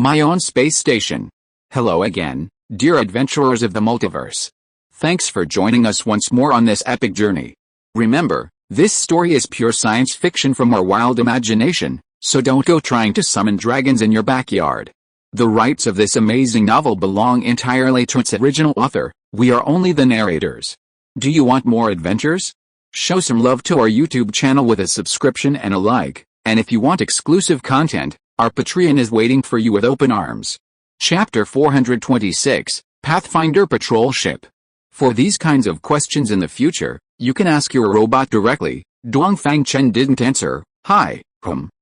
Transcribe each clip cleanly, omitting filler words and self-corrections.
my own space station. Hello again, dear adventurers of the multiverse. Thanks for joining us once more on this epic journey. Remember, this story is pure science fiction from our wild imagination, so don't go trying to summon dragons in your backyard. The rights of this amazing novel belong entirely to its original author. We are only the narrators. Do you want more adventures? Show some love to our YouTube channel with a subscription and a like, and if you want exclusive content, our Patreon is waiting for you with open arms. Chapter 426, Pathfinder Patrol Ship. For these kinds of questions in the future, you can ask your robot directly. Dongfang Chen didn't answer. Hi,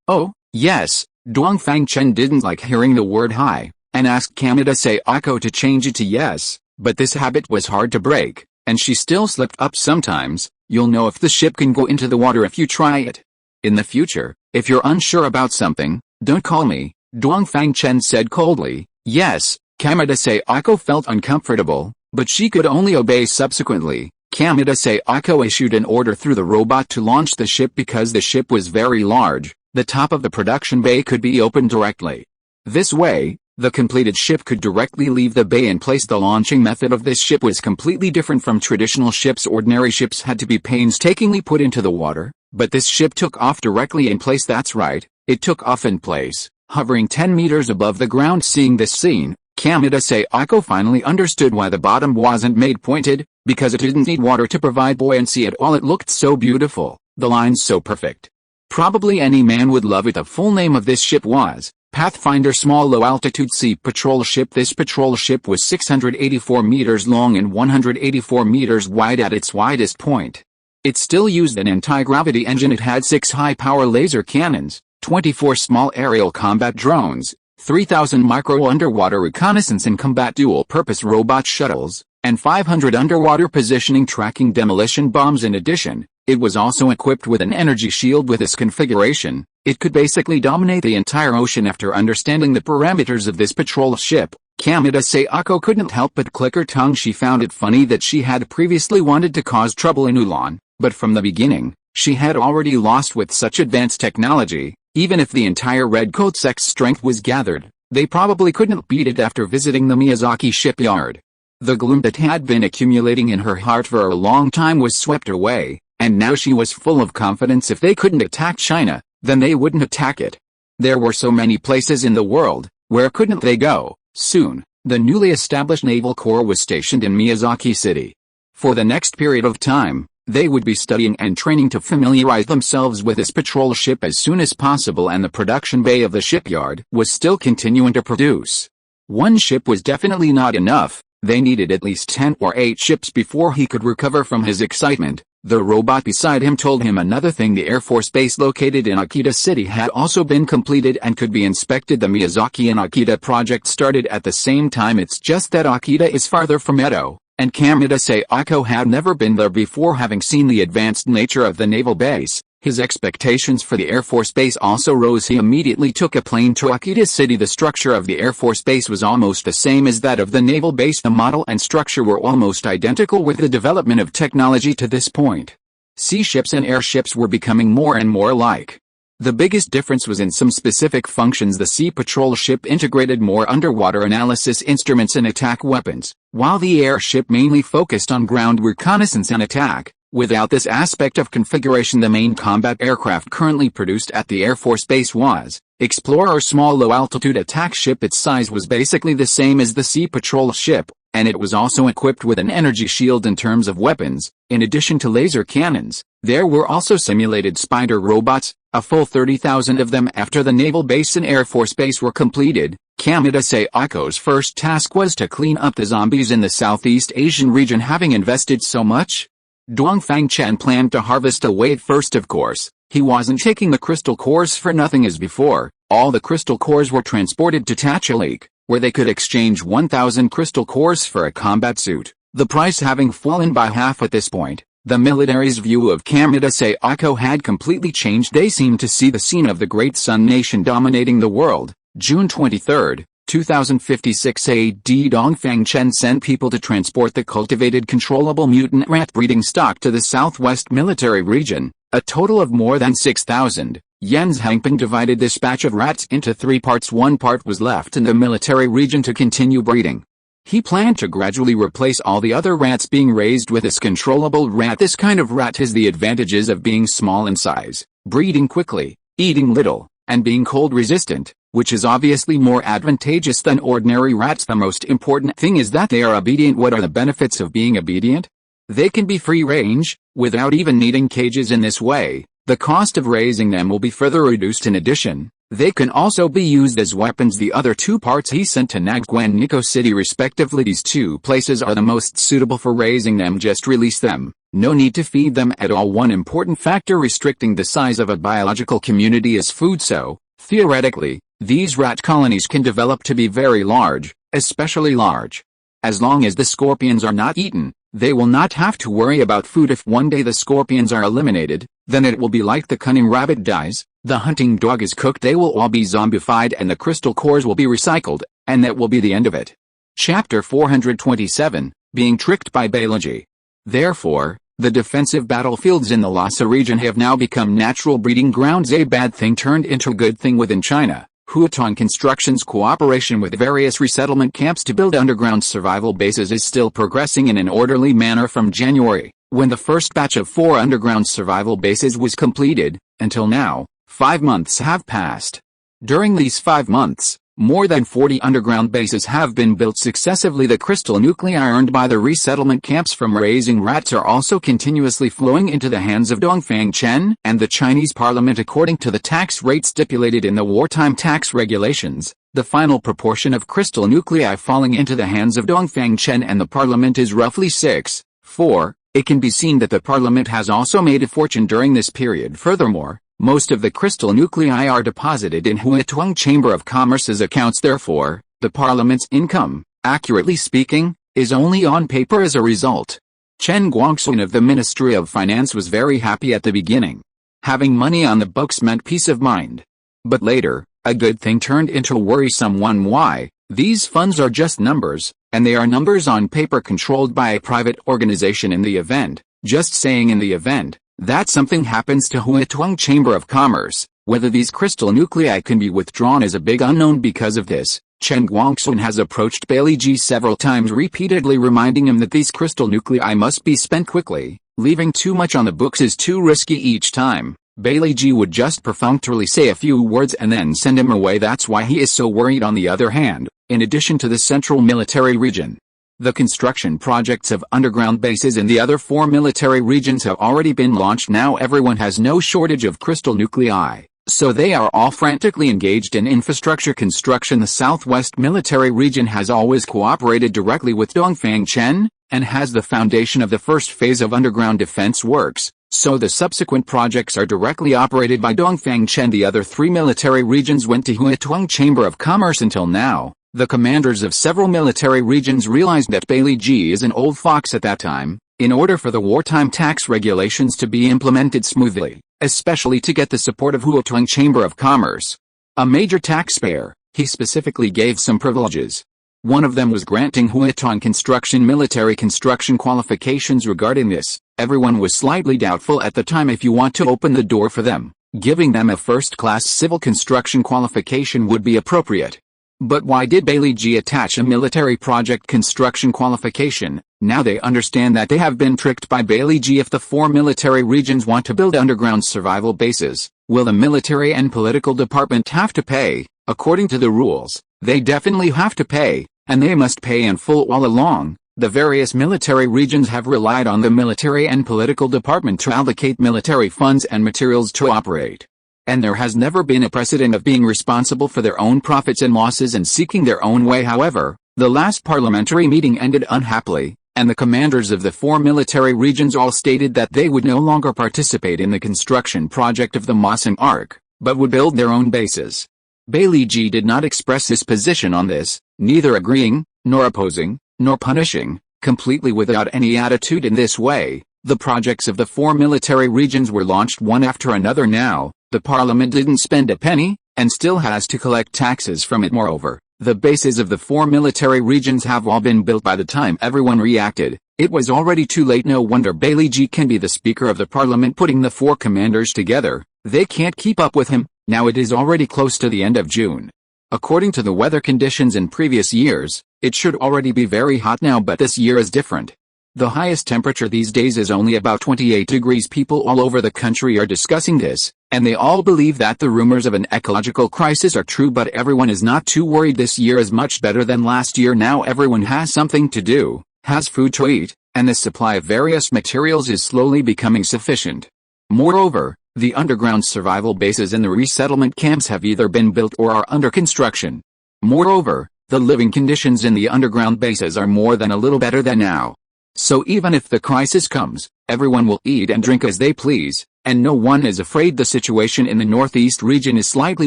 oh, yes. Dongfang Chen didn't like hearing the word hi, and asked Kamada Sayako to change it to yes, but this habit was hard to break, and she still slipped up sometimes. You'll know if the ship can go into the water if you try it. In the future, if you're unsure about something, don't call me, Dongfang Chen said coldly. Yes, Kamada Sayako felt uncomfortable, but she could only obey. Subsequently, Kamada Sayako issued an order through the robot to launch the ship because the ship was very large. The top of the production bay could be opened directly. This way, the completed ship could directly leave the bay in place. The launching method of this ship was completely different from traditional ships. Ordinary ships had to be painstakingly put into the water, but this ship took off directly in place. That's right, it took off in place, hovering 10 meters above the ground. Seeing this scene, Kamada Sayako finally understood why the bottom wasn't made pointed, because it didn't need water to provide buoyancy at all. It looked so beautiful, the lines so perfect. Probably any man would love it. The full name of this ship was Pathfinder Small Low Altitude Sea Patrol Ship. This patrol ship was 684 meters long and 184 meters wide at its widest point. It still used an anti-gravity engine. It had 6 high-power laser cannons, 24 small aerial combat drones, 3,000 micro-underwater reconnaissance and combat dual-purpose robot shuttles, and 500 underwater positioning tracking demolition bombs. In addition, it was also equipped with an energy shield. With this configuration, it could basically dominate the entire ocean. After understanding the parameters of this patrol ship, Kamada Sayako couldn't help but click her tongue. She found it funny that she had previously wanted to cause trouble in Ulan, but from the beginning, she had already lost with such advanced technology. Even if the entire Redcoat's strength was gathered, they probably couldn't beat it. After visiting the Miyazaki shipyard, the gloom that had been accumulating in her heart for a long time was swept away, and now she was full of confidence. If they couldn't attack China, then they wouldn't attack it. There were so many places in the world, where couldn't they go? Soon, the newly established Naval Corps was stationed in Miyazaki City. For the next period of time, they would be studying and training to familiarize themselves with this patrol ship as soon as possible, and the production bay of the shipyard was still continuing to produce. One ship was definitely not enough. They needed at least 10 or 8 ships before he could recover from his excitement. The robot beside him told him another thing. The Air Force Base located in Akita City had also been completed and could be inspected. The Miyazaki and Akita project started at the same time. It's just that Akita is farther from Edo, and Kamada Sayako had never been there before. Having seen the advanced nature of the naval base, his expectations for the Air Force Base also rose. He immediately took a plane to Akita City. The structure of the Air Force Base was almost the same as that of the naval base. The model and structure were almost identical. With the development of technology to this point, sea ships and airships were becoming more and more alike. The biggest difference was in some specific functions. The sea patrol ship integrated more underwater analysis instruments and attack weapons, while the airship mainly focused on ground reconnaissance and attack. Without this aspect of configuration, the main combat aircraft currently produced at the Air Force Base was Explorer Small Low-Altitude Attack Ship. Its size was basically the same as the Sea Patrol ship, and it was also equipped with an energy shield. In terms of weapons, in addition to laser cannons, there were also simulated spider robots, a full 30,000 of them. After the Naval Base and Air Force Base were completed, Kamada Sayako's first task was to clean up the zombies in the Southeast Asian region. Having invested so much, Dongfang Chen planned to harvest a wave first. Of course, he wasn't taking the crystal cores for nothing. As before, all the crystal cores were transported to Tachalik, where they could exchange 1,000 crystal cores for a combat suit, the price having fallen by half at this point. The military's view of Kamada Sayako had completely changed. They seemed to see the scene of the Great Sun Nation dominating the world. June 23, 2056 AD. Dongfang Chen sent people to transport the cultivated controllable mutant rat breeding stock to the southwest military region, a total of more than 6,000. Jens Hangping divided this batch of rats into 3 parts. 1 part was left in the military region to continue breeding. He planned to gradually replace all the other rats being raised with this controllable rat. This kind of rat has the advantages of being small in size, breeding quickly, eating little, and being cold resistant, which is obviously more advantageous than ordinary rats. The most important thing is that they are obedient. What are the benefits of being obedient? They can be free range, without even needing cages. In this way, the cost of raising them will be further reduced. In addition, they can also be used as weapons. The other 2 parts he sent to Nagguan and Nico City respectively. These 2 places are the most suitable for raising them. Just release them. No need to feed them at all. One important factor restricting the size of a biological community is food. So, theoretically, these rat colonies can develop to be very large, especially large. As long as the scorpions are not eaten, they will not have to worry about food. If one day the scorpions are eliminated, then it will be like the cunning rabbit dies, the hunting dog is cooked. They will all be zombified and the crystal cores will be recycled, and that will be the end of it. Chapter 427, Being Tricked by Biology. Therefore, the defensive battlefields in the Lhasa region have now become natural breeding grounds. A bad thing turned into a good thing within China. Huatong Construction's cooperation with various resettlement camps to build underground survival bases is still progressing in an orderly manner. From January, when the first batch of 4 underground survival bases was completed, until now, 5 months have passed. During these 5 months, more than 40 underground bases have been built successively. The crystal nuclei earned by the resettlement camps from raising rats are also continuously flowing into the hands of Dongfang Chen and the Chinese parliament. According to the tax rate stipulated in the wartime tax regulations, the final proportion of crystal nuclei falling into the hands of Dongfang Chen and the parliament is roughly 6:4. It can be seen that the parliament has also made a fortune during this period. Furthermore, most of the crystal nuclei are deposited in Huatong Chamber of Commerce's accounts. Therefore, the parliament's income, accurately speaking, is only on paper. As a result, Chen Guangxun of the Ministry of Finance was very happy at the beginning. Having money on the books meant peace of mind. But later, a good thing turned into a worrisome one. Why? These funds are just numbers, and they are numbers on paper controlled by a private organization. In the event, just saying in the event, that something happens to Huatong Chamber of Commerce, whether these crystal nuclei can be withdrawn is a big unknown. Because of this, Chen Guangxun has approached Bailey Ji several times, repeatedly reminding him that these crystal nuclei must be spent quickly. Leaving too much on the books is too risky. Each time, Bailey Ji would just perfunctorily say a few words and then send him away. That's why he is so worried. On the other hand, in addition to the central military region, the construction projects of underground bases in the other 4 military regions have already been launched. Now everyone has no shortage of crystal nuclei, so they are all frantically engaged in infrastructure construction. The southwest military region has always cooperated directly with Dongfang Chen, and has the foundation of the first phase of underground defense works, so the subsequent projects are directly operated by Dongfang Chen. The other 3 military regions went to Huatong Chamber of Commerce. Until now, the commanders of several military regions realized that Bailey Ji is an old fox. At that time, in order for the wartime tax regulations to be implemented smoothly, especially to get the support of Huatong Chamber of Commerce, a major taxpayer, he specifically gave some privileges. One of them was granting Huatong Construction military construction qualifications. Regarding this, everyone was slightly doubtful at the time. If you want to open the door for them, giving them a first-class civil construction qualification would be appropriate. But why did Bailey Ji attach a military project construction qualification? Now they understand that they have been tricked by Bailey Ji. If the 4 military regions want to build underground survival bases, will the military and political department have to pay? According to the rules, they definitely have to pay, and they must pay in full. All along, the various military regions have relied on the military and political department to allocate military funds and materials to operate. And there has never been a precedent of being responsible for their own profits and losses and seeking their own way. However, the last parliamentary meeting ended unhappily, and the commanders of the 4 military regions all stated that they would no longer participate in the construction project of the Mosing Arc, but would build their own bases. Bailey Ji did not express his position on this, neither agreeing, nor opposing, nor punishing, completely without any attitude. In this way, the projects of the 4 military regions were launched one after another. Now, the parliament didn't spend a penny, and still has to collect taxes from it. Moreover, the bases of the 4 military regions have all been built by the time everyone reacted. It was already too late. No wonder Bailey G can be the Speaker of the Parliament putting the four commanders together. They can't keep up with him. Now it is already close to the end of June. According to the weather conditions in previous years, it should already be very hot now, but this year is different. The highest temperature these days is only about 28 degrees. People all over the country are discussing this, and they all believe that the rumors of an ecological crisis are true, but everyone is not too worried. This year is much better than last year. Now everyone has something to do, has food to eat, and the supply of various materials is slowly becoming sufficient. Moreover, the underground survival bases in the resettlement camps have either been built or are under construction. Moreover, the living conditions in the underground bases are more than a little better than now. So even if the crisis comes, everyone will eat and drink as they please, and no one is afraid. The situation in the northeast region is slightly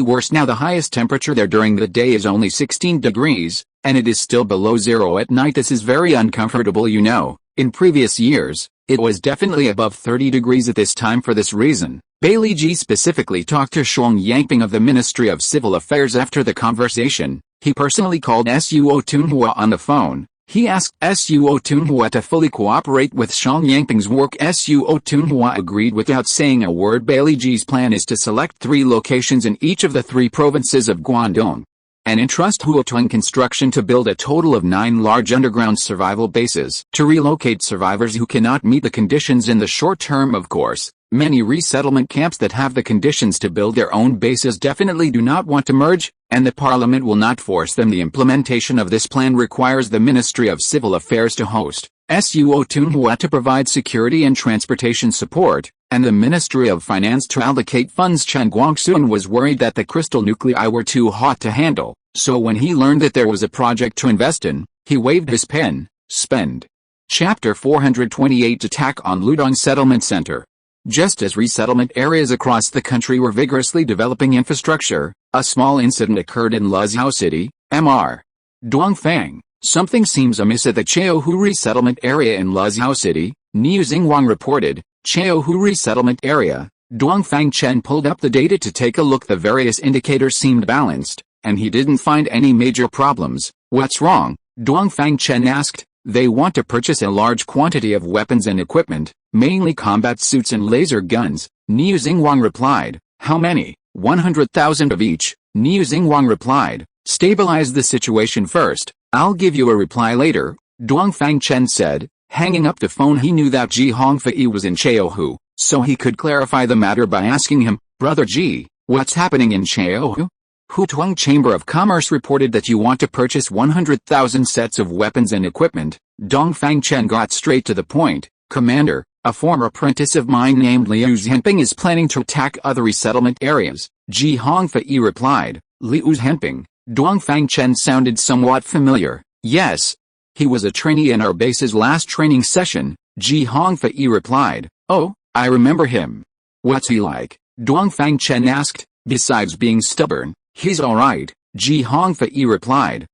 worse now. The highest temperature there during the day is only 16 degrees, and it is still below zero at night. This is very uncomfortable, you know. In previous years, it was definitely above 30 degrees at this time. For this reason, Bailey G specifically talked to Shuang Yangping of the Ministry of Civil Affairs. After the conversation, he personally called Suo Tunhua on the phone. He asked Suo Tunhua to fully cooperate with Shuang Yangping's work. Suo Tunhua agreed without saying a word. Bailey G's plan is to select 3 locations in each of the 3 provinces of Guangdong, and entrust Huotuang Construction to build a total of 9 large underground survival bases to relocate survivors who cannot meet the conditions in the short term. Of course, many resettlement camps that have the conditions to build their own bases definitely do not want to merge, and the Parliament will not force them. The implementation of this plan requires the Ministry of Civil Affairs to host Suo Tunhua to provide security and transportation support, and the Ministry of Finance to allocate funds. Chen Guangxun was worried that the crystal nuclei were too hot to handle, so when he learned that there was a project to invest in, he waved his pen. Spend. Chapter 428 Attack on Ludong Settlement Center. Just as resettlement areas across the country were vigorously developing infrastructure, a small incident occurred in Luzhou City, Mr. Dongfang. Something seems amiss at the Chaohu resettlement area in Luzhou City, Niu Xinguang reported. Chaohu resettlement area. Dongfang Chen pulled up the data to take a look. The various indicators seemed balanced, and he didn't find any major problems. What's wrong? Dongfang Chen asked. They want to purchase a large quantity of weapons and equipment, mainly combat suits and laser guns, Niu Xinguang replied. How many? 100,000 of each, Niu Xinguang replied. Stabilize the situation first, I'll give you a reply later, Dongfang Chen said. Hanging up the phone, he knew that Ji Hongfei was in Chaohu, so he could clarify the matter by asking him, Brother Ji, what's happening in Chaohu? Hutuang Chamber of Commerce reported that you want to purchase 100,000 sets of weapons and equipment. Dongfang Chen got straight to the point. Commander, a former apprentice of mine named Liu Zhenping is planning to attack other resettlement areas, Ji Hongfei replied. Liu Zhenping? Dongfang Chen sounded somewhat familiar. Yes. He was a trainee in our base's last training session, Ji Hongfei replied. Oh, I remember him. What's he like? Dongfang Chen asked. Besides being stubborn, he's alright, Ji Hongfei replied.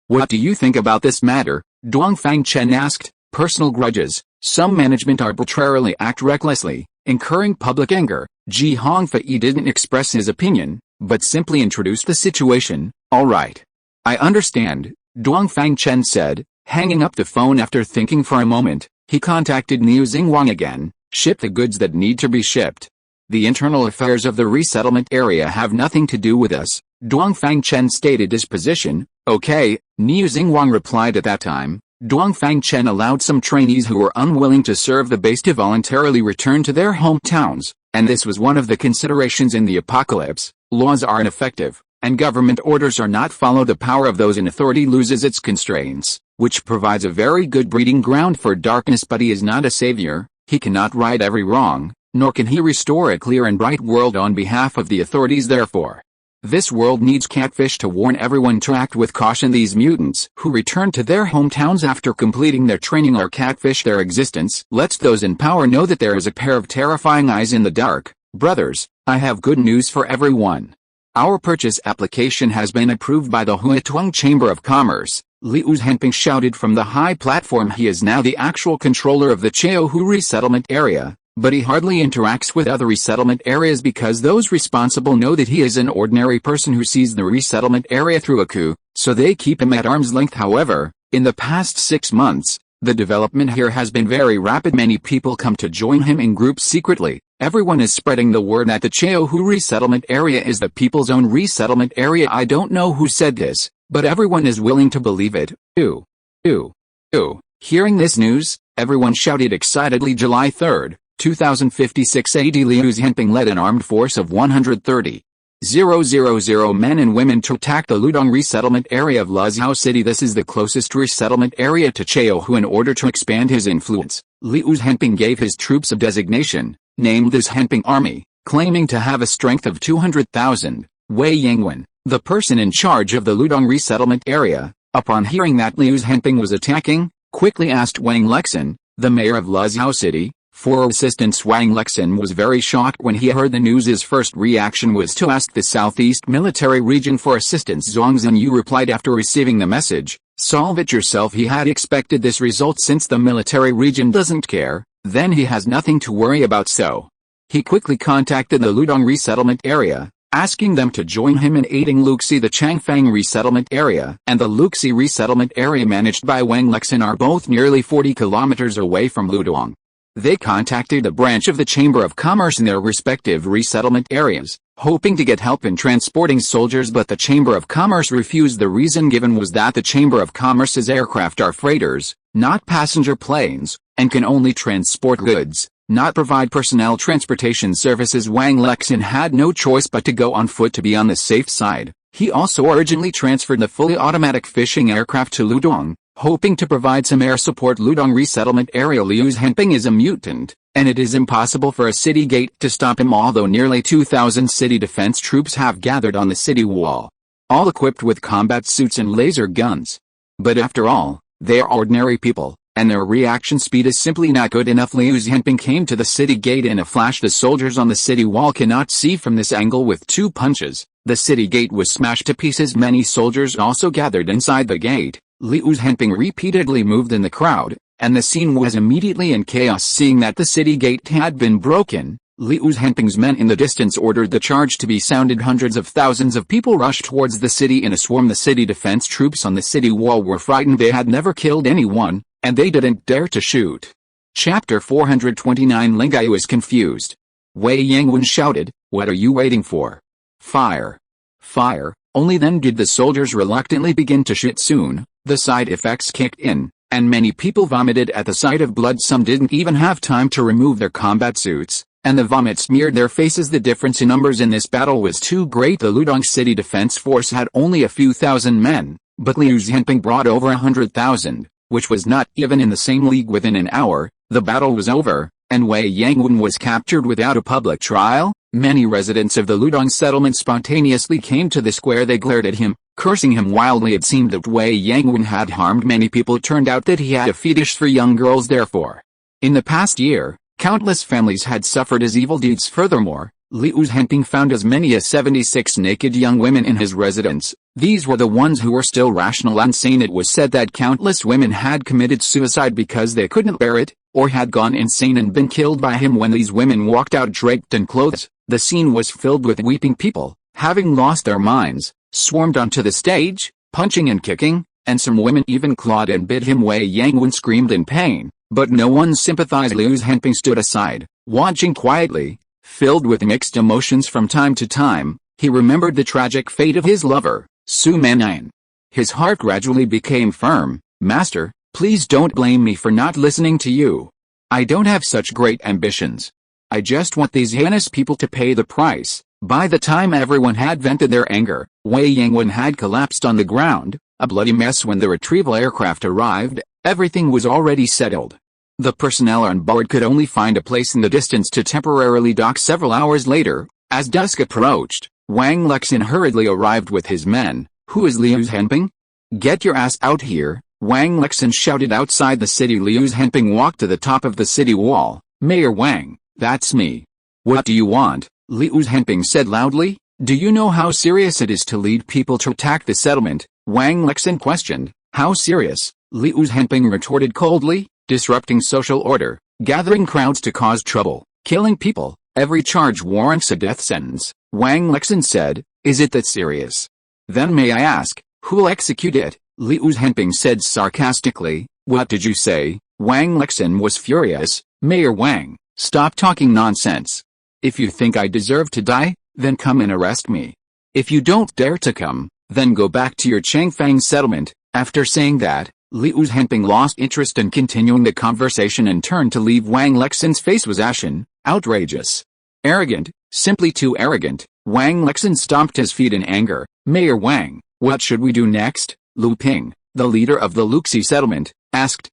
What do you think about this matter? Dongfang Chen asked. Personal grudges. Some management arbitrarily act recklessly, incurring public anger. Ji Hongfei didn't express his opinion, but simply introduced the situation. Alright. I understand, Dongfang Chen said. Hanging up the phone after thinking for a moment, he contacted Niu Xinguang again. Ship the goods that need to be shipped. The internal affairs of the resettlement area have nothing to do with us, Dongfang Chen stated his position. Okay, Niu Xinguang replied. At that time, Dongfang Chen allowed some trainees who were unwilling to serve the base to voluntarily return to their hometowns, and this was one of the considerations in the apocalypse. Laws are ineffective, and government orders are not followed. The power of those in authority loses its constraints, which provides a very good breeding ground for darkness. But he is not a savior, he cannot right every wrong, nor can he restore a clear and bright world on behalf of the authorities. Therefore, this world needs catfish to warn everyone to act with caution. These mutants who return to their hometowns after completing their training are catfish. Their existence lets those in power know that there is a pair of terrifying eyes in the dark. Brothers, I have good news for everyone. Our purchase application has been approved by the Huituang Chamber of Commerce, Liu Zhenping shouted from the high platform. He is now the actual controller of the Chaohu resettlement area, but he hardly interacts with other resettlement areas because those responsible know that he is an ordinary person who sees the resettlement area through a coup, so they keep him at arm's length. However, in the past 6 months, The development here has been very rapid. Many people come to join him in groups secretly. Everyone is spreading the word that the Chaohu resettlement area is the people's own resettlement area. I don't know who said this, but everyone is willing to believe it. Ooh. Ooh. Ooh. Hearing this news, everyone shouted excitedly. July 3, 2056 AD. Liu Zhenping led an armed force of 130,000 men and women to attack the Ludong resettlement area of Luzhou City. This is the closest resettlement area to Chaohu. In order to expand his influence, Liu Zhenping gave his troops a designation, named the Zhenping Army, claiming to have a strength of 200,000. Wei Yangwen, the person in charge of the Ludong resettlement area, upon hearing that Liu Zhenping was attacking, quickly asked Wang Lexin, the mayor of Luzhou City, for assistance. Wang Lexin was very shocked when he heard the news. His first reaction was to ask the Southeast Military Region for assistance. Zhang Zhenyu replied after receiving the message, "Solve it yourself." He had expected this result since the military region doesn't care, then he has nothing to worry about, so he quickly contacted the Ludong resettlement area, asking them to join him in aiding Luxi. The Changfang resettlement area and the Luxi resettlement area managed by Wang Lexin are both nearly 40 kilometers away from Ludong. They contacted a branch of the Chamber of Commerce in their respective resettlement areas, hoping to get help in transporting soldiers, but the Chamber of Commerce refused. The reason given was that the Chamber of Commerce's aircraft are freighters, not passenger planes, and can only transport goods, not provide personnel transportation services. Wang Lexin had no choice but to go on foot to be on the safe side. He also urgently transferred the fully automatic fishing aircraft to Ludong, hoping to provide some air support. Ludong resettlement area. Liu Zhenping is a mutant, and it is impossible for a city gate to stop him. Although nearly 2,000 city defense troops have gathered on the city wall, all equipped with combat suits and laser guns. But after all, they are ordinary people, and their reaction speed is simply not good enough. Liu Zhenping came to the city gate in a flash. The soldiers on the city wall cannot see from this angle. With 2 punches, the city gate was smashed to pieces. Many soldiers also gathered inside the gate. Liu Zhenping repeatedly moved in the crowd, and the scene was immediately in chaos. Seeing that the city gate had been broken, Liu Zhenping's men in the distance ordered the charge to be sounded. Hundreds of thousands of people rushed towards the city in a swarm. The city defense troops on the city wall were frightened. They had never killed anyone, and they didn't dare to shoot. Chapter 429. Lingayu is confused. Wei Yangwen shouted, "What are you waiting for? Fire! Fire!" Only then did the soldiers reluctantly begin to shoot. Soon, the side effects kicked in, and many people vomited at the sight of blood. Some didn't even have time to remove their combat suits, and the vomit smeared their faces. The difference in numbers in this battle was too great. The Ludong City Defense Force had only a few thousand men, but Liu Zhenping brought over 100,000, which was not even in the same league. Within an hour, the battle was over, and Wei Yangwen was captured without a public trial. Many residents of the Ludong settlement spontaneously came to the square. They glared at him, cursing him wildly. It seemed that Wei Yangwen had harmed many people. It turned out that he had a fetish for young girls. Therefore, in the past year, countless families had suffered his evil deeds. Furthermore, Liu Zhenping found as many as 76 naked young women in his residence. These were the ones who were still rational and sane. It was said that countless women had committed suicide because they couldn't bear it, or had gone insane and been killed by him. When these women walked out draped in clothes, the scene was filled with weeping people, having lost their minds, swarmed onto the stage, punching and kicking, and some women even clawed and bit him. Wei Yangwen screamed in pain, but no one sympathized. Liu Zhenping stood aside, watching quietly, filled with mixed emotions. From time to time, he remembered the tragic fate of his lover, Su Mannian. His heart gradually became firm. "Master, please don't blame me for not listening to you. I don't have such great ambitions. I just want these heinous people to pay the price." By the time everyone had vented their anger, Wei Yangwen had collapsed on the ground, a bloody mess. When the retrieval aircraft arrived, everything was already settled. The personnel on board could only find a place in the distance to temporarily dock. Several hours later, as dusk approached, Wang Lexin hurriedly arrived with his men. "Who is Liu Zhenping? Get your ass out here!" Wang Lexin shouted outside the city. Liu Zhenping walked to the top of the city wall. "Mayor Wang, that's me. What do you want?" Liu Zhenping said loudly. "Do you know how serious it is to lead people to attack the settlement?" Wang Lexin questioned. "How serious?" Liu Zhenping retorted coldly. "Disrupting social order, gathering crowds to cause trouble, killing people. Every charge warrants a death sentence." Wang Lexin said. "Is it that serious? Then may I ask, who'll execute it?" Liu Zhenping said sarcastically. What did you say? Wang Lexin was furious. Mayor Wang, stop talking nonsense. If you think I deserve to die, then come and arrest me. If you don't dare to come, then go back to your Changfang settlement. After saying that, Liu Zhenping lost interest in continuing the conversation and turned to leave. Wang Lexin's face was ashen, outrageous. Arrogant, simply too arrogant. Wang Lexin stomped his feet in anger. Mayor Wang, what should we do next? Lu Ping, the leader of the Luxi settlement, asked.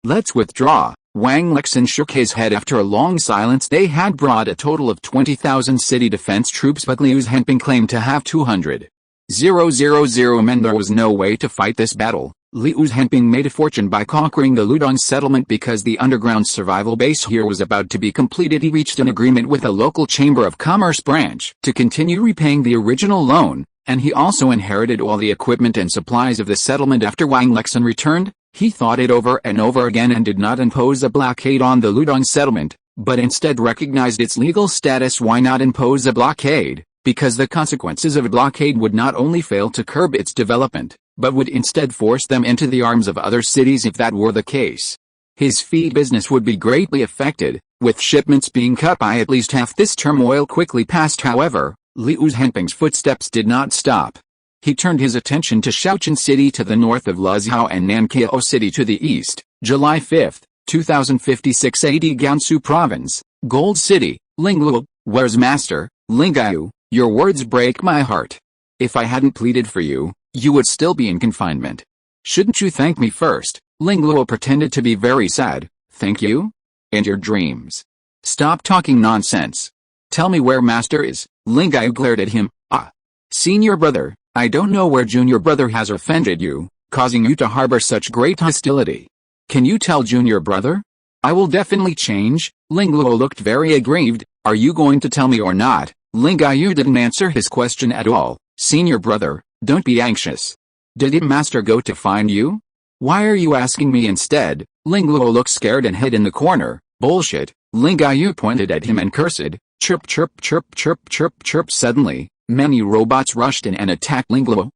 Let's withdraw. Wang Lexin shook his head after a long silence. They had brought a total of 20,000 city defense troops, but Liu Zhenping claimed to have 200,000 men. There was no way to fight this battle. Liu Zhenping made a fortune by conquering the Ludong settlement because the underground survival base here was about to be completed. He reached an agreement with a local chamber of commerce branch to continue repaying the original loan, and he also inherited all the equipment and supplies of the settlement. After Wang Lexin returned, he thought it over and over again and did not impose a blockade on the Ludong settlement, but instead recognized its legal status. Why not impose a blockade? Because the consequences of a blockade would not only fail to curb its development, but would instead force them into the arms of other cities. If that were the case, his feed business would be greatly affected, with shipments being cut by at least half. This turmoil quickly passed, however. Liu Zhenping's footsteps did not stop. He turned his attention to Shaoqing City to the north of Lezhao and Nanqiao City to the east. July 5, 2056 AD, Gansu Province, Gold City. Lingluo, where's Master? Lingayu, your words break my heart. If I hadn't pleaded for you, you would still be in confinement. Shouldn't you thank me first? Lingluo pretended to be very sad. Thank you? And your dreams. Stop talking nonsense. Tell me where Master is. Lingayu glared at him. Senior brother, I don't know where junior brother has offended you, causing you to harbor such great hostility. Can you tell junior brother? I will definitely change. Lingluo looked very aggrieved. Are you going to tell me or not? Lingayu didn't answer his question at all. Senior brother, don't be anxious. Did Master go to find you? Why are you asking me instead? Lingluo looked scared and hid in the corner. Bullshit. Lingayu pointed at him and cursed. Chirp chirp chirp chirp chirp chirp. Suddenly, many robots rushed in and attacked Lingluo.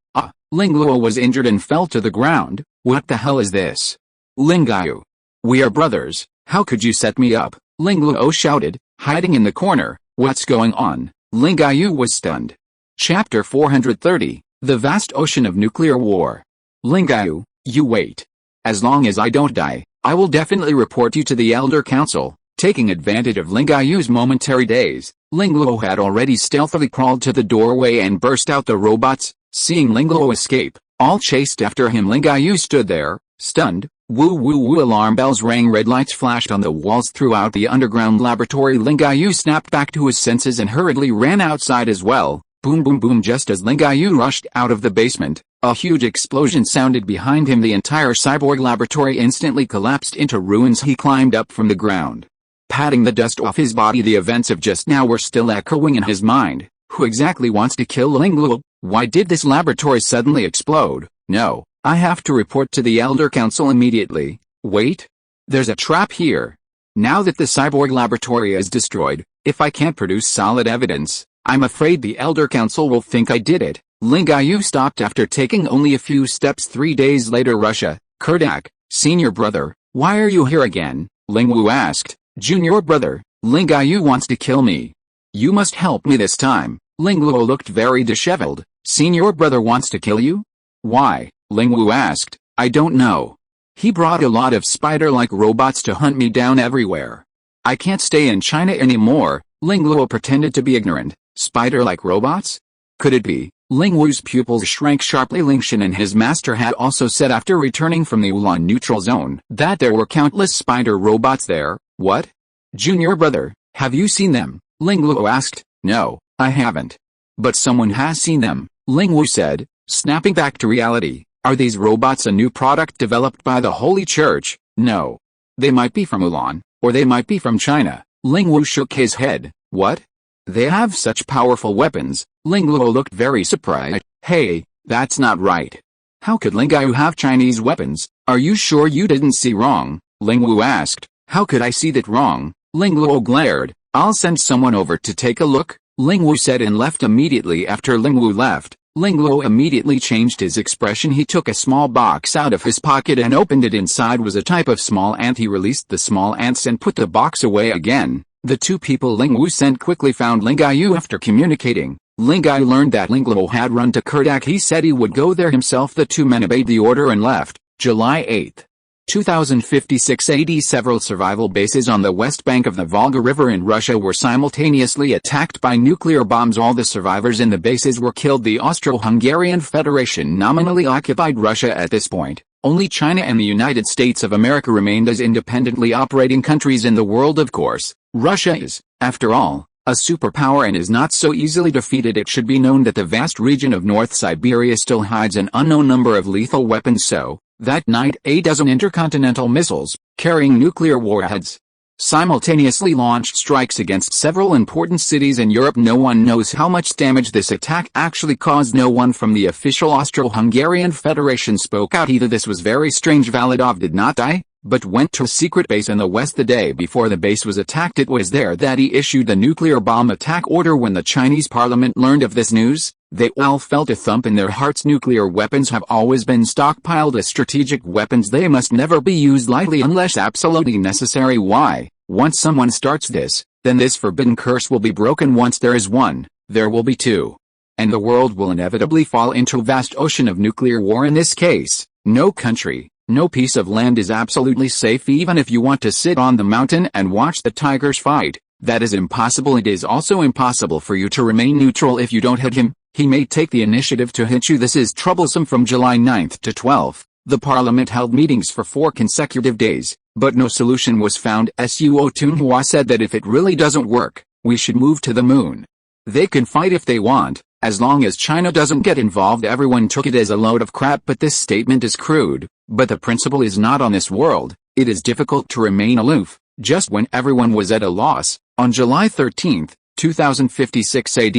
Lingluo was injured and fell to the ground. What the hell is this? Lingayu. We are brothers. How could you set me up? Lingluo shouted, hiding in the corner. What's going on? Lingayu was stunned. Chapter 430, The Vast Ocean of Nuclear War. Lingayu, you wait. As long as I don't die, I will definitely report you to the Elder Council. Taking advantage of Lingayu's momentary daze, Lingluo had already stealthily crawled to the doorway and burst out the robots. Seeing Lingluo escape, all chased after him. Lingayu stood there, stunned. Woo woo woo. Alarm bells rang. Red lights flashed on the walls throughout the underground laboratory. Lingayu snapped back to his senses and hurriedly ran outside as well. Boom boom boom. Just as Lingayu rushed out of the basement, a huge explosion sounded behind him. The entire cyborg laboratory instantly collapsed into ruins. He climbed up from the ground, patting the dust off his body. The events of just now were still echoing in his mind. Who exactly wants to kill Lingluo? Why did this laboratory suddenly explode? No, I have to report to the Elder Council immediately. Wait. There's a trap here. Now that the cyborg laboratory is destroyed, if I can't produce solid evidence, I'm afraid the Elder Council will think I did it. Lingayu stopped after taking only a few steps. 3 days later. Russia. Kurdak, senior brother, why are you here again? Lingwu asked. Junior brother, Lingayu wants to kill me. You must help me this time. Lingluo looked very disheveled. Senior brother wants to kill you? Why? Lingwu asked. I don't know. He brought a lot of spider-like robots to hunt me down everywhere. I can't stay in China anymore. Lingluo pretended to be ignorant. Spider-like robots? Could it be? Lingwu's pupils shrank sharply. Lingshan and his master had also said after returning from the Ulan neutral zone that there were countless spider robots there. What? Junior brother, have you seen them? Lingluo asked. No, I haven't. But someone has seen them, Lingwu said, snapping back to reality. Are these robots a new product developed by the Holy Church? No. They might be from Ulan, or they might be from China. Lingwu shook his head. What? They have such powerful weapons. Lingluo looked very surprised. Hey, that's not right. How could Lingayu have Chinese weapons? Are you sure you didn't see wrong? Lingwu asked. How could I see that wrong? Lingluo glared. I'll send someone over to take a look, Lingwu said and left immediately after Lingwu left. Ling Luo immediately changed his expression. He took a small box out of his pocket and opened it. Inside was a type of small ant. He released the small ants and put the box away again. The two people Ling Wu sent quickly found Ling Yu. After communicating, Ling Yu learned that Ling Luo had run to Kurdak. He said he would go there himself. The two men obeyed the order and left. July 8, 2056 AD. Several survival bases on the west bank of the Volga River in Russia were simultaneously attacked by nuclear bombs. All the survivors in the bases were killed. The Austro-Hungarian Federation nominally occupied Russia at this point. Only China and the United States of America remained as independently operating countries in the world. Of course, Russia is, after all, a superpower and is not so easily defeated. It should be known that the vast region of North Siberia still hides an unknown number of lethal weapons. So, that night a dozen intercontinental missiles, carrying nuclear warheads, simultaneously launched strikes against several important cities in Europe. No one knows how much damage this attack actually caused. No one from the official Austro-Hungarian Federation spoke out either. This was very strange. Validov did not die, but went to a secret base in the west the day before the base was attacked. It was there that he issued the nuclear bomb attack order. When the Chinese parliament learned of this news, they all felt a thump in their hearts. Nuclear weapons have always been stockpiled as strategic weapons. They must never be used lightly unless absolutely necessary. Why? Once someone starts this, then this forbidden curse will be broken. Once there is one, there will be two. And the world will inevitably fall into a vast ocean of nuclear war. In this case, no country, no piece of land is absolutely safe. Even if you want to sit on the mountain and watch the tigers fight, that is impossible. It is also impossible for you to remain neutral. If you don't hit him, he may take the initiative to hit you. This is troublesome. From July 9th to 12th, the parliament held meetings for 4 consecutive days, but no solution was found. Suo Tunhua said that if it really doesn't work, we should move to the moon. They can fight if they want, as long as China doesn't get involved. Everyone took it as a load of crap, but this statement is crude. But the principle is not on this world. It is difficult to remain aloof. Just when everyone was at a loss, on July 13, 2056 AD,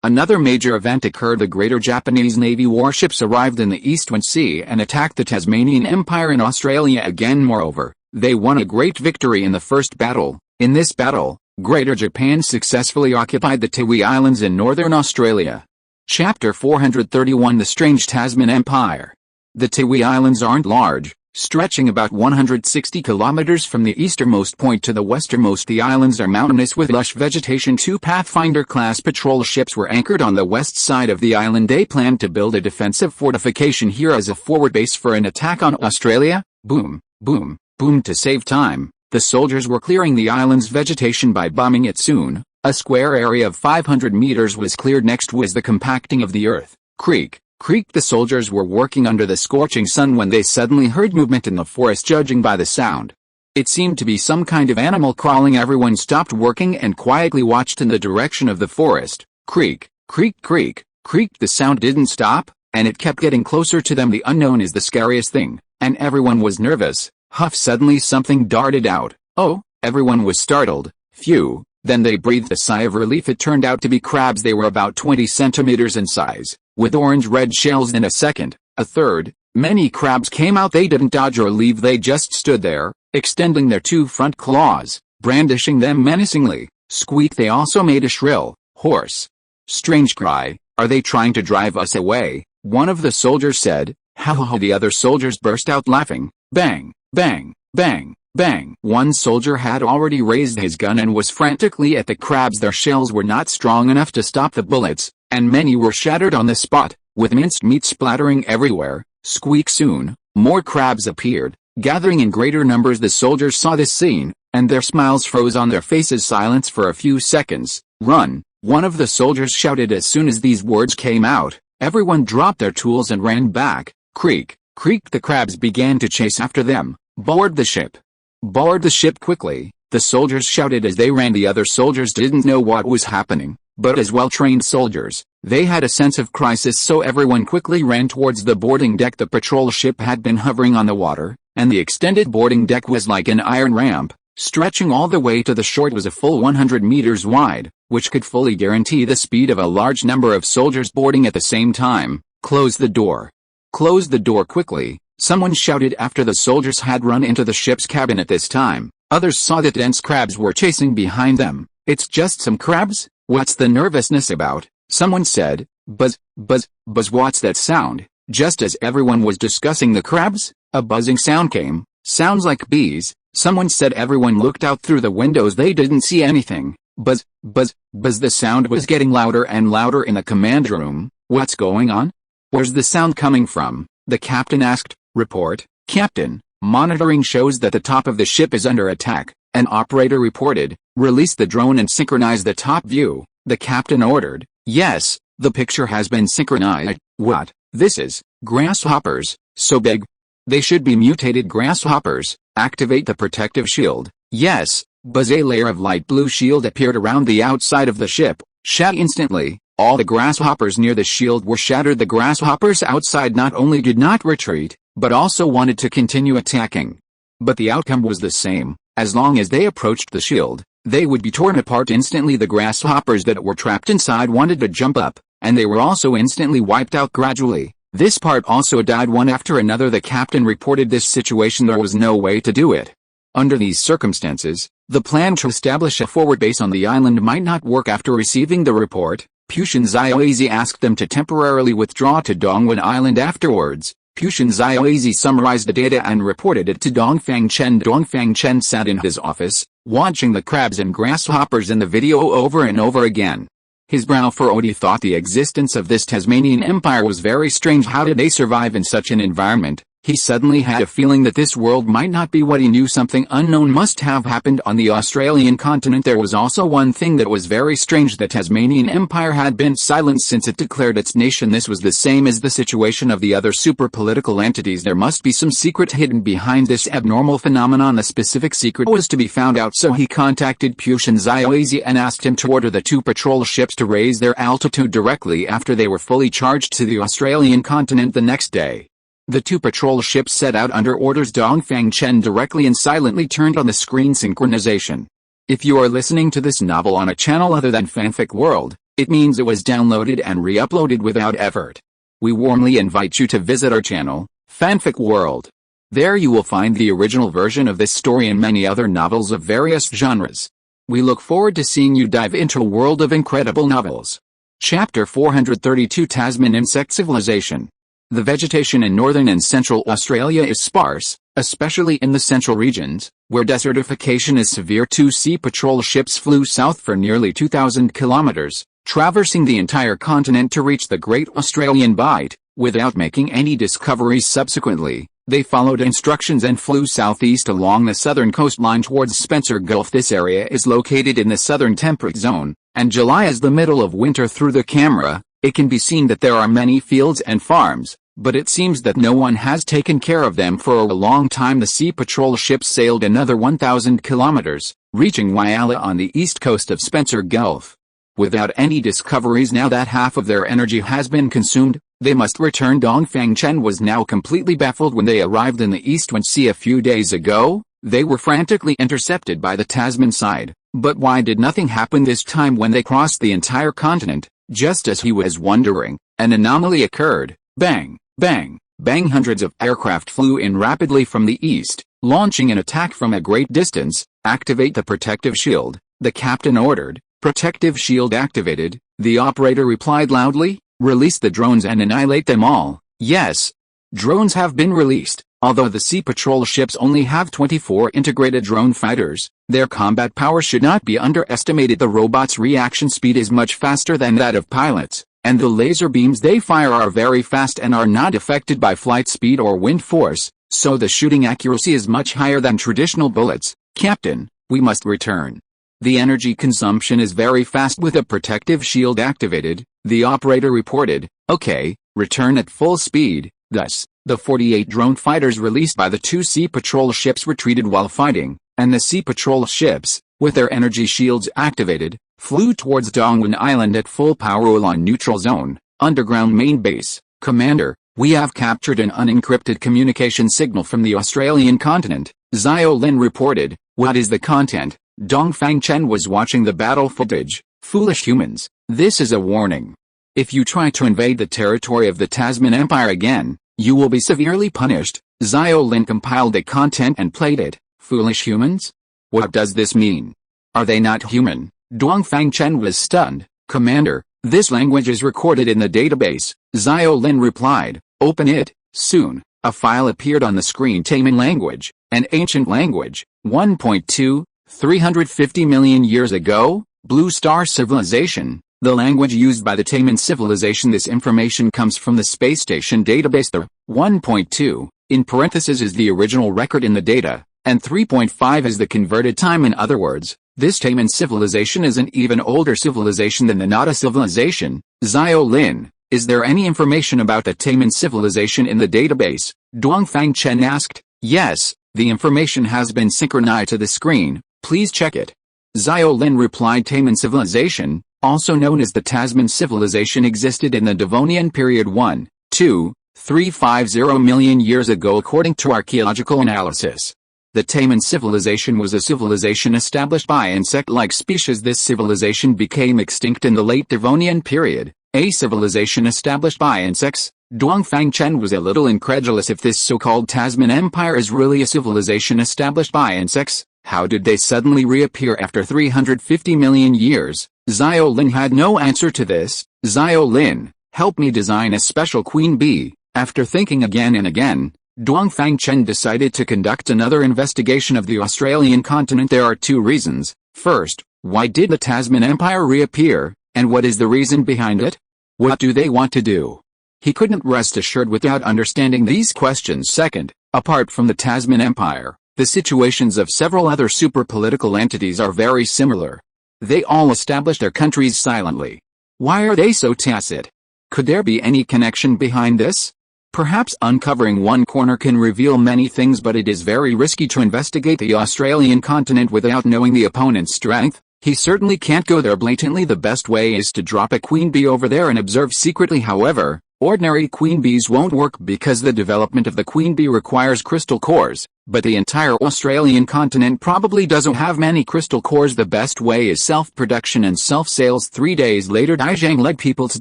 another major event occurred. The greater Japanese Navy warships arrived in the Eastern Sea and attacked the Tasmanian Empire in Australia again. Moreover, they won a great victory in the first battle. In this battle, Greater Japan successfully occupied the Tiwi Islands in northern Australia. Chapter 431 The Strange Tasman Empire. The Tiwi Islands aren't large, stretching about 160 kilometers from the easternmost point to the westernmost. The islands are mountainous with lush vegetation. 2 Pathfinder-class patrol ships were anchored on the west side of the island. They planned to build a defensive fortification here as a forward base for an attack on Australia. Boom, boom, boom. To save time, the soldiers were clearing the island's vegetation by bombing it. Soon, a square area of 500 meters was cleared. Next was the compacting of the earth. Creak. Creak. The soldiers were working under the scorching sun when they suddenly heard movement in the forest. Judging by the sound, it seemed to be some kind of animal crawling. Everyone stopped working and quietly watched in the direction of the forest. Creak, creak, creak, creak. The sound didn't stop, and it kept getting closer to them. The unknown is the scariest thing, and everyone was nervous. Huff. Suddenly something darted out. Oh, everyone was startled. Phew. Then they breathed a sigh of relief. It turned out to be crabs. They were about 20 centimeters in size, with orange-red shells. In a second, a third, many crabs came out. They didn't dodge or leave. They just stood there, extending their 2 front claws, brandishing them menacingly. Squeak. They also made a shrill, hoarse, strange cry. Are they trying to drive us away? One of the soldiers said. Ha ha ha. The other soldiers burst out laughing. Bang, bang, bang, bang. One soldier had already raised his gun and was frantically at the crabs. Their shells were not strong enough to stop the bullets, and many were shattered on the spot, with minced meat splattering everywhere. Squeak. Soon, more crabs appeared, gathering in greater numbers. The soldiers saw this scene, and their smiles froze on their faces. Silence for a few seconds. Run, one of the soldiers shouted. As soon as these words came out, everyone dropped their tools and ran back. Creak, creak. The crabs began to chase after them. Board the ship. Board the ship quickly, the soldiers shouted as they ran. The other soldiers didn't know what was happening, but as well-trained soldiers, they had a sense of crisis, so everyone quickly ran towards the boarding deck. The patrol ship had been hovering on the water, and the extended boarding deck was like an iron ramp, stretching all the way to the shore. It was a full 100 meters wide, which could fully guarantee the speed of a large number of soldiers boarding at the same time. Close the door. Close the door quickly, someone shouted after the soldiers had run into the ship's cabin. At this time, others saw that dense crabs were chasing behind them. It's just some crabs? What's the nervousness about? Someone said. Buzz, buzz, buzz. What's that sound? Just as everyone was discussing the crabs, a buzzing sound came. Sounds like bees, someone said. Everyone looked out through the windows. They didn't see anything. Buzz, buzz, buzz. The sound was getting louder and louder in the command room. What's going on? Where's the sound coming from? The captain asked. Report, Captain. Monitoring shows that the top of the ship is under attack. An operator reported. Release the drone and synchronize the top view, the captain ordered. Yes, the picture has been synchronized. What? This is grasshoppers, so big. They should be mutated grasshoppers. Activate the protective shield. Yes, buzz. A layer of light blue shield appeared around the outside of the ship. Shat instantly. All the grasshoppers near the shield were shattered. The grasshoppers outside not only did not retreat, but also wanted to continue attacking. But the outcome was the same. As long as they approached the shield, they would be torn apart instantly. The grasshoppers that were trapped inside wanted to jump up, and they were also instantly wiped out gradually. This part also died one after another. The captain reported this situation. There was no way to do it. Under these circumstances, the plan to establish a forward base on the island might not work. After receiving the report, Pushin Xiaozi asked them to temporarily withdraw to Dongfang Island. Afterwards, Pushin Xiaozi summarized the data and reported it to Dongfang Chen. Dongfang Chen sat in his office, watching the crabs and grasshoppers in the video over and over again. His brow furrowed. He thought the existence of this Tasmanian empire was very strange. How did they survive in such an environment? He suddenly had a feeling that this world might not be what he knew. Something unknown must have happened on the Australian continent. There was also one thing that was very strange. The Tasmanian Empire had been silent since it declared its nation. This was the same as the situation of the other super-political entities. There must be some secret hidden behind this abnormal phenomenon. The specific secret was to be found out, so he contacted Pushin Xiaozi and asked him to order the 2 patrol ships to raise their altitude directly after they were fully charged to the Australian continent the next day. The 2 patrol ships set out under orders. Dongfang Chen directly and silently turned on the screen synchronization. If you are listening to this novel on a channel other than Fanfic World, it means it was downloaded and re-uploaded without effort. We warmly invite you to visit our channel, Fanfic World. There you will find the original version of this story and many other novels of various genres. We look forward to seeing you dive into a world of incredible novels. Chapter 432: Tasman Insect Civilization. The vegetation in northern and central Australia is sparse, especially in the central regions, where desertification is severe. 2 sea patrol ships flew south for nearly 2,000 kilometers, traversing the entire continent to reach the Great Australian Bight, without making any discoveries. Subsequently, they followed instructions and flew southeast along the southern coastline towards Spencer Gulf. This area is located in the southern temperate zone, and July is the middle of winter. Through the camera, it can be seen that there are many fields and farms, but it seems that no one has taken care of them for a long time. The sea patrol ships sailed another 1,000 kilometers, reaching Whyalla on the east coast of Spencer Gulf. Without any discoveries, now that half of their energy has been consumed, they must return. Dongfang Chen was now completely baffled. When they arrived in the Eastern Sea a few days ago, they were frantically intercepted by the Tasman side. But why did nothing happen this time when they crossed the entire continent? Just as he was wondering, an anomaly occurred. Bang, bang, bang. Hundreds of aircraft flew in rapidly from the east, launching an attack from a great distance. Activate the protective shield, the captain ordered. Protective shield activated, the operator replied loudly. Release the drones and annihilate them all. Yes. Drones have been released. Although the sea patrol ships only have 24 integrated drone fighters, their combat power should not be underestimated. The robots' reaction speed is much faster than that of pilots, and the laser beams they fire are very fast and are not affected by flight speed or wind force, so the shooting accuracy is much higher than traditional bullets. Captain, we must return. The energy consumption is very fast with a protective shield activated, the operator reported. Okay, return at full speed. Thus, the 48 drone fighters released by the 2 sea patrol ships retreated while fighting, and the sea patrol ships, with their energy shields activated, flew towards Dongfang Island at full power on neutral zone, underground main base. Commander, we have captured an unencrypted communication signal from the Australian continent, Xiaolin reported. What is the content? Dongfang Chen was watching the battle footage. Foolish humans, this is a warning. If you try to invade the territory of the Tasman Empire again, you will be severely punished. Xiaolin compiled the content and played it. Foolish humans? What does this mean? Are they not human? Dongfang Chen was stunned. Commander, This language is recorded in the database, Xiaolin replied. Open it. Soon, a file appeared on the screen. Taman language, an ancient language, 1.2, 350 million years ago, Blue Star Civilization, the language used by the Taman civilization. This information comes from the space station database. The 1.2, in parentheses, is the original record in the data, and 3.5 is the converted time. In other words, this Taman civilization is an even older civilization than the Nata civilization. Xiaolin, is there any information about the Taman civilization in the database? Dongfang Chen asked. Yes, the information has been synchronized to the screen, please check it. Xiaolin replied. Taman civilization, also known as the Tasman civilization, existed in the Devonian period 1, 2, 350 million years ago according to archaeological analysis. The Taman civilization was a civilization established by insect-like species. This civilization became extinct in the late Devonian period. A civilization established by insects? Dongfang Chen was a little incredulous. If this so-called Tasman Empire is really a civilization established by insects, how did they suddenly reappear after 350 million years? Xiaolin had no answer to this. Xiaolin, help me design a special queen bee. After thinking again and again, Dongfang Chen decided to conduct another investigation of the Australian continent. There are two reasons. First, why did the Tasman Empire reappear, and what is the reason behind it? What do they want to do? He couldn't rest assured without understanding these questions. Second, apart from the Tasman Empire, the situations of several other super-political entities are very similar. They all established their countries silently. Why are they so tacit? Could there be any connection behind this? Perhaps uncovering one corner can reveal many things, but it is very risky to investigate the Australian continent without knowing the opponent's strength. He certainly can't go there blatantly. The best way is to drop a queen bee over there and observe secretly. However, ordinary queen bees won't work because the development of the queen bee requires crystal cores, but the entire Australian continent probably doesn't have many crystal cores. The best way is self-production and self-sales. 3 days later, Dai Zhang led people to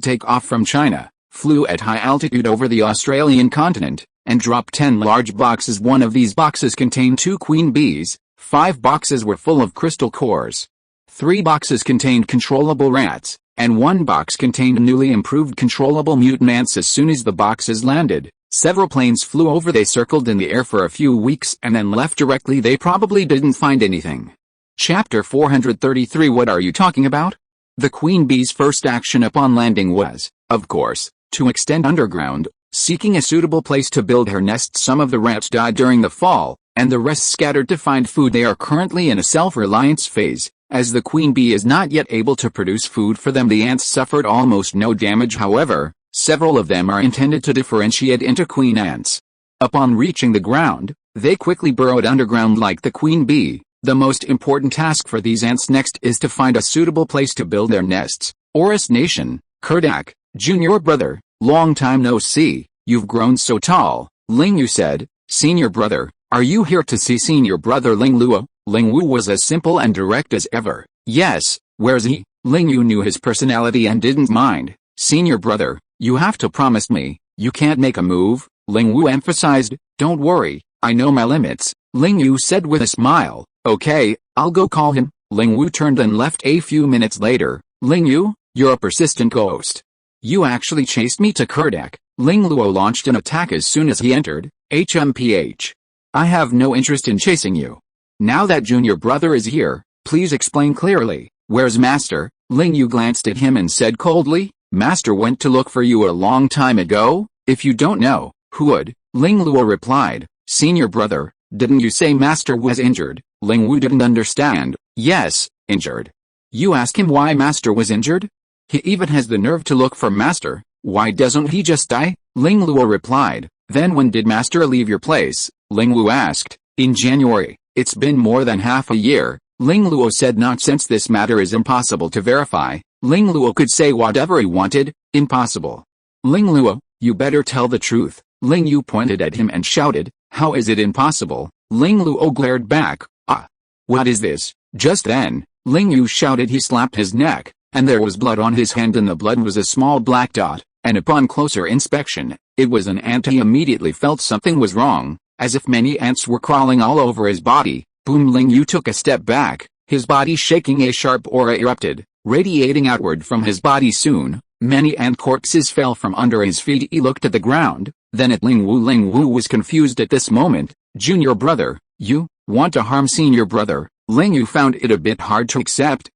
take off from China, flew at high altitude over the Australian continent, and dropped 10 large boxes. One of these boxes contained 2 queen bees, 5 boxes were full of crystal cores. 3 boxes contained controllable rats, and 1 box contained newly improved controllable mutant ants. As soon as the boxes landed, several planes flew over. They circled in the air for a few weeks and then left directly. They probably didn't find anything. Chapter 433. What are you talking about? The queen bee's first action upon landing was, of course, to extend underground, seeking a suitable place to build her nest. Some of the rats died during the fall, and the rest scattered to find food. They are currently in a self-reliance phase. As the queen bee is not yet able to produce food for them, the ants suffered almost no damage. However, several of them are intended to differentiate into queen ants. Upon reaching the ground, they quickly burrowed underground like the queen bee. The most important task for these ants next is to find a suitable place to build their nests. Oris Nation, Kurdak, junior brother, long time no see, you've grown so tall, Ling Yu said. Senior brother, are you here to see senior brother Ling Luo? Ling Wu was as simple and direct as ever. Yes, where's he? Ling Yu knew his personality and didn't mind. Senior brother, you have to promise me, you can't make a move, Ling Wu emphasized. Don't worry, I know my limits, Ling Yu said with a smile. Okay, I'll go call him. Ling Wu turned and left. A few minutes later, Ling Yu, you're a persistent ghost. You actually chased me to Kurdak. Ling Luo launched an attack as soon as he entered. HMPH. I have no interest in chasing you. Now that junior brother is here, please explain clearly. Where's Master? Ling Yu glanced at him and said coldly, Master went to look for you a long time ago. If you don't know, who would? Ling Luo replied, Senior brother, didn't you say Master was injured? Ling Wu didn't understand. Yes, injured. You ask him why Master was injured? He even has the nerve to look for Master. Why doesn't he just die? Ling Luo replied. Then when did Master leave your place? Ling Wu asked. In January. It's been more than half a year, Ling Luo said. Not since this matter is impossible to verify. Ling Luo could say whatever he wanted. Impossible. Ling Luo, you better tell the truth. Ling Yu pointed at him and shouted, how is it impossible? Ling Luo glared back. Ah. What is this? Just then, Ling Yu shouted. He slapped his neck, and there was blood on his hand, and the blood was a small black dot, and upon closer inspection, it was an ant. He immediately felt something was wrong. As if many ants were crawling all over his body. Boom! Ling Yu took a step back, his body shaking. A sharp aura erupted. radiating outward from his body soon. Many ant corpses fell from under his feet. He looked at the ground, then at Ling Wu. Ling Wu was confused at this moment. Junior brother, you want to harm senior brother? Ling Wu found it a bit hard to accept.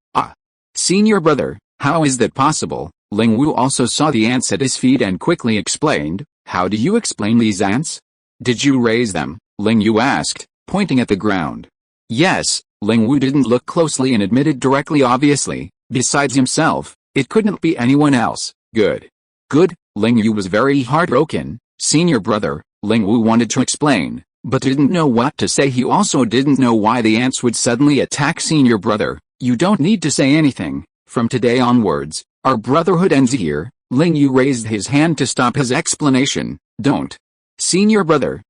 Senior brother, how is that possible? Ling Wu also saw the ants at his feet and quickly explained, how do you explain these ants? Did you raise them? Ling Wu asked, pointing at the ground. Yes, Ling Wu didn't look closely and admitted directly obviously, besides himself, it couldn't be anyone else. Good. Good, Ling Wu was very heartbroken. Senior brother, Ling Wu wanted to explain, but didn't know what to say. He also didn't know why the ants would suddenly attack senior brother. You don't need to say anything. From today onwards, our brotherhood ends here. Ling Wu raised his hand to stop his explanation. Don't. Senior brother,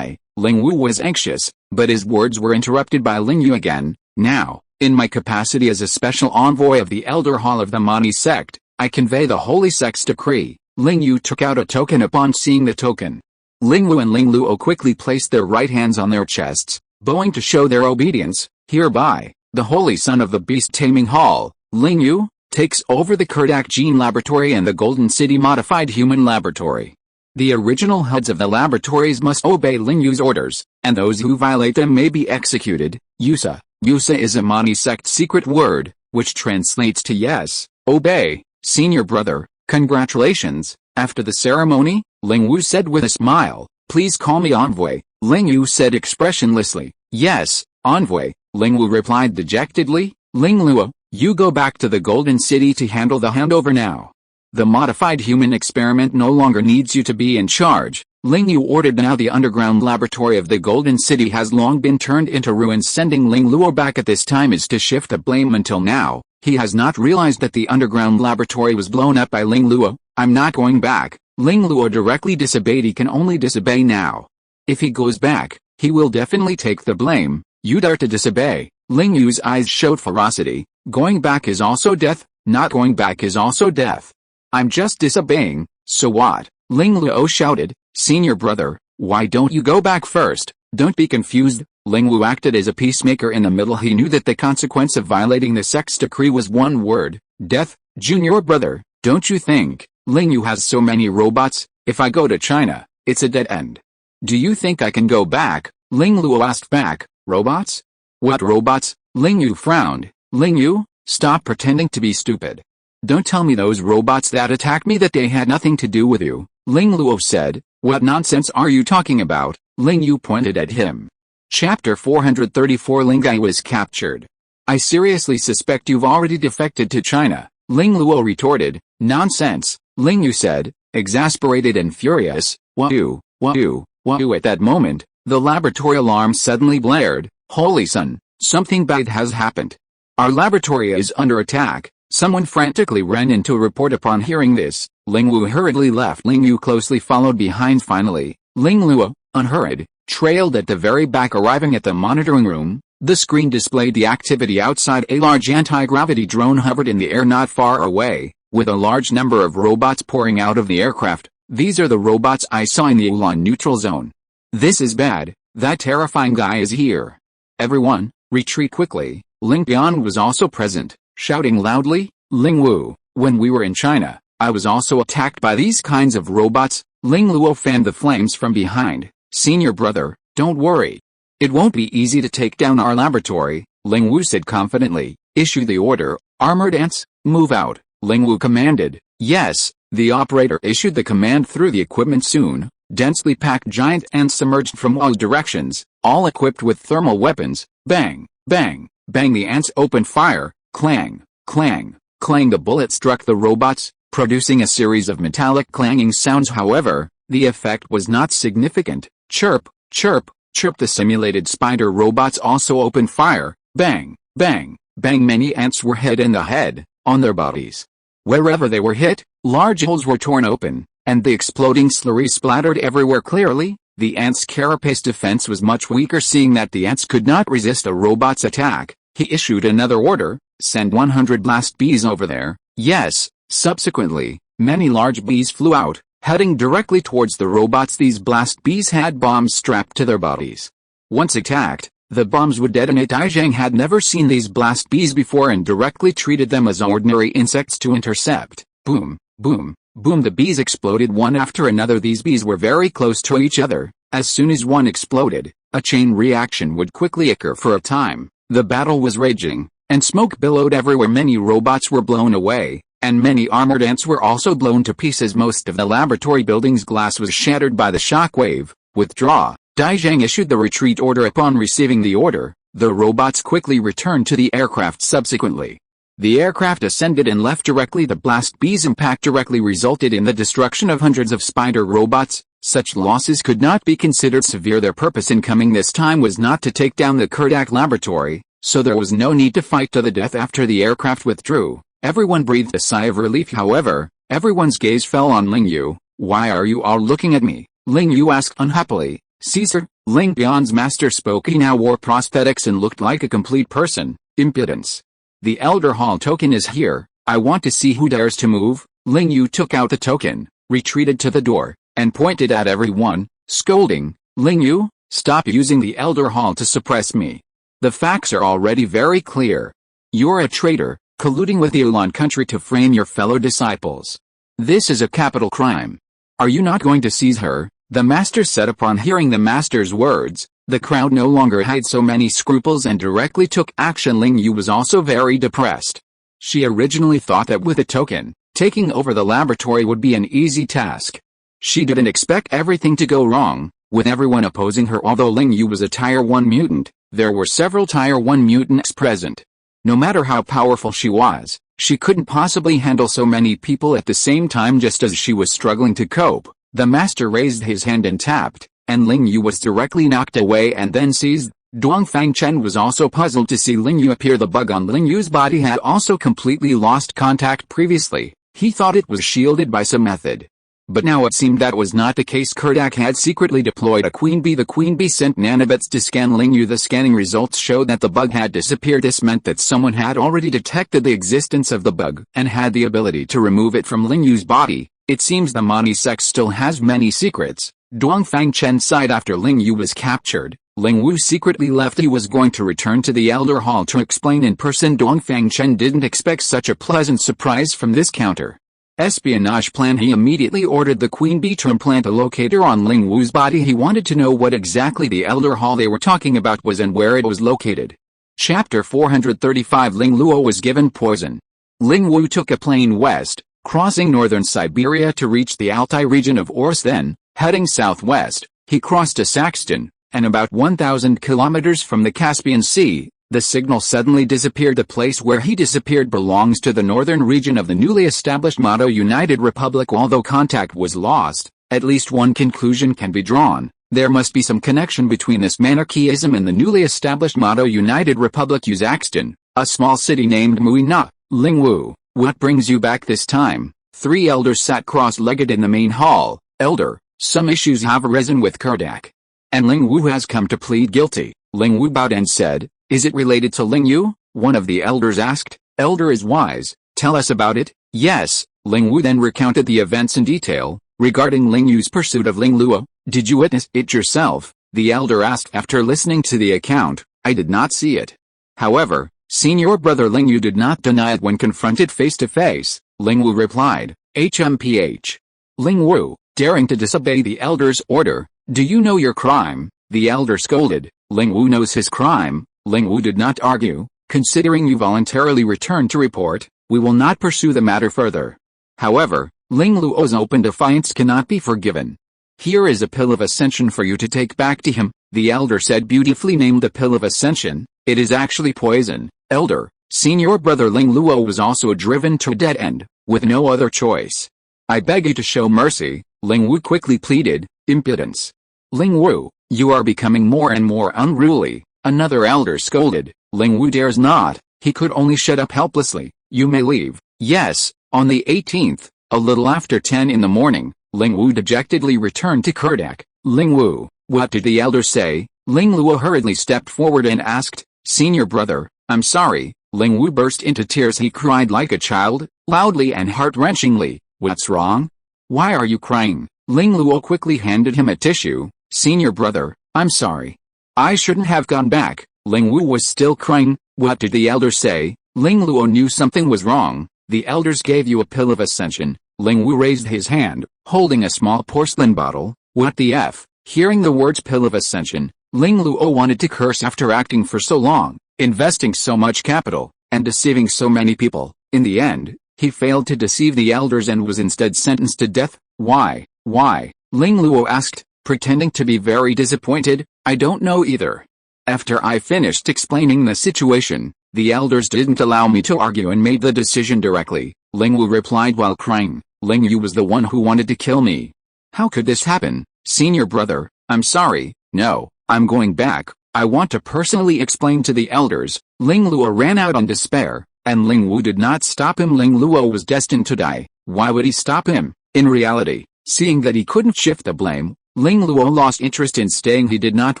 Ling Wu was anxious, but his words were interrupted by Ling Wu again. Now, in my capacity as a special envoy of the Elder Hall of the Mani sect, I convey the Holy Sect's decree. Ling Wu took out a token. Upon seeing the token, Ling Wu and Ling Luo quickly placed their right hands on their chests, bowing to show their obedience. Hereby, the Holy Son of the Beast Taming Hall, Ling Wu, takes over the Kurdak Gene Laboratory and the Golden City Modified Human Laboratory. The original heads of the laboratories must obey Ling Yu's orders, and those who violate them may be executed. Yusa. Yusa is a Mani sect secret word, which translates to yes, obey. Senior brother, congratulations. After the ceremony, Ling Wu said with a smile, please call me envoy. Ling Yu said expressionlessly, yes, envoy. Ling Wu replied dejectedly, Ling Luo, you go back to the Golden City to handle the handover now. The modified human experiment no longer needs you to be in charge. Ling Yu ordered. Now the underground laboratory of the Golden City has long been turned into ruins. Sending Ling Luo back at this time is to shift the blame. Until now, he has not realized that the underground laboratory was blown up by Ling Luo. I'm not going back. Ling Luo directly disobeyed. He can only disobey now. If he goes back, he will definitely take the blame. You dare to disobey? Ling Yu's eyes showed ferocity. Going back is also death. Not going back is also death. I'm just disobeying, so what? Ling Luo shouted, senior brother, why don't you go back first? Don't be confused. Ling Wu acted as a peacemaker in the middle. He knew that the consequence of violating the sect's decree was one word, death. Junior brother, don't you think? Ling Yu has so many robots. If I go to China, it's a dead end. Do you think I can go back? Ling Luo asked back, robots? What robots? Ling Yu frowned. Ling Yu, stop pretending to be stupid. Don't tell me those robots that attacked me that they had nothing to do with you. Ling Luo said, what nonsense are you talking about? Ling Yu pointed at him. Chapter 434 Ling Gai was captured. I seriously suspect you've already defected to China. Ling Luo retorted, nonsense. Ling Yu said, exasperated and furious, what you? At that moment, the laboratory alarm suddenly blared. Holy Sun, something bad has happened. Our laboratory is under attack. Someone frantically ran in to report. Upon hearing this, Ling Wu hurriedly left. Ling Yu closely followed behind. Finally, Ling Luo, unhurried, trailed at the very back. Arriving at the monitoring room, the screen displayed the activity outside. A large anti-gravity drone hovered in the air not far away, with a large number of robots pouring out of the aircraft. These are the robots I saw in the Ulan neutral zone. This is bad. That terrifying guy is here. Everyone, retreat quickly. Ling Bian was also present, shouting loudly, Ling Wu, when we were in China, I was also attacked by these kinds of robots. Ling Luo fanned the flames from behind. Senior brother, don't worry. It won't be easy to take down our laboratory, Ling Wu said confidently. Issue the order, armored ants, move out, Ling Wu commanded. Yes, the operator issued the command through the equipment. Soon, densely packed giant ants emerged from all directions, all equipped with thermal weapons. Bang, bang, bang. The ants opened fire. Clang, clang, clang. The bullet struck the robots, producing a series of metallic clanging sounds. However, the effect was not significant. Chirp, chirp, chirp. The simulated spider robots also opened fire. Bang, bang, bang. Many ants were hit in the head, on their bodies. Wherever they were hit, large holes were torn open, and the exploding slurry splattered everywhere. Clearly, the ants' carapace defense was much weaker. Seeing that the ants could not resist a robot's attack, he issued another order, send 100 blast bees over there. Yes, subsequently, many large bees flew out, heading directly towards the robots. These blast bees had bombs strapped to their bodies. Once attacked, The bombs would detonate. Daizhang had never seen these blast bees before and directly treated them as ordinary insects to intercept. Boom, boom, boom. The bees exploded one after another. These bees were very close to each other. As soon as one exploded, a chain reaction would quickly occur. For a time, the battle was raging, and smoke billowed everywhere. Many robots were blown away, and many armored ants were also blown to pieces. Most of the laboratory building's glass was shattered by the shockwave. Withdraw. Daizhang issued the retreat order. Upon receiving the order, the robots quickly returned to the aircraft. Subsequently, the aircraft ascended and left directly. The blast bees' impact directly resulted in the destruction of hundreds of spider robots. Such losses could not be considered severe. Their purpose in coming this time was not to take down the Kurdak laboratory, so there was no need to fight to the death. After the aircraft withdrew, everyone breathed a sigh of relief. However, everyone's gaze fell on Ling Yu. "Why are you all looking at me?" Ling Yu asked unhappily. "Caesar," Ling Bian's master spoke. He now wore prosthetics and looked like a complete person. "Impudence. The Elder Hall token is here. I want to see who dares to move." Ling Yu took out the token, retreated to the door, and pointed at everyone, scolding, "Ling Yu, stop using the Elder Hall to suppress me. The facts are already very clear. You're a traitor, colluding with the Xiaolin country to frame your fellow disciples. This is a capital crime. Are you not going to seize her?" The master said. Upon hearing the master's words, the crowd no longer had so many scruples and directly took action. Ling Yu was also very depressed. She originally thought that with a token, taking over the laboratory would be an easy task. She didn't expect everything to go wrong, with everyone opposing her. Although Ling Yu was a Tier 1 mutant, there were several Tier 1 mutants present. No matter how powerful she was, she couldn't possibly handle so many people at the same time. Just as she was struggling to cope, the master raised his hand and tapped, and Ling Yu was directly knocked away and then seized. Dongfang Chen was also puzzled to see Ling Yu appear. The bug on Ling Yu's body had also completely lost contact previously. He thought it was shielded by some method. But now it seemed that was not the case. Kurdak had secretly deployed a queen bee. The queen bee sent nanobots to scan Ling Yu. The scanning results showed that the bug had disappeared. This meant that someone had already detected the existence of the bug and had the ability to remove it from Ling Yu's body. It seems the Mani sect still has many secrets. Dongfang Chen sighed after Ling Yu was captured. Ling Wu secretly left. He was going to return to the Elder Hall to explain in person. Dongfang Chen didn't expect such a pleasant surprise from this counter espionage plan. He immediately ordered the queen bee to implant a locator on Ling Wu's body. He wanted to know what exactly the Elder Hall they were talking about was and where it was located. Chapter 435. Ling Luo was given poison. Ling Wu took a plane west, crossing northern Siberia to reach the Altai region of Ors. Then, heading southwest, he crossed to Saxton, and about 1,000 kilometers from the Caspian Sea, the signal suddenly disappeared. The place where he disappeared belongs to the northern region of the newly established Mado United Republic. Although contact was lost, at least one conclusion can be drawn. There must be some connection between this Manichaeism and the newly established Mado United Republic. Saxton, a small city named Muina. Ling Wu, what brings you back this time? Three elders sat cross-legged in the main hall. Elder, some issues have arisen with Kurdak, and Ling Wu has come to plead guilty. Ling Wu bowed and said, "Is it related to Ling Yu?" One of the elders asked. "Elder is wise. Tell us about it." "Yes." Ling Wu then recounted the events in detail, regarding Ling Yu's pursuit of Ling Luo. "Did you witness it yourself?" the elder asked. After listening to the account, "I did not see it. However, senior brother Ling Yu did not deny it when confronted face to face." Ling Wu replied, "HMPH. Ling Wu, daring to disobey the elder's order. Do you know your crime?" The elder scolded. Ling Wu knows his crime. Ling Wu did not argue. "Considering you voluntarily returned to report, we will not pursue the matter further. However, Ling Luo's open defiance cannot be forgiven. Here is a pill of ascension for you to take back to him." The elder said. "Beautifully named, the pill of ascension. It is actually poison." "Elder, senior brother Ling Luo was also driven to a dead end, with no other choice. I beg you to show mercy," Ling Wu quickly pleaded. "Impudence. Ling Wu, you are becoming more and more unruly," another elder scolded. Ling Wu dares not. He could only shut up helplessly. "You may leave." "Yes." On the 18th, a little after 10 in the morning, Ling Wu dejectedly returned to Kurdak. "Ling Wu, what did the elder say?" Ling Luo hurriedly stepped forward and asked. "Senior brother, I'm sorry." Ling Wu burst into tears. He cried like a child, loudly and heart-wrenchingly. "What's wrong? Why are you crying?" Ling Luo quickly handed him a tissue. "Senior brother, I'm sorry. I shouldn't have gone back. Ling Wu was still crying. What did the elders say? Ling Luo knew something was wrong. The elders gave you a pill of ascension. Ling Wu raised his hand, holding a small porcelain bottle. What the F? Hearing the words pill of ascension, Ling Luo wanted to curse after acting for so long, investing so much capital, and deceiving so many people. In the end, he failed to deceive the elders and was instead sentenced to death. Why? Why? Ling Luo asked, pretending to be very disappointed. I don't know either. After I finished explaining the situation, the elders didn't allow me to argue and made the decision directly. Ling Wu replied while crying. Ling Yu was the one who wanted to kill me. How could this happen? Senior brother, I'm sorry. No, I'm going back. I want to personally explain to the elders. Ling Luo ran out in despair, and Ling Wu did not stop him. Ling Luo was destined to die. Why would he stop him? In reality, seeing that he couldn't shift the blame, Ling Luo lost interest in staying. He did not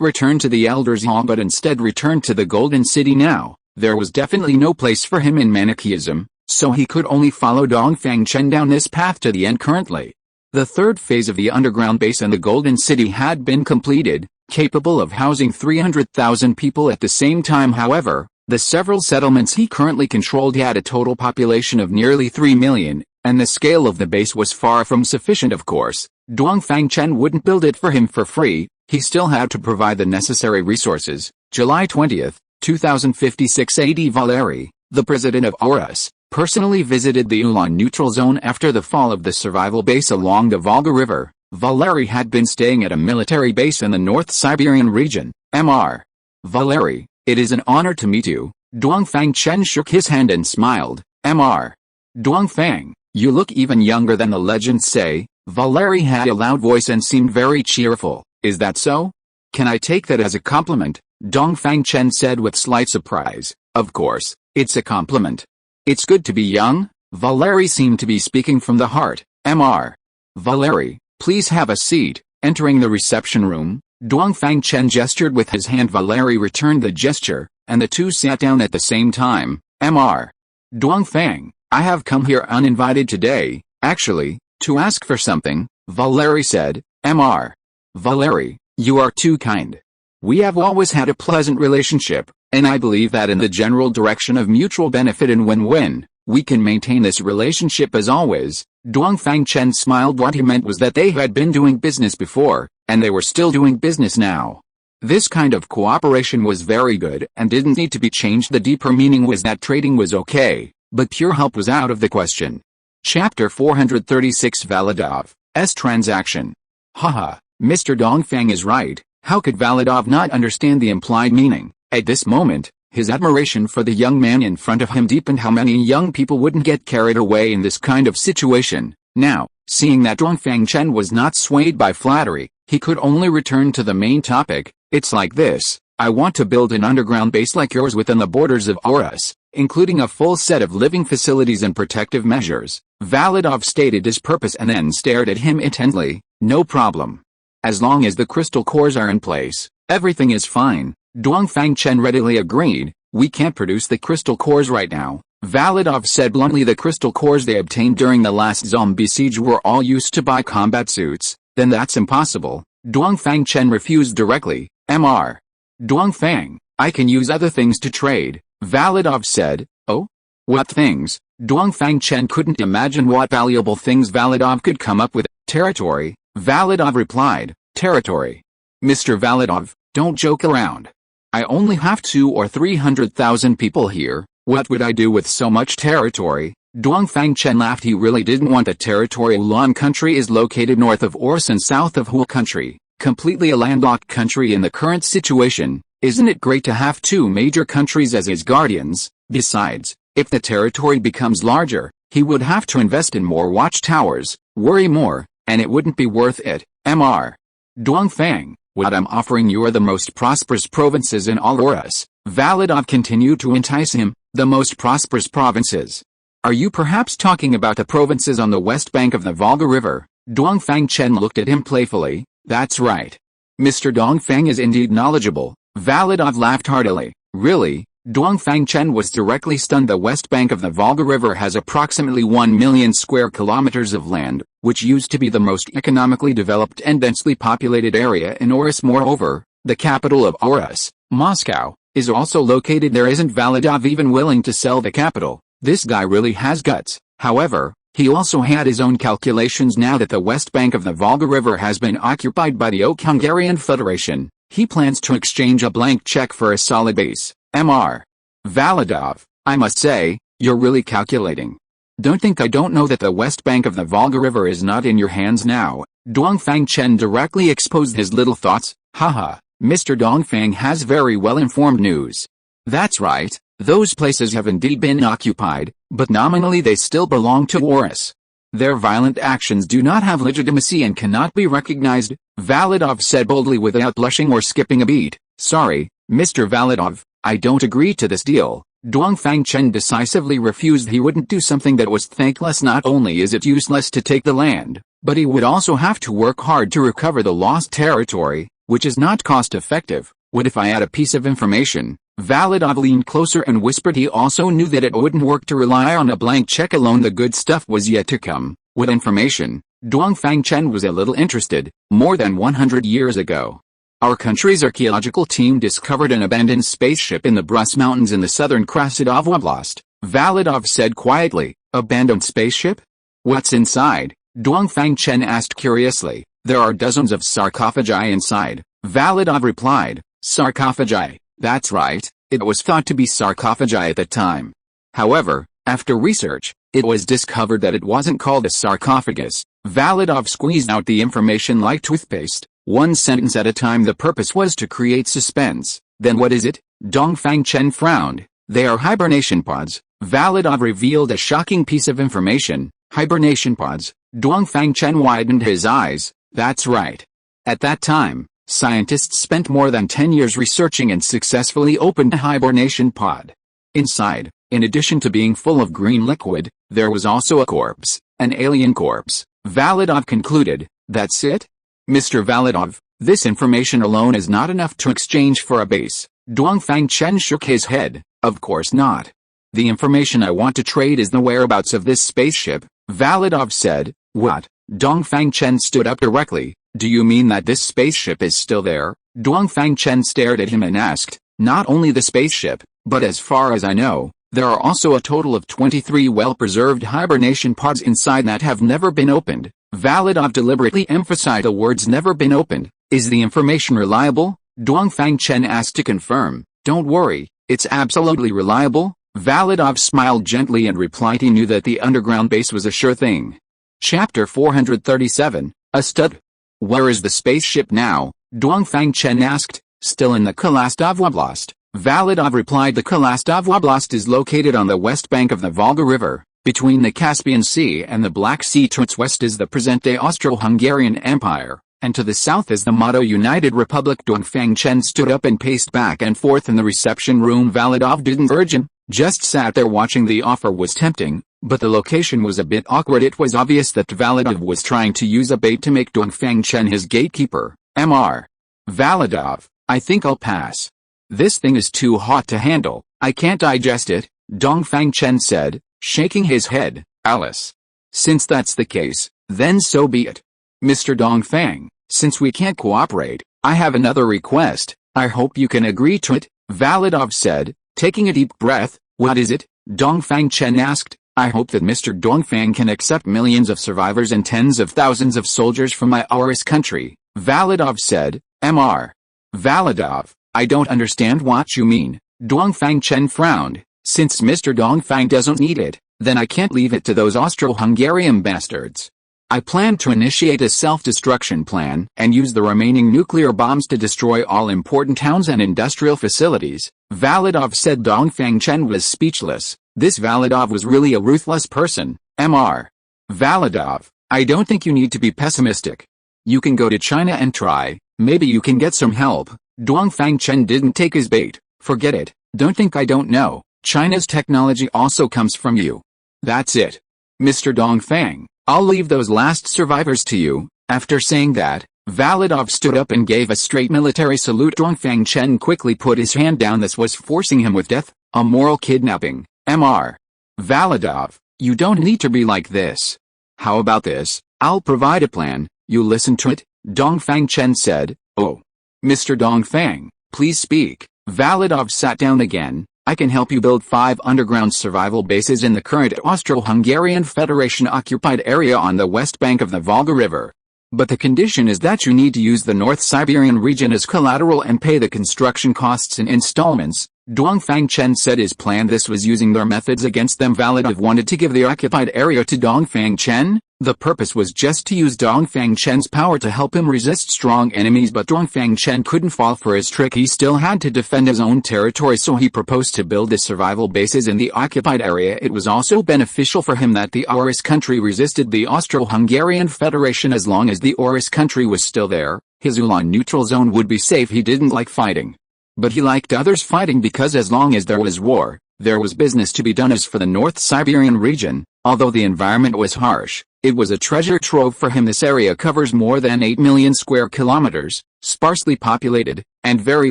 return to the elders' hall but instead returned to the Golden City. Now, there was definitely no place for him in Manichaeism, so he could only follow Dongfang Chen down this path to the end. Currently, the third phase of the underground base in the Golden City had been completed, capable of housing 300,000 people at the same time. However, the several settlements he currently controlled had a total population of nearly 3 million, and the scale of the base was far from sufficient. Of course, Dongfang Chen wouldn't build it for him for free. He still had to provide the necessary resources. July 20th, 2056 AD. Valeri, the president of Horus, personally visited the Ulan neutral zone after the fall of the survival base along the Volga River. Valeri had been staying at a military base in the North Siberian region. Mr. Valeri, it is an honor to meet you. Dongfang Chen shook his hand and smiled. Mr. Dongfang, you look even younger than the legends say. Valeri had a loud voice and seemed very cheerful. Is that so? Can I take that as a compliment? Dongfang Chen said with slight surprise. Of course, it's a compliment. It's good to be young. Valeri seemed to be speaking from the heart. Mr. Valeri, please have a seat. Entering the reception room, Dongfang Chen gestured with his hand. Valeri returned the gesture, and the two sat down at the same time. Mr. Dongfang, I have come here uninvited today, actually, to ask for something, Valeri said. Mr. Valeri, you are too kind. We have always had a pleasant relationship, and I believe that in the general direction of mutual benefit and win-win, we can maintain this relationship as always. Dongfang Chen smiled. What he meant was that they had been doing business before, and they were still doing business now. This kind of cooperation was very good and didn't need to be changed. The deeper meaning was that trading was okay, but pure help was out of the question. Chapter 436 Validov's transaction. Haha, Mr. Dongfang is right. How could Validov not understand the implied meaning? At this moment, his admiration for the young man in front of him deepened. How many young people wouldn't get carried away in this kind of situation? Now, seeing that Dongfang Chen was not swayed by flattery, he could only return to the main topic. It's like this. I want to build an underground base like yours within the borders of Horus, including a full set of living facilities and protective measures. Validov stated his purpose and then stared at him intently. No problem. As long as the crystal cores are in place, everything is fine. Dongfang Chen readily agreed. We can't produce the crystal cores right now, Validov said bluntly. The crystal cores they obtained during the last zombie siege were all used to buy combat suits. Then that's impossible. Dongfang Chen refused directly. Mr. Dongfang, I can use other things to trade, Validov said. Oh? What things? Dongfang Chen couldn't imagine what valuable things Validov could come up with. Territory, Validov replied. Territory. Mr. Validov, don't joke around. I only have 200,000 or 300,000 people here. What would I do with so much territory? Dongfang Chen laughed. He really didn't want a territory. Ulan country is located north of Horus and south of Hul country, completely a landlocked country in the current situation. Isn't it great to have two major countries as his guardians? Besides, if the territory becomes larger, he would have to invest in more watchtowers, worry more, and it wouldn't be worth it. Mr. Dongfang, what I'm offering you are the most prosperous provinces in all Horus. Validov continued to entice him. The most prosperous provinces. Are you perhaps talking about the provinces on the west bank of the Volga River? Dongfang Chen looked at him playfully. That's right. Mr. Dongfang is indeed knowledgeable. Validov laughed heartily. Really? Dongfang Chen was directly stunned. The west bank of the Volga River has approximately 1 million square kilometers of land, which used to be the most economically developed and densely populated area in Horus. Moreover, The capital of Urus, Moscow, is also located there. Isn't Valadov even willing to sell the capital? This guy really has guts. However, he also had his own calculations. Now that the west bank of the Volga River has been occupied by the Hungarian Federation, he plans to exchange a blank check for a solid base. Mr. Valadov, I must say, you're really calculating. Don't think I don't know that the west bank of the Volga River is not in your hands now. Dongfang Chen directly exposed his little thoughts. Haha, Mr. Dongfang has very well-informed news. That's right, those places have indeed been occupied, but nominally they still belong to Urus. Their violent actions do not have legitimacy and cannot be recognized, Valadov said boldly without blushing or skipping a beat. Sorry, Mr. Valadov, I don't agree to this deal. Dongfang Chen decisively refused. He wouldn't do something that was thankless. Not only is it useless to take the land, but he would also have to work hard to recover the lost territory, which is not cost-effective. What if I had a piece of information? Valadov leaned closer and whispered. He also knew that it wouldn't work to rely on a blank check alone. The good stuff was yet to come. What information? Dongfang Chen was a little interested. More than 100 years ago, our country's archaeological team discovered an abandoned spaceship in the Brus Mountains in the southern Krasidov Oblast, Valadov said quietly. Abandoned spaceship? What's inside? Dongfang Chen asked curiously. There are dozens of sarcophagi inside, Valadov replied. Sarcophagi? That's right, it was thought to be sarcophagi at the time. However, after research, it was discovered that it wasn't called a sarcophagus. Valadov squeezed out the information like toothpaste, one sentence at a time. The purpose was to create suspense. Then what is it? Dongfang Chen frowned. They are hibernation pods. Valadov revealed a shocking piece of information. Hibernation pods. Dongfang Chen widened his eyes. That's right. At that time, scientists spent more than 10 years researching and successfully opened a hibernation pod. Inside, in addition to being full of green liquid, there was also a corpse, an alien corpse. Valadov concluded. That's it? Mr. Valadov, this information alone is not enough to exchange for a base. Dongfang Chen shook his head. Of course not. The information I want to trade is the whereabouts of this spaceship, Valadov said. What? Dongfang Chen stood up directly. Do you mean that this spaceship is still there? Dongfang Chen stared at him and asked. Not only the spaceship, but as far as I know, there are also a total of 23 well-preserved hibernation pods inside that have never been opened. Valadov deliberately emphasized the words never been opened. Is the information reliable? Dongfang Chen asked to confirm. Don't worry, it's absolutely reliable. Valadov smiled gently and replied he knew that the underground base was a sure thing. Chapter 437, A Stud. Where is the spaceship now? Dongfang Chen asked. Still in the Kalastov Oblast. Valadov replied. The Kalastov Oblast is located on the west bank of the Volga River, between the Caspian Sea and the Black Sea. To its west is the present-day Austro-Hungarian Empire, and to the south is the motto United Republic. Dongfang Chen stood up and paced back and forth in the reception room. Valadov didn't urge him, just sat there watching. The offer was tempting, but the location was a bit awkward. It was obvious that Valadov was trying to use a bait to make Dongfang Chen his gatekeeper. Mr. Valadov, I think I'll pass. This thing is too hot to handle. I can't digest it, Dongfang Chen said, shaking his head. Alice. Since that's the case, then so be it. Mr. Dongfang, since we can't cooperate, I have another request. I hope you can agree to it, Valadov said, taking a deep breath. What is it? Dongfang Chen asked. I hope that Mr. Dongfang can accept millions of survivors and tens of thousands of soldiers from my Urus country, Valadov said. Mr. Valadov, I don't understand what you mean. Dongfang Chen frowned. Since Mr. Dongfang doesn't need it, then I can't leave it to those Austro-Hungarian bastards. I plan to initiate a self-destruction plan and use the remaining nuclear bombs to destroy all important towns and industrial facilities, Valadov said. Dongfang Chen was speechless. This Valadov was really a ruthless person. Mr. Valadov, I don't think you need to be pessimistic. You can go to China and try, maybe you can get some help. Dongfang Chen didn't take his bait. Forget it, don't think I don't know. China's technology also comes from you. That's it. Mr. Dongfang, I'll leave those last survivors to you. After saying that, Valadov stood up and gave a straight military salute. Dongfang Chen quickly put his hand down. This was forcing him with death, a moral kidnapping. Mr. Valadov, you don't need to be like this. How about this? I'll provide a plan, you listen to it? Dongfang Chen said. Oh. Mr. Dongfang, please speak. Validov sat down again. I can help you build 5 underground survival bases in the current Austro-Hungarian Federation occupied area on the west bank of the Volga River. But the condition is that you need to use the North Siberian region as collateral and pay the construction costs in installments. Dongfang Chen said his plan. This was using their methods against them. Validov wanted to give the occupied area to Dongfang Chen. The purpose was just to use Dongfang Chen's power to help him resist strong enemies, but Dongfang Chen couldn't fall for his trick. He still had to defend his own territory, so he proposed to build the survival bases in the occupied area. It was also beneficial for him that the Oris country resisted the Austro-Hungarian Federation. As long as the Oris country was still there, his Ulan neutral zone would be safe. He didn't like fighting, but he liked others fighting, because as long as there was war, there was business to be done. As for the North Siberian region, although the environment was harsh, it was a treasure trove for him. This area covers more than 8 million square kilometers, sparsely populated, and very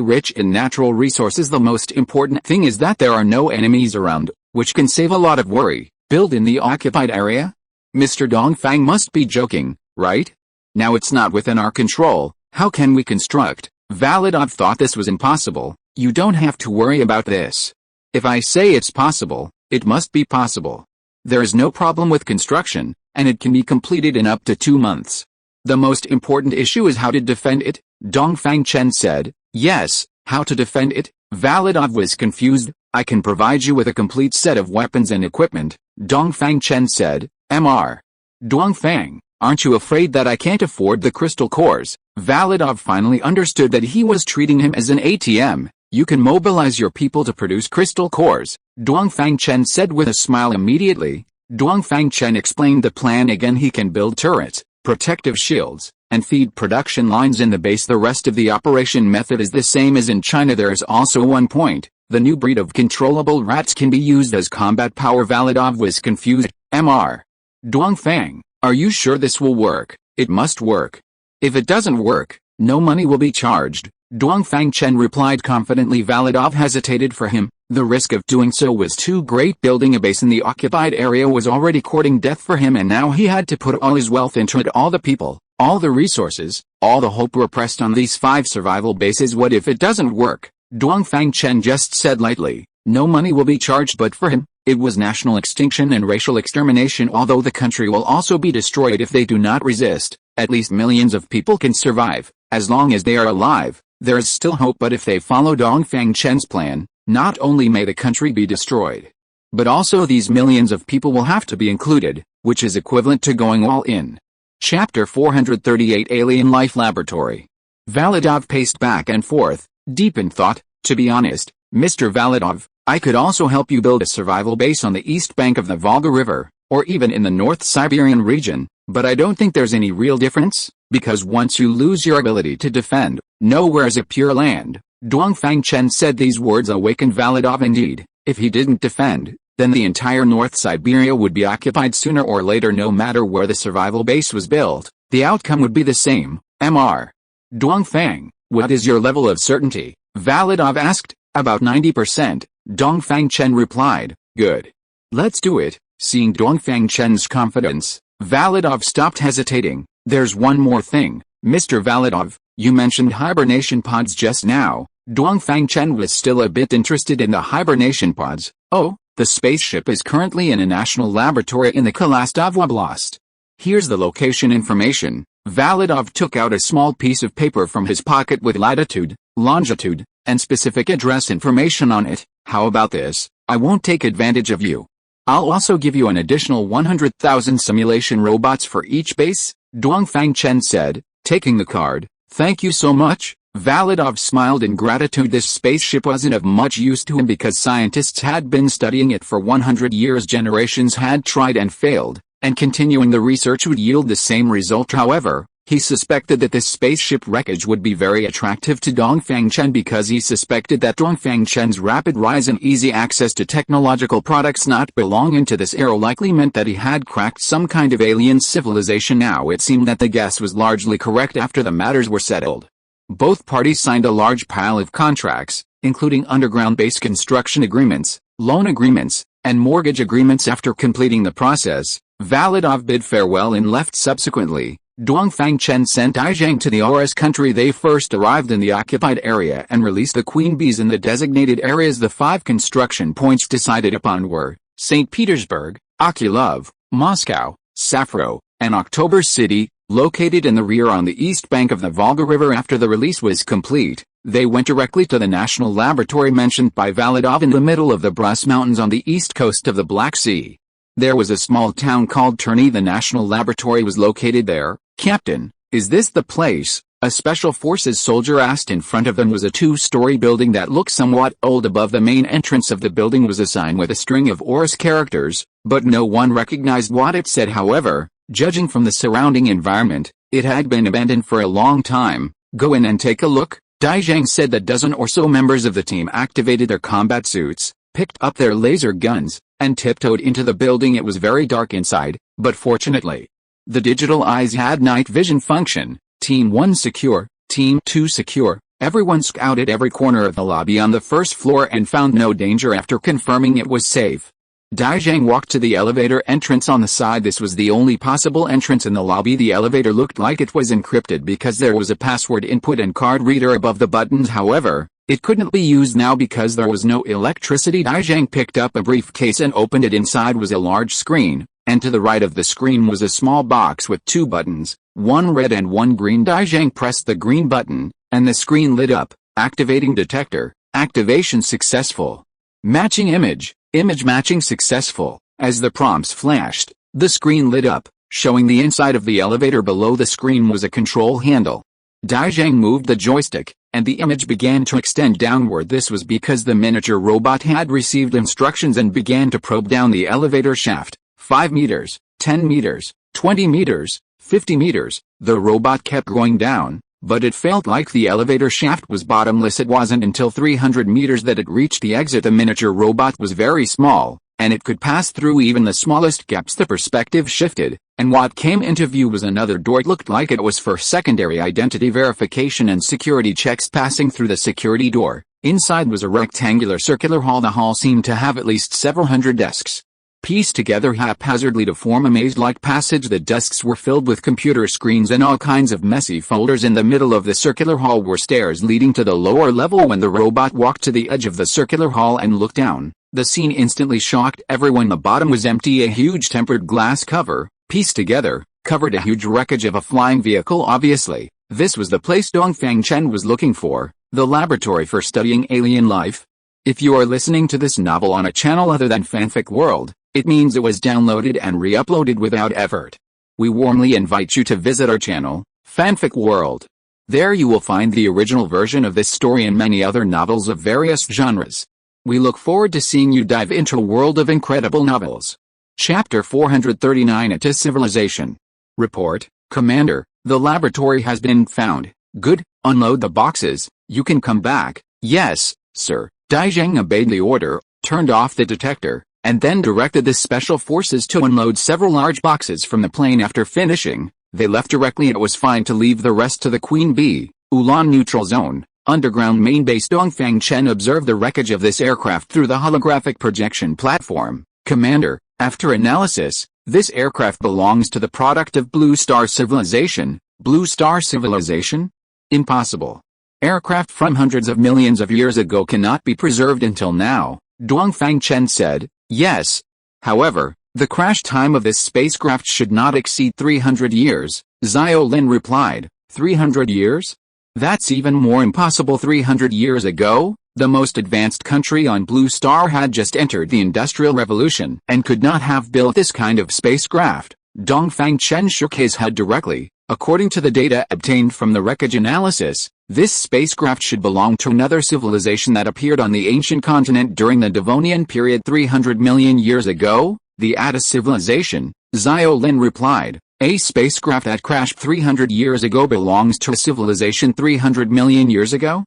rich in natural resources. The most important thing is that there are no enemies around, which can save a lot of worry. Build in the occupied area? Mr. Dongfang must be joking, right? Now it's not within our control. How can we construct? Validov thought this was impossible. You don't have to worry about this. If I say it's possible, it must be possible. There is no problem with construction, and it can be completed in up to 2 months. The most important issue is how to defend it, Dongfang Chen said. Yes, how to defend it? Validov was confused. I can provide you with a complete set of weapons and equipment, Dongfang Chen said. Mr. Dongfang, aren't you afraid that I can't afford the crystal cores? Validov finally understood that he was treating him as an ATM. You can mobilize your people to produce crystal cores, Dongfang Chen said with a smile. Immediately, Dongfang Chen explained the plan again. He can build turrets, protective shields, and feed production lines in the base. The rest of the operation method is the same as in China. There is also one point: the new breed of controllable rats can be used as combat power. Validov was confused. Mr. Dongfang, are you sure this will work? It must work. If it doesn't work, no money will be charged, Dongfang Chen replied confidently. Validov hesitated. For him, the risk of doing so was too great. Building a base in the occupied area was already courting death for him, and now he had to put all his wealth into it. All the people, all the resources, all the hope were pressed on these 5 survival bases. What if it doesn't work? Dongfang Chen just said lightly, no money will be charged, but for him, it was national extinction and racial extermination. Although the country will also be destroyed if they do not resist, at least millions of people can survive. As long as they are alive, there is still hope. But if they follow Dongfang Chen's plan, not only may the country be destroyed, but also these millions of people will have to be included, which is equivalent to going all in. Chapter 438 Alien Life Laboratory. Validov paced back and forth, deep in thought. To be honest, Mr. Validov, I could also help you build a survival base on the east bank of the Volga River, or even in the North Siberian region, but I don't think there's any real difference, because once you lose your ability to defend, nowhere is a pure land. Dongfang Chen said. These words awakened Validov. Indeed, if he didn't defend, then the entire North Siberia would be occupied sooner or later. No matter where the survival base was built, the outcome would be the same. Mr. Dongfang, what is your level of certainty? Validov asked. About 90%, Dongfang Chen replied. Good. Let's do it. Seeing Dongfang Chen's confidence, Validov stopped hesitating. There's one more thing, Mr. Validov, you mentioned hibernation pods just now. Dongfang Chen was still a bit interested in the hibernation pods. Oh, the spaceship is currently in a national laboratory in the Kalastov Oblast. Here's the location information. Validov took out a small piece of paper from his pocket with latitude, longitude, and specific address information on it. How about this? I won't take advantage of you. I'll also give you an additional 100,000 simulation robots for each base, Dongfang Chen said, taking the card. Thank you so much. Validov smiled in gratitude. This spaceship wasn't of much use to him because scientists had been studying it for 100 years. Generations had tried and failed, and continuing the research would yield the same result. However, he suspected that this spaceship wreckage would be very attractive to Dongfang Chen because he suspected that Dongfang Chen's rapid rise and easy access to technological products not belonging to this era likely meant that he had cracked some kind of alien civilization. Now it seemed that the guess was largely correct. After the matters were settled, both parties signed a large pile of contracts, including underground base construction agreements, loan agreements, and mortgage agreements. After completing the process, Validov bid farewell and left. Subsequently, Dongfang Chen sent Daizhang to the Oris country. They first arrived in the occupied area and released the queen bees in the designated areas. The 5 construction points decided upon were St. Petersburg, Okulov, Moscow, Safro, and October City, located in the rear on the east bank of the Volga River. After the release was complete, they went directly to the national laboratory mentioned by Validov in the middle of the Brus Mountains on the east coast of the Black Sea. There was a small town called Terny. The national laboratory was located there. "Captain, is this the place?" a Special Forces soldier asked. In front of them was a 2-story building that looked somewhat old. Above the main entrance of the building was a sign with a string of Oris characters, but no one recognized what it said. However, judging from the surrounding environment, it had been abandoned for a long time. "Go in and take a look," Daizhang said. The dozen or so members of the team activated their combat suits, picked up their laser guns, and tiptoed into the building. It was very dark inside, but fortunately, the digital eyes had night vision function. Team 1 secure, Team 2 secure. Everyone scouted every corner of the lobby on the first floor and found no danger. After confirming it was safe, Daizhang walked to the elevator entrance on the side. This was the only possible entrance in the lobby. The elevator looked like it was encrypted because there was a password input and card reader above the buttons. However, it couldn't be used now because there was no electricity. Daizhang picked up a briefcase and opened it. Inside was a large screen, and to the right of the screen was a small box with 2 buttons, one red and one green. Daizhang pressed the green button, and the screen lit up. Activating detector. Activation successful. Matching image. Image matching successful. As the prompts flashed, the screen lit up, showing the inside of the elevator. Below the screen was a control handle. Daizhang moved the joystick, and the image began to extend downward. This was because the miniature robot had received instructions and began to probe down the elevator shaft. 5 meters, 10 meters, 20 meters, 50 meters. The robot kept going down, but it felt like the elevator shaft was bottomless. It wasn't until 300 meters that it reached the exit. The miniature robot was very small, and it could pass through even the smallest gaps. The perspective shifted, and what came into view was another door. It looked like it was for secondary identity verification and security checks. Passing through the security door, inside was a rectangular circular hall. The hall seemed to have at least several hundred desks, pieced together haphazardly to form a maze-like passage. The desks were filled with computer screens and all kinds of messy folders. In the middle of the circular hall were stairs leading to the lower level. When the robot walked to the edge of the circular hall and looked down, the scene instantly shocked everyone. The bottom was empty. A huge tempered glass cover, pieced together, covered a huge wreckage of a flying vehicle. Obviously, this was the place Dongfang Chen was looking for, the laboratory for studying alien life. If you are listening to this novel on a channel other than Fanfic World, it means it was downloaded and re-uploaded without effort. We warmly invite you to visit our channel, Fanfic World. There you will find the original version of this story and many other novels of various genres. We look forward to seeing you dive into a world of incredible novels. Chapter 439. At a Civilization. Report, Commander, the laboratory has been found. Good, unload the boxes, you can come back. Yes, sir. Daizhang obeyed the order, turned off the detector, and then directed the Special Forces to unload several large boxes from the plane. After finishing, they left directly. It was fine to leave the rest to the Queen Bee. Ulan Neutral Zone, underground main base. Dongfang Chen observed the wreckage of this aircraft through the holographic projection platform. Commander, after analysis, this aircraft belongs to the product of Blue Star Civilization. Blue Star Civilization? Impossible. Aircraft from hundreds of millions of years ago cannot be preserved until now, Dongfang Chen said. Yes. However, the crash time of this spacecraft should not exceed 300 years, Xiaolin replied. 300 years? That's even more impossible. 300 years ago, the most advanced country on Blue Star had just entered the Industrial Revolution and could not have built this kind of spacecraft. Dongfang Chen shook his head directly. According to the data obtained from the wreckage analysis, this spacecraft should belong to another civilization that appeared on the ancient continent during the Devonian period 300 million years ago. The Nata civilization, Xiaolin replied. A spacecraft that crashed 300 years ago belongs to a civilization 300 million years ago?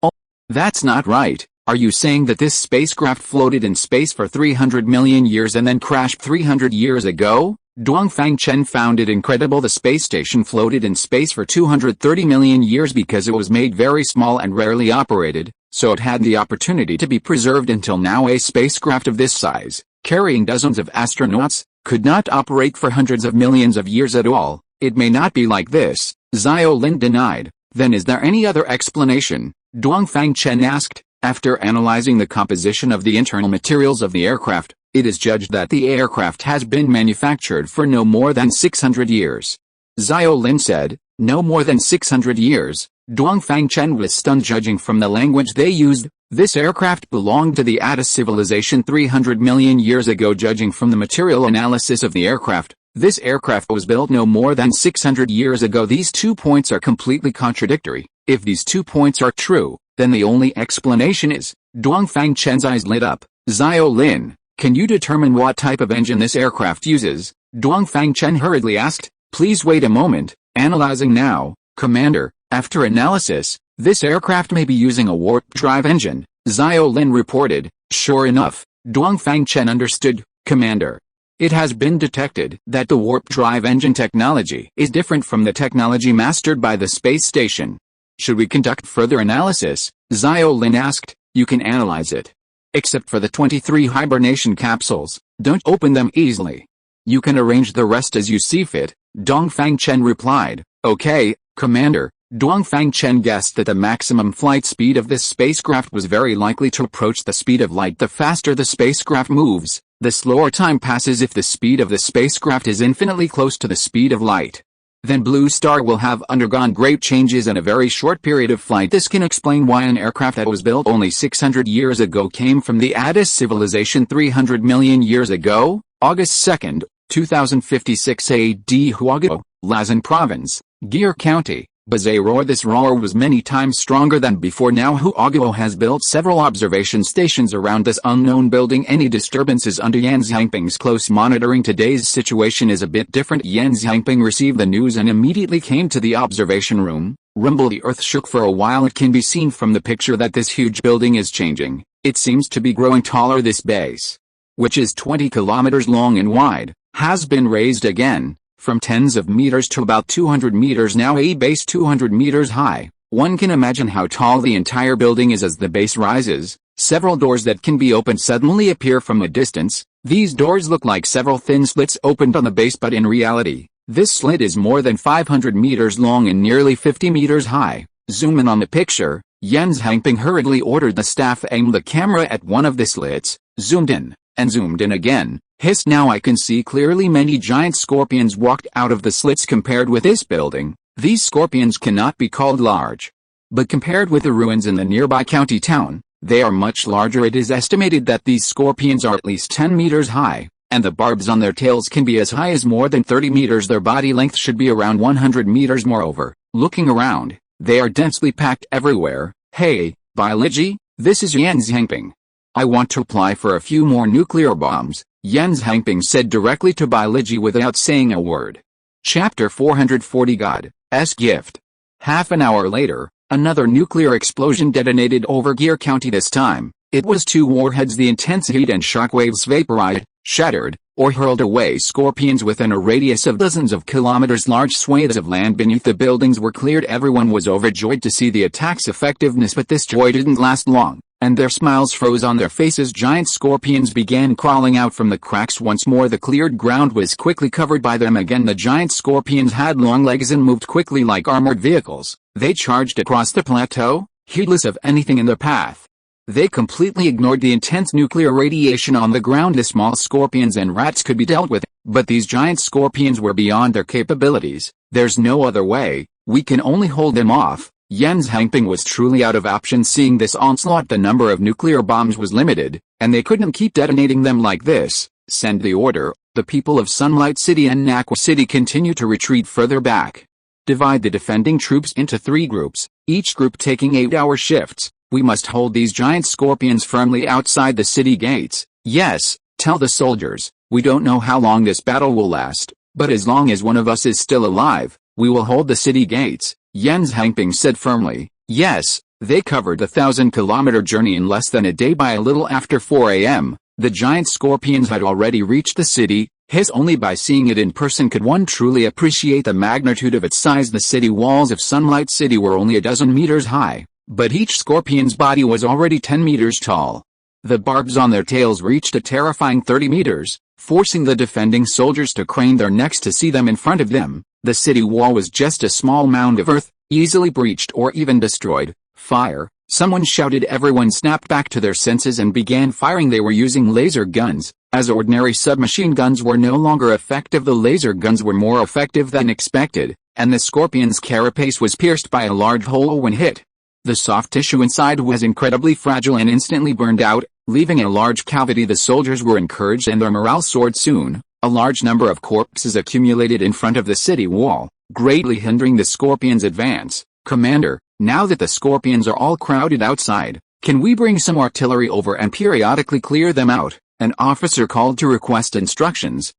Oh, that's not right. Are you saying that this spacecraft floated in space for 300 million years and then crashed 300 years ago? Dongfang Chen found it incredible. The space station floated in space for 230 million years because it was made very small and rarely operated, so it had the opportunity to be preserved until now. A spacecraft of this size, carrying dozens of astronauts, could not operate for hundreds of millions of years at all. It may not be like this, Xiaolin denied. Then is there any other explanation? Dongfang Chen asked. After analyzing the composition of the internal materials of the aircraft, it is judged that the aircraft has been manufactured for no more than 600 years. Xiaolin said, no more than 600 years. Dongfang Chen was stunned judging from the language they used. This aircraft belonged to the Nata civilization 300 million years ago. Judging from the material analysis of the aircraft, this aircraft was built no more than 600 years ago. These 2 points are completely contradictory. If these 2 points are true, then the only explanation is, Dongfang Chen's eyes lit up. Xiaolin, can you determine what type of engine this aircraft uses? Dongfang Chen hurriedly asked. Please wait a moment, analyzing now, Commander. After analysis, this aircraft may be using a warp drive engine, Xiaolin reported. Sure enough, Dongfang Chen understood, Commander. It has been detected that the warp drive engine technology is different from the technology mastered by the space station. Should we conduct further analysis? Xiaolin asked. You can analyze it. Except for the 23 hibernation capsules, don't open them easily. You can arrange the rest as you see fit, Dongfang Chen replied. Okay, Commander. Dongfang Chen guessed that the maximum flight speed of this spacecraft was very likely to approach the speed of light. The faster the spacecraft moves, the slower time passes. If the speed of the spacecraft is infinitely close to the speed of light, then Blue Star will have undergone great changes in a very short period of flight. This can explain why an aircraft that was built only 600 years ago came from the Nata civilization 300 million years ago. August 2, 2056 AD. Huaguo, Lazan Province, Gear County, Bazaroa. This roar was many times stronger than before. Now Huaguo has built several observation stations around this unknown building. Any disturbances under Yan Xiangping's close monitoring. Today's situation is a bit different. Yan Xiangping received the news and immediately came to the observation room. Rumble. The earth shook for a while. It can be seen from the picture that this huge building is changing. It seems to be growing taller. This base, which is 20 kilometers long and wide, has been raised again, from tens of meters to about 200 meters now. A base 200 meters high. One can imagine how tall the entire building is as the base rises. Several doors that can be opened suddenly appear from a distance. These doors look like several thin slits opened on the base, but in reality, this slit is more than 500 meters long and nearly 50 meters high. Zoom in on the picture. Yan Xiangping hurriedly ordered the staff aim the camera at one of the slits, zoomed in, and zoomed in again. Hissed. Now I can see clearly many giant scorpions walked out of the slits. Compared with this building, these scorpions cannot be called large. But compared with the ruins in the nearby county town, they are much larger. It is estimated that these scorpions are at least 10 meters high, and the barbs on their tails can be as high as more than 30 meters. Their body length should be around 100 meters. Moreover, looking around, they are densely packed everywhere. Hey, biology, this is Yan Xiangping. I want to apply for a few more nuclear bombs, Yan Xiangping said directly to biology without saying a word. Chapter 440 God's Gift. Half an hour later, another nuclear explosion detonated over Gear County. This time, it was 2 warheads. The intense heat and shockwaves vaporized, shattered, or hurled away scorpions within a radius of dozens of kilometers. Large swathes of land beneath the buildings were cleared. Everyone was overjoyed to see the attack's effectiveness, but this joy didn't last long, and their smiles froze on their faces. Giant scorpions began crawling out from the cracks. Once more the cleared ground was quickly covered by them again. The giant scorpions had long legs and moved quickly like armored vehicles. They charged across the plateau, heedless of anything in their path. They completely ignored the intense nuclear radiation on the ground. The small scorpions and rats could be dealt with, but these giant scorpions were beyond their capabilities. There's no other way, we can only hold them off. Yan Xiangping was truly out of options. Seeing this onslaught, the number of nuclear bombs was limited, and they couldn't keep detonating them like this. Send the order. The people of Sunlight City and Nakwa City continue to retreat further back. Divide the defending troops into 3 groups, each group taking 8-hour shifts. We must hold these giant scorpions firmly outside the city gates. Yes, tell the soldiers, we don't know how long this battle will last, but as long as one of us is still alive, we will hold the city gates, Yan Xiangping said firmly. Yes, they covered the 1,000-kilometer journey in less than a day. By a little after 4 a.m., the giant scorpions had already reached the city. Only by seeing it in person could one truly appreciate the magnitude of its size. The city walls of Sunlight City were only a dozen meters high, but each scorpion's body was already 10 meters tall. The barbs on their tails reached a terrifying 30 meters, forcing the defending soldiers to crane their necks to see them in front of them. The city wall was just a small mound of earth, easily breached or even destroyed. Fire! Someone shouted. Everyone snapped back to their senses and began firing. They were using laser guns. As ordinary submachine guns were no longer effective, the laser guns were more effective than expected, and the scorpion's carapace was pierced by a large hole when hit. The soft tissue inside was incredibly fragile and instantly burned out, leaving a large cavity. The soldiers were encouraged and their morale soared. Soon, a large number of corpses accumulated in front of the city wall, greatly hindering the scorpion's advance. "Commander, now that the scorpions are all crowded outside, can we bring some artillery over and periodically clear them out?" An officer called to request instructions.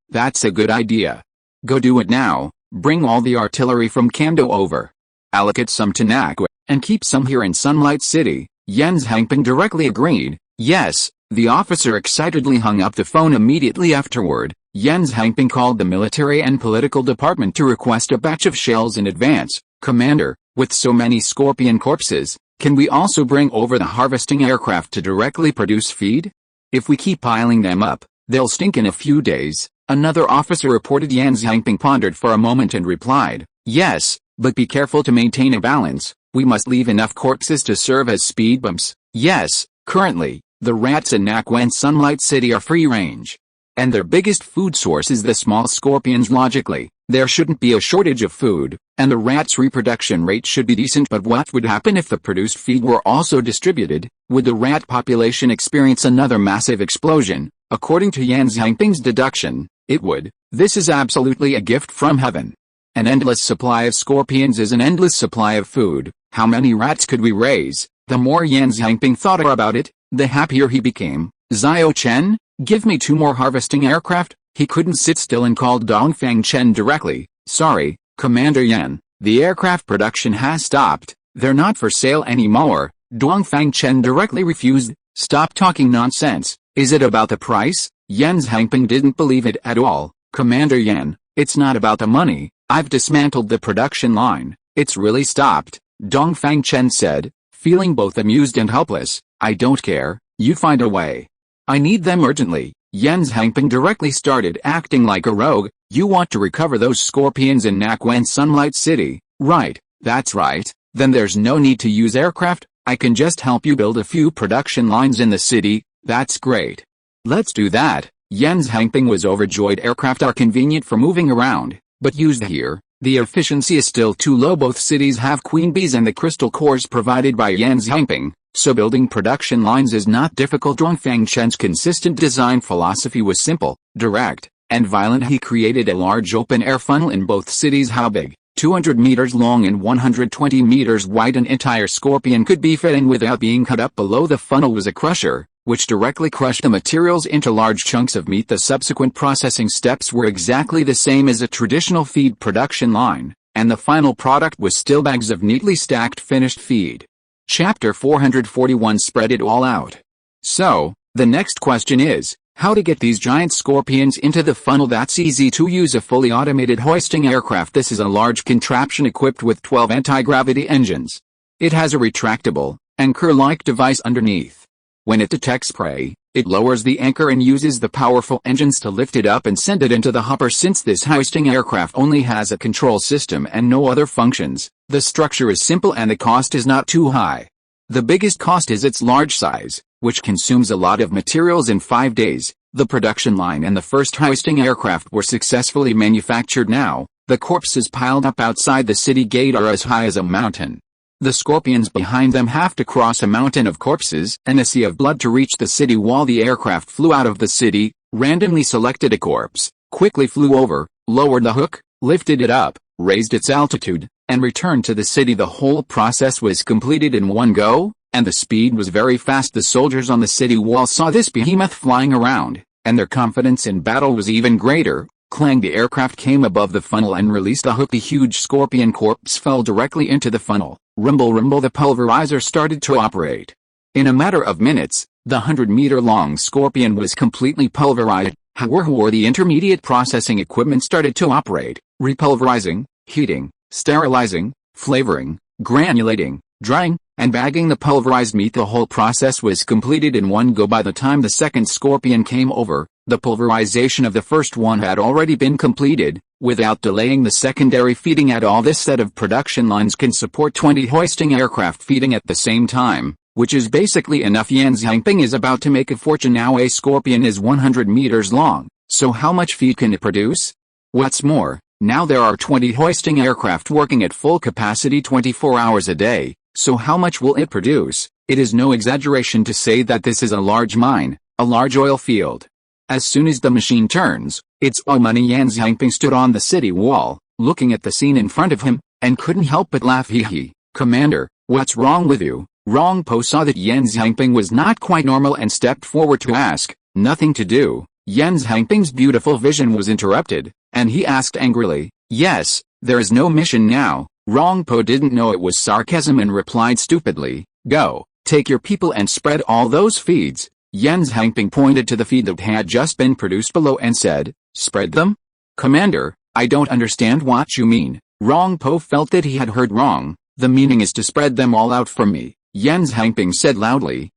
That's a good idea. Go do it now. Bring all the artillery from Kando over. Allocate some to Nakwa, and keep some here in Sunlight City." Yan Zhangping directly agreed. Yes. The officer excitedly hung up the phone immediately afterward. Yan Zhangping called the military and political department to request a batch of shells in advance. "Commander, with so many scorpion corpses, can we also bring over the harvesting aircraft to directly produce feed? If we keep piling them up, they'll stink in a few days." Another officer reported. Yan Zhangping pondered for a moment and replied, "Yes, but be careful to maintain a balance. We must leave enough corpses to serve as speed bumps." Yes, currently, the rats in Nakwa and Sunlight City are free range, and their biggest food source is the small scorpions. Logically, there shouldn't be a shortage of food, and the rats' reproduction rate should be decent. But what would happen if the produced feed were also distributed? Would the rat population experience another massive explosion? According to Yan Zhangping's deduction, it would. This is absolutely a gift from heaven. An endless supply of scorpions is an endless supply of food. How many rats could we raise? The more Yan Zhangping thought about it, the happier he became. "Xiao Chen, give me 2 more harvesting aircraft." He couldn't sit still and called Dongfang Chen directly. "Sorry, Commander Yan, the aircraft production has stopped. They're not for sale anymore." Dongfang Chen directly refused. "Stop talking nonsense. Is it about the price?" Yan Zhangping didn't believe it at all. "Commander Yan, it's not about the money. I've dismantled the production line. It's really stopped," Dongfang Chen said, feeling both amused and helpless. "I don't care. You find a way. I need them urgently." Yan Zhangping directly started acting like a rogue. "You want to recover those scorpions in Nakwa and Sunlight City, right?" "That's right. Then there's no need to use aircraft. I can just help you build a few production lines in the city." "That's great. Let's do that." Yan Zhangping was overjoyed. Aircraft are convenient for moving around, but used here, the efficiency is still too low. Both cities have queen bees and the crystal cores provided by Yan Zhangping, so building production lines is not difficult. Dongfang Chen's consistent design philosophy was simple, direct, and violent. He created a large open-air funnel in both cities. How big? 200 meters long and 120 meters wide. An entire scorpion could be fed in without being cut up. Below the funnel was a crusher, which directly crushed the materials into large chunks of meat. The subsequent processing steps were exactly the same as a traditional feed production line, and the final product was still bags of neatly stacked finished feed. Chapter 441. Spread it all out. So, the next question is, how to get these giant scorpions into the funnel? That's easy. To use a fully automated hoisting aircraft. This is a large contraption equipped with 12 anti-gravity engines. It has a retractable, anchor-like device underneath. When it detects prey, it lowers the anchor and uses the powerful engines to lift it up and send it into the hopper. Since this hoisting aircraft only has a control system and no other functions, the structure is simple and the cost is not too high. The biggest cost is its large size, which consumes a lot of materials in 5 days. The production line and the first hoisting aircraft were successfully manufactured. Now, the corpses piled up outside the city gate are as high as a mountain. The scorpions behind them have to cross a mountain of corpses and a sea of blood to reach the city wall. The aircraft flew out of the city, randomly selected a corpse, quickly flew over, lowered the hook, lifted it up, raised its altitude, and returned to the city. The whole process was completed in one go, and the speed was very fast. The soldiers on the city wall saw this behemoth flying around, and their confidence in battle was even greater. Clang! The aircraft came above the funnel and released the hook. The huge scorpion corpse fell directly into the funnel. Rumble rumble, the pulverizer started to operate. In a matter of minutes, the 100-meter-long scorpion was completely pulverized. However, the intermediate processing equipment started to operate, repulverizing, heating, sterilizing, flavoring, granulating, drying, and bagging the pulverized meat. The whole process was completed in one go. By the time the second scorpion came over, The pulverization of the first one had already been completed. Without delaying the secondary feeding at all, this set of production lines can support 20 hoisting aircraft feeding at the same time, which is basically enough. Yan Xiangping is about to make a fortune now. A scorpion is 100 meters long, so how much feed can it produce? What's more, now there are 20 hoisting aircraft working at full capacity 24 hours a day, so how much will it produce? It is no exaggeration to say that this is a large mine, a large oil field. As soon as the machine turns, it's all money. Yan Xiangping stood on the city wall, looking at the scene in front of him, and couldn't help but laugh. Hee. Commander, what's wrong with you? Rong Po saw that Yan Xiangping was not quite normal and stepped forward to ask. Nothing to do. Yan Xiangping's beautiful vision was interrupted, and he asked angrily, yes, there is no mission now. Rong Po didn't know it was sarcasm and replied stupidly, go, take your people and spread all those feeds. Yan Xiangping pointed to the feed that had just been produced below and said, spread them? Commander, I don't understand what you mean. Rong Po felt that he had heard wrong. The meaning is to spread them all out for me. Yan Xiangping said loudly,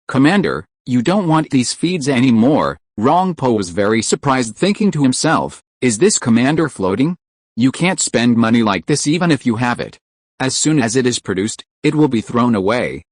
Commander, you don't want these feeds anymore. Rong Po was very surprised, thinking to himself, is this commander floating? You can't spend money like this even if you have it. As soon as it is produced, it will be thrown away.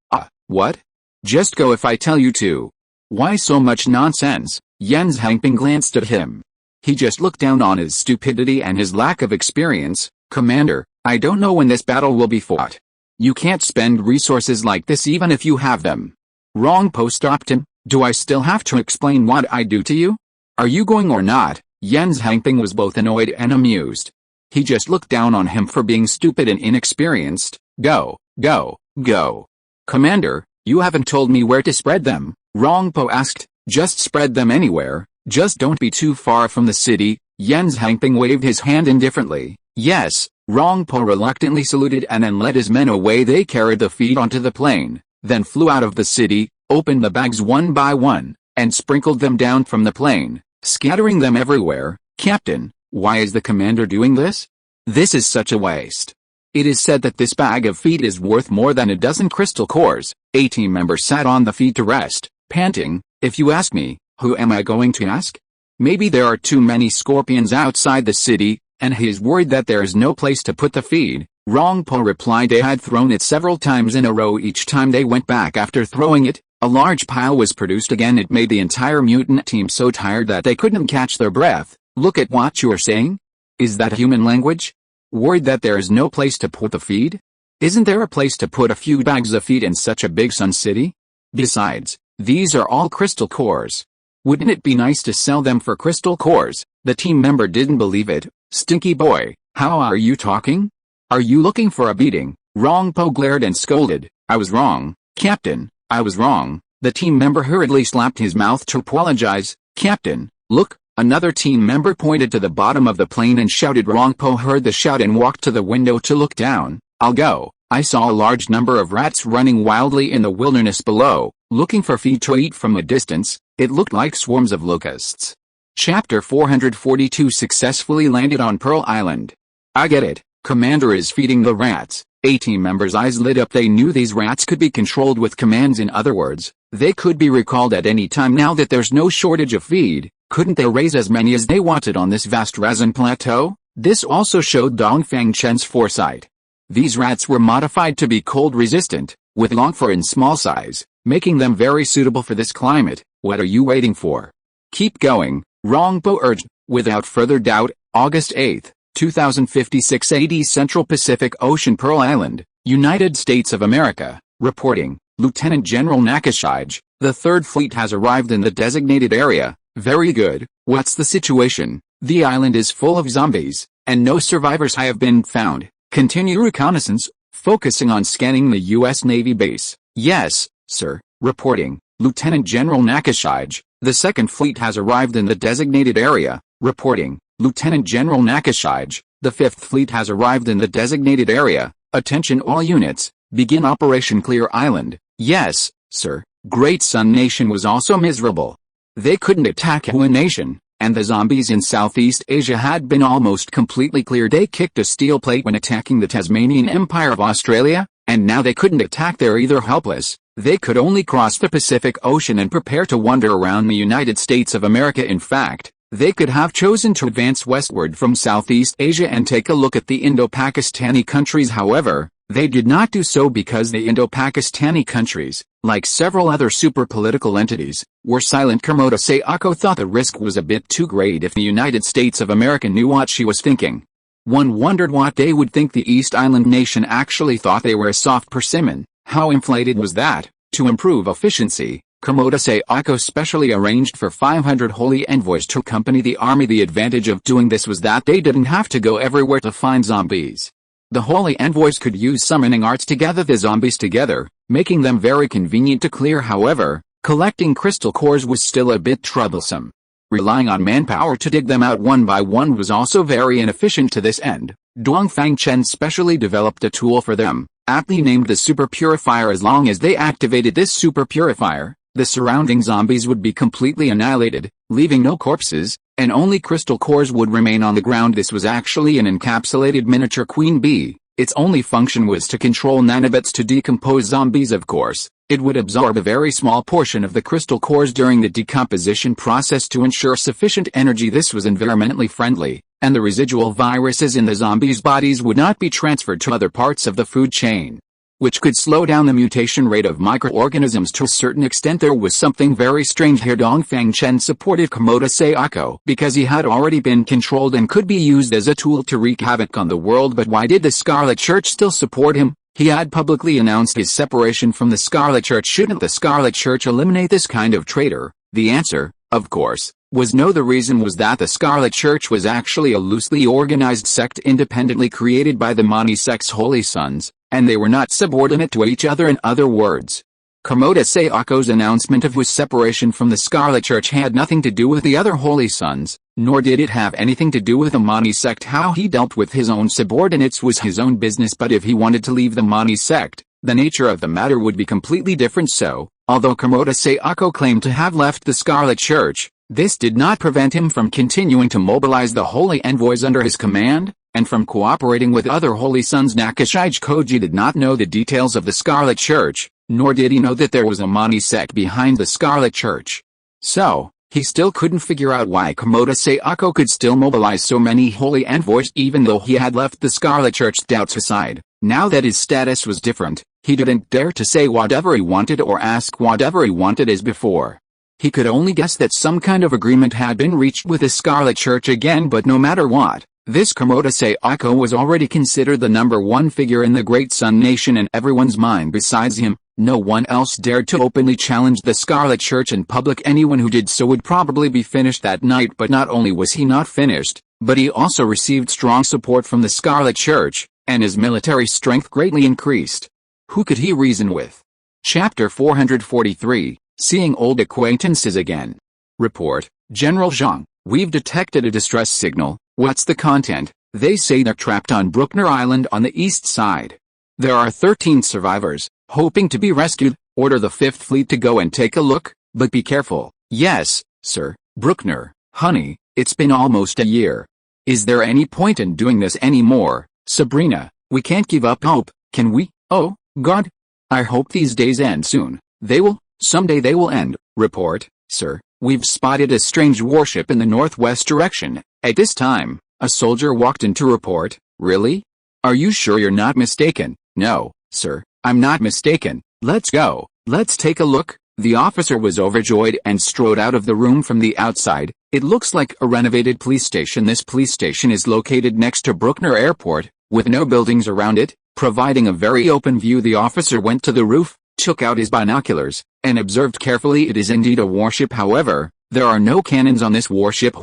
What? Just go if I tell you to. Why so much nonsense? Yan Xiangping glanced at him. He just looked down on his stupidity and his lack of experience. Commander, I don't know when this battle will be fought. You can't spend resources like this even if you have them. Rong Po stopped him. Do I still have to explain what I do to you? Are you going or not? Yan Xiangping was both annoyed and amused. He just looked down on him for being stupid and inexperienced. Go, go, go. Commander, you haven't told me where to spread them. Rong Po asked. Just spread them anywhere, just don't be too far from the city. Yan Xiangping waved his hand indifferently. Yes. Rong Po reluctantly saluted and then led his men away. They carried the feed onto the plane, then flew out of the city, opened the bags one by one, and sprinkled them down from the plane, scattering them everywhere. Captain, why is the commander doing this? This is such a waste. It is said that this bag of feed is worth more than a dozen crystal cores. A team member sat on the feed to rest, panting. If you ask me, who am I going to ask? Maybe there are too many scorpions outside the city, and he is worried that there is no place to put the feed. Rong Po replied they had thrown it several times in a row. Each time they went back after throwing it, a large pile was produced again. It made the entire mutant team so tired that they couldn't catch their breath. Look at what you are saying? Is that human language? Worried that there is no place to put the feed? Isn't there a place to put a few bags of feed in such a big sun city? Besides, these are all crystal cores. Wouldn't it be nice to sell them for crystal cores? The team member didn't believe it. Stinky boy, how are you talking? Are you looking for a beating? Rong Po glared and scolded. I was wrong, Captain, I was wrong. The team member hurriedly slapped his mouth to apologize. Captain, look, another team member pointed to the bottom of the plane and shouted. Rong Po heard the shout and walked to the window to look down. I'll go. I saw a large number of rats running wildly in the wilderness below, looking for feed to eat from a distance. It looked like swarms of locusts. Chapter 442 successfully landed on Pearl Island. I get it. Commander is feeding the rats. A team member's eyes lit up. They knew these rats could be controlled with commands. In other words, they could be recalled at any time. Now that there's no shortage of feed, couldn't they raise as many as they wanted on this vast resin plateau? This also showed Dongfang Chen's foresight. These rats were modified to be cold resistant, with long fur and small size, making them very suitable for this climate. What are you waiting for? Keep going, Rong Po urged. Without further doubt, August 8, 2056 AD, Central Pacific Ocean, Pearl Island, United States of America. Reporting, Lieutenant General Nakashige. The Third Fleet has arrived in the designated area. Very good. What's the situation? The island is full of zombies, and no survivors have been found. Continue reconnaissance, focusing on scanning the U.S. Navy base. Yes, sir. Reporting, Lieutenant General Nakashige. The Second Fleet has arrived in the designated area. Reporting, Lieutenant General Nakashige. The Fifth Fleet has arrived in the designated area. Attention all units, begin Operation Clear Island. Yes, sir. Great Sun Nation was also miserable. They couldn't attack Hua Nation, and the zombies in Southeast Asia had been almost completely cleared. They kicked a steel plate when attacking the Tasmanian Empire of Australia, and now they couldn't attack there either. Helpless, They could only cross the Pacific Ocean and prepare to wander around the United States of America. In fact, they could have chosen to advance westward from Southeast Asia and take a look at the Indo-Pakistani countries. However, they did not do so because the Indo-Pakistani countries, like several other super-political entities, were silent. Komodo Sayako thought the risk was a bit too great if the United States of America knew what she was thinking. One wondered what they would think the East Island nation actually thought they were. A soft persimmon. How inflated was that? To improve efficiency, Komodo Sayako specially arranged for 500 holy envoys to accompany the army. The advantage of doing this was that they didn't have to go everywhere to find zombies. The holy envoys could use summoning arts to gather the zombies together, making them very convenient to clear. However, collecting crystal cores was still a bit troublesome. Relying on manpower to dig them out one by one was also very inefficient. To this end, Dongfang Chen specially developed a tool for them, aptly named the Super Purifier. As long as they activated this Super Purifier, the surrounding zombies would be completely annihilated, leaving no corpses, and only crystal cores would remain on the ground. This was actually an encapsulated miniature queen bee. Its only function was to control nanobots to decompose zombies. Of course, it would absorb a very small portion of the crystal cores during the decomposition process to ensure sufficient energy. This was environmentally friendly, and the residual viruses in the zombies' bodies would not be transferred to other parts of the food chain, which could slow down the mutation rate of microorganisms to a certain extent. There was something very strange here. Dongfang Chen supported Komodo Sayako because he had already been controlled and could be used as a tool to wreak havoc on the world. But why did the Scarlet Church still support him? He had publicly announced his separation from the Scarlet Church. Shouldn't the Scarlet Church eliminate this kind of traitor? The answer, of course, was no. The reason was that the Scarlet Church was actually a loosely organized sect independently created by the Mani sect's holy sons, and they were not subordinate to each other. In other words, Komodo Sayako's announcement of his separation from the Scarlet Church had nothing to do with the other holy sons, nor did it have anything to do with the Mani sect. How he dealt with his own subordinates was his own business, but if he wanted to leave the Mani sect, the nature of the matter would be completely different. So, although Komodo Sayako claimed to have left the Scarlet Church, this did not prevent him from continuing to mobilize the holy envoys under his command, and from cooperating with other holy sons. Nakashige Koji did not know the details of the Scarlet Church, nor did he know that there was a Mani sect behind the Scarlet Church. So, he still couldn't figure out why Komodo Sayako could still mobilize so many holy envoys even though he had left the Scarlet Church. Doubts aside, now that his status was different, he didn't dare to say whatever he wanted or ask whatever he wanted as before. He could only guess that some kind of agreement had been reached with the Scarlet Church again. But no matter what, this Komodo Sayako was already considered the #1 figure in the Great Sun Nation in everyone's mind. Besides him, no one else dared to openly challenge the Scarlet Church in public. Anyone who did so would probably be finished that night. But not only was he not finished, but he also received strong support from the Scarlet Church, and his military strength greatly increased. Who could he reason with? Chapter 443, Seeing Old Acquaintances Again. Report, General Zhang, we've detected a distress signal. What's the content? They say they're trapped on Bruckner Island on the east side. There are 13 survivors, hoping to be rescued. Order the 5th Fleet to go and take a look, but be careful. Yes, sir. Bruckner, honey, it's been almost a year. Is there any point in doing this anymore? Sabrina, we can't give up hope, can we? Oh, God. I hope these days end soon. They will. Someday they will end. Report, sir. We've spotted a strange warship in the northwest direction. At this time, a soldier walked in to report. Really? Are you sure you're not mistaken? No, sir, I'm not mistaken. Let's go. Let's take a look. The officer was overjoyed and strode out of the room from the outside. It looks like a renovated police station. This police station is located next to Bruckner Airport, with no buildings around it, providing a very open view. The officer went to the roof, took out his binoculars, and observed carefully. It is indeed a warship. However, there are no cannons on this warship.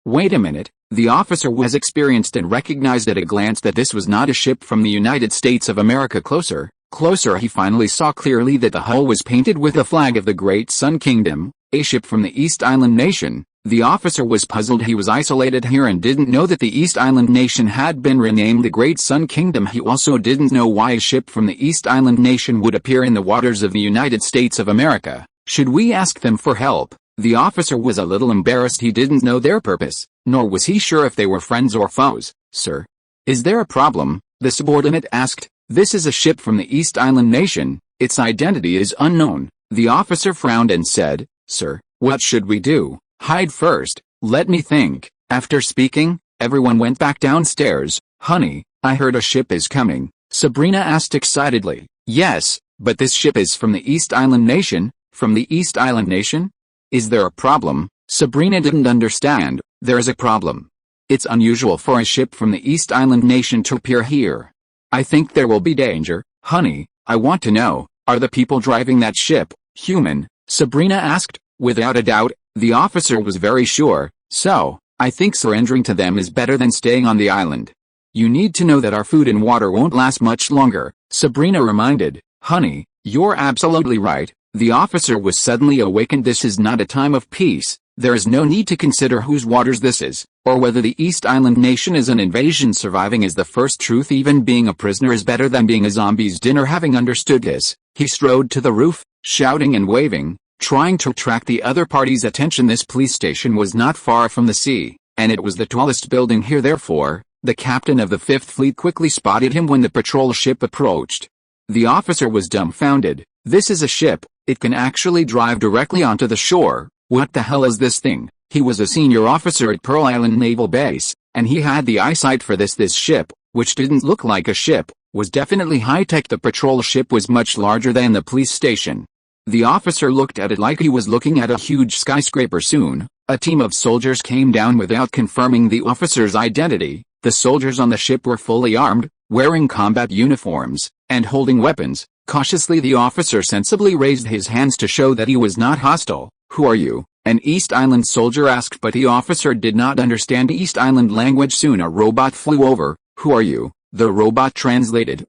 Wait a minute. The officer was experienced and recognized at a glance that this was not a ship from the United States of America. Closer, he finally saw clearly that the hull was painted with the flag of the Great Sun Kingdom, a ship from the East Island Nation. The officer was puzzled. He was isolated here and didn't know that the East Island Nation had been renamed the Great Sun Kingdom. He also didn't know why a ship from the East Island Nation would appear in the waters of the United States of America. Should we ask them for help? The officer was a little embarrassed. He didn't know their purpose, nor was he sure if they were friends or foes. Sir, is there a problem? The subordinate asked. This is a ship from the East Island Nation. Its identity is unknown. The officer frowned and said, "Sir, what should we do? Hide first. Let me think." After speaking, everyone went back downstairs. "Honey, I heard a ship is coming," Sabrina asked excitedly. "Yes, but this ship is from the East Island Nation." "From the East Island Nation? Is there a problem?" Sabrina didn't understand. "There is a problem. It's unusual for a ship from the East Island Nation to appear here. I think there will be danger." "Honey, I want to know, are the people driving that ship human?" Sabrina asked. Without a doubt, the officer was very sure. "So, I think surrendering to them is better than staying on the island. You need to know that our food and water won't last much longer," Sabrina reminded. "Honey, you're absolutely right." The officer was suddenly awakened. "This is not a time of peace. There is no need to consider whose waters this is, or whether the East Island Nation is an invasion. Surviving is the first truth. Even being a prisoner is better than being a zombie's dinner." Having understood this, he strode to the roof, shouting and waving, trying to attract the other party's attention. This police station was not far from the sea, and it was the tallest building here. Therefore, the captain of the Fifth Fleet quickly spotted him when the patrol ship approached. The officer was dumbfounded. "This is a ship. It can actually drive directly onto the shore. What the hell is this thing?" He was a senior officer at Pearl Island Naval Base, and he had the eyesight for this. This ship, which didn't look like a ship, was definitely high-tech. The patrol ship was much larger than the police station. The officer looked at it like he was looking at a huge skyscraper. Soon, a team of soldiers came down without confirming the officer's identity. The soldiers on the ship were fully armed, wearing combat uniforms, and holding weapons. Cautiously, the officer sensibly raised his hands to show that he was not hostile. "Who are you?" an East Island soldier asked, but the officer did not understand East Island language. Soon a robot flew over. "Who are you?" the robot translated.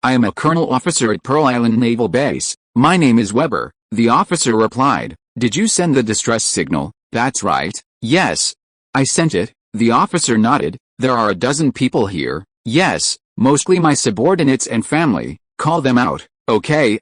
I am a colonel officer at Pearl Island Naval Base. My name is Weber," the officer replied. "Did you send the distress signal?" "That's right." "Yes. I sent it." The officer nodded. "There are a dozen people here." "Yes, mostly my subordinates and family." "Call them out." Okay.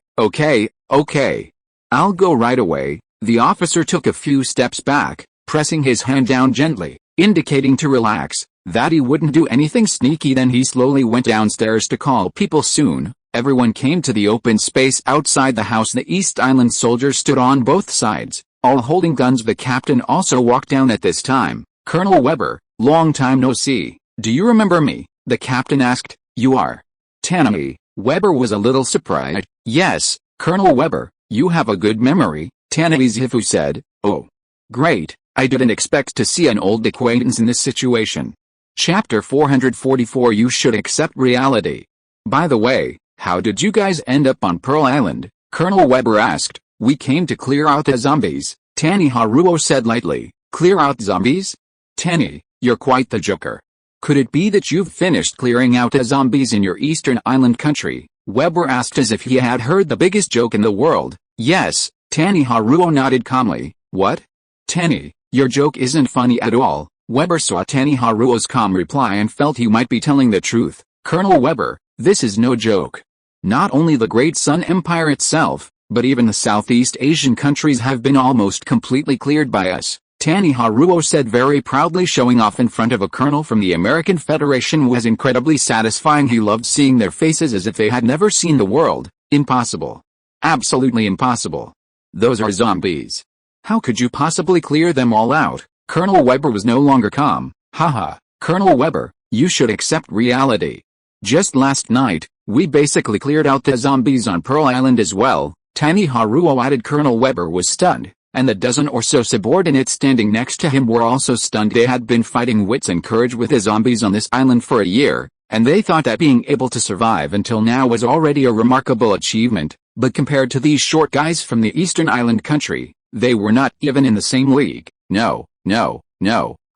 "I'll go right away." The officer took a few steps back, pressing his hand down gently, indicating to relax, that he wouldn't do anything sneaky. Then he slowly went downstairs to call people. Soon, everyone came to the open space outside the house. The East Island soldiers stood on both sides, all holding guns. The captain also walked down at this time. "Colonel Weber, long time no see. Do you remember me?" the captain asked. "You are Tanami." Weber was a little surprised. "Yes, Colonel Weber, you have a good memory," Tanami Zifu said. "Oh, great. I didn't expect to see an old acquaintance in this situation." Chapter 444. You should accept reality. "By the way, how did you guys end up on Pearl Island?" Colonel Weber asked. "We came to clear out the zombies," Tani Haruo said lightly. "Clear out zombies? Tani, you're quite the joker. Could it be that you've finished clearing out the zombies in your Eastern Island country?" Weber asked as if he had heard the biggest joke in the world. "Yes," Tani Haruo nodded calmly. "What? Tani, your joke isn't funny at all." Weber saw Tani Haruo's calm reply and felt he might be telling the truth. "Colonel Weber, this is no joke. Not only the Great Sun Empire itself, but even the Southeast Asian countries have been almost completely cleared by us," Tani Haruo said very proudly. Showing off in front of a colonel from the American Federation was incredibly satisfying. He loved seeing their faces as if they had never seen the world. "Impossible. Absolutely impossible. Those are zombies. How could you possibly clear them all out?" Colonel Weber was no longer calm. "Haha, Colonel Weber, you should accept reality. Just last night, we basically cleared out the zombies on Pearl Island as well," Tani Haruo added. Colonel Weber was stunned, and the dozen or so subordinates standing next to him were also stunned. They had been fighting wits and courage with the zombies on this island for a year, and they thought that being able to survive until now was already a remarkable achievement, but compared to these short guys from the Eastern Island country, they were not even in the same league. No,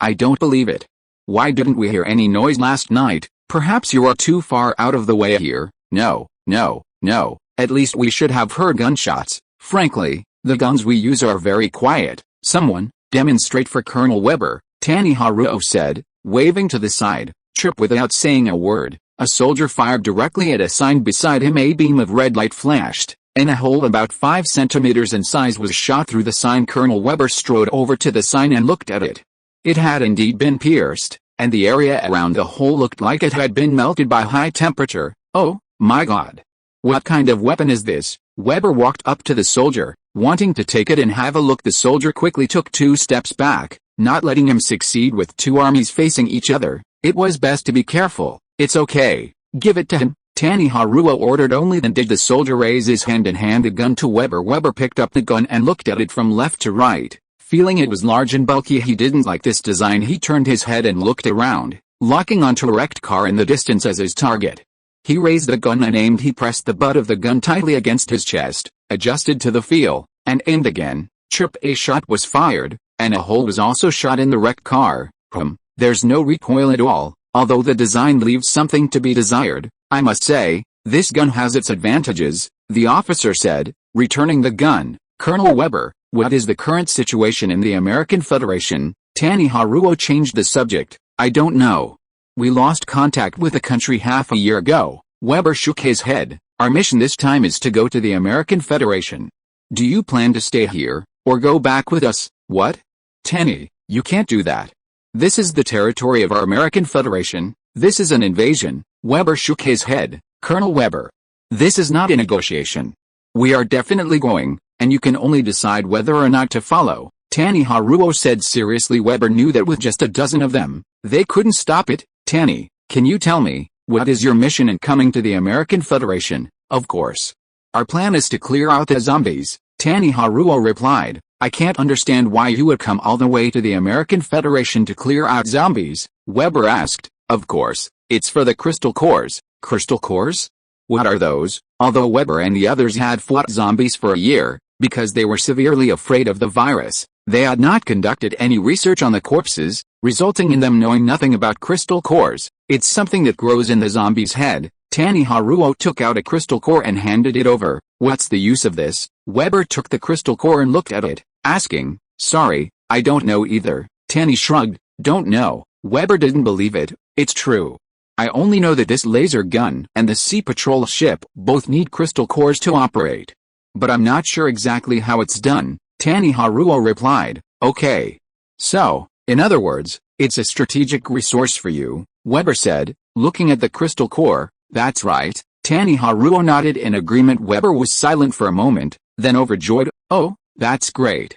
I don't believe it. Why didn't we hear any noise last night?" "Perhaps you are too far out of the way here." No, at least we should have heard gunshots. Frankly, the guns we use are very quiet." "Someone, demonstrate for Colonel Weber," Tani Haruo said, waving to the side. Chirp. Without saying a word, a soldier fired directly at a sign beside him. A beam of red light flashed, and a hole about 5 centimeters in size was shot through the sign. Colonel Weber strode over to the sign and looked at it. It had indeed been pierced, and the area around the hole looked like it had been melted by high temperature. "Oh, my God. What kind of weapon is this? Weber walked up to the soldier, wanting to take it and have a look. The soldier quickly took 2 steps back, not letting him succeed with 2 armies facing each other. It was best to be careful. It's okay. Give it to him, Haruo ordered. Only then did the soldier raise his hand and hand the gun to Weber. Weber picked up the gun and looked at it from left to right. Feeling it was large and bulky, he didn't like this design. He turned his head and looked around, locking onto a wrecked car in the distance as his target. He raised the gun and aimed. He pressed the butt of the gun tightly against his chest, adjusted to the feel, and aimed again. Chirp! A shot was fired, and a hole was also shot in the wrecked car. There's no recoil at all, although the design leaves something to be desired. I must say, this gun has its advantages, the officer said, returning the gun. Colonel Weber, what is the current situation in the American Federation? Haruo changed the subject. I don't know. We lost contact with the country half a year ago. Weber shook his head. Our mission this time is to go to the American Federation. Do you plan to stay here, or go back with us? What? You can't do that. This is the territory of our American Federation. This is an invasion. Weber shook his head. Colonel Weber, this is not a negotiation. We are definitely going, and you can only decide whether or not to follow. Haruo said seriously. Weber knew that with just a dozen of them, they couldn't stop it. Can you tell me, what is your mission in coming to the American Federation? Of course. Our plan is to clear out the zombies, Haruo replied. I can't understand why you would come all the way to the American Federation to clear out zombies, Weber asked. Of course, it's for the crystal cores. Crystal cores? What are those? Although Weber and the others had fought zombies for a year, because they were severely afraid of the virus, they had not conducted any research on the corpses, resulting in them knowing nothing about crystal cores. It's something that grows in the zombie's head. Haruo took out a crystal core and handed it over. What's the use of this? Weber took the crystal core and looked at it, asking, sorry, I don't know either. Shrugged, don't know. Weber didn't believe it. It's true. I only know that this laser gun and the sea patrol ship both need crystal cores to operate. But I'm not sure exactly how it's done, Haruo replied. Okay. So, in other words, it's a strategic resource for you, Weber said, looking at the crystal core. That's right. Haruo nodded in agreement. Weber was silent for a moment, then overjoyed. Oh, that's great.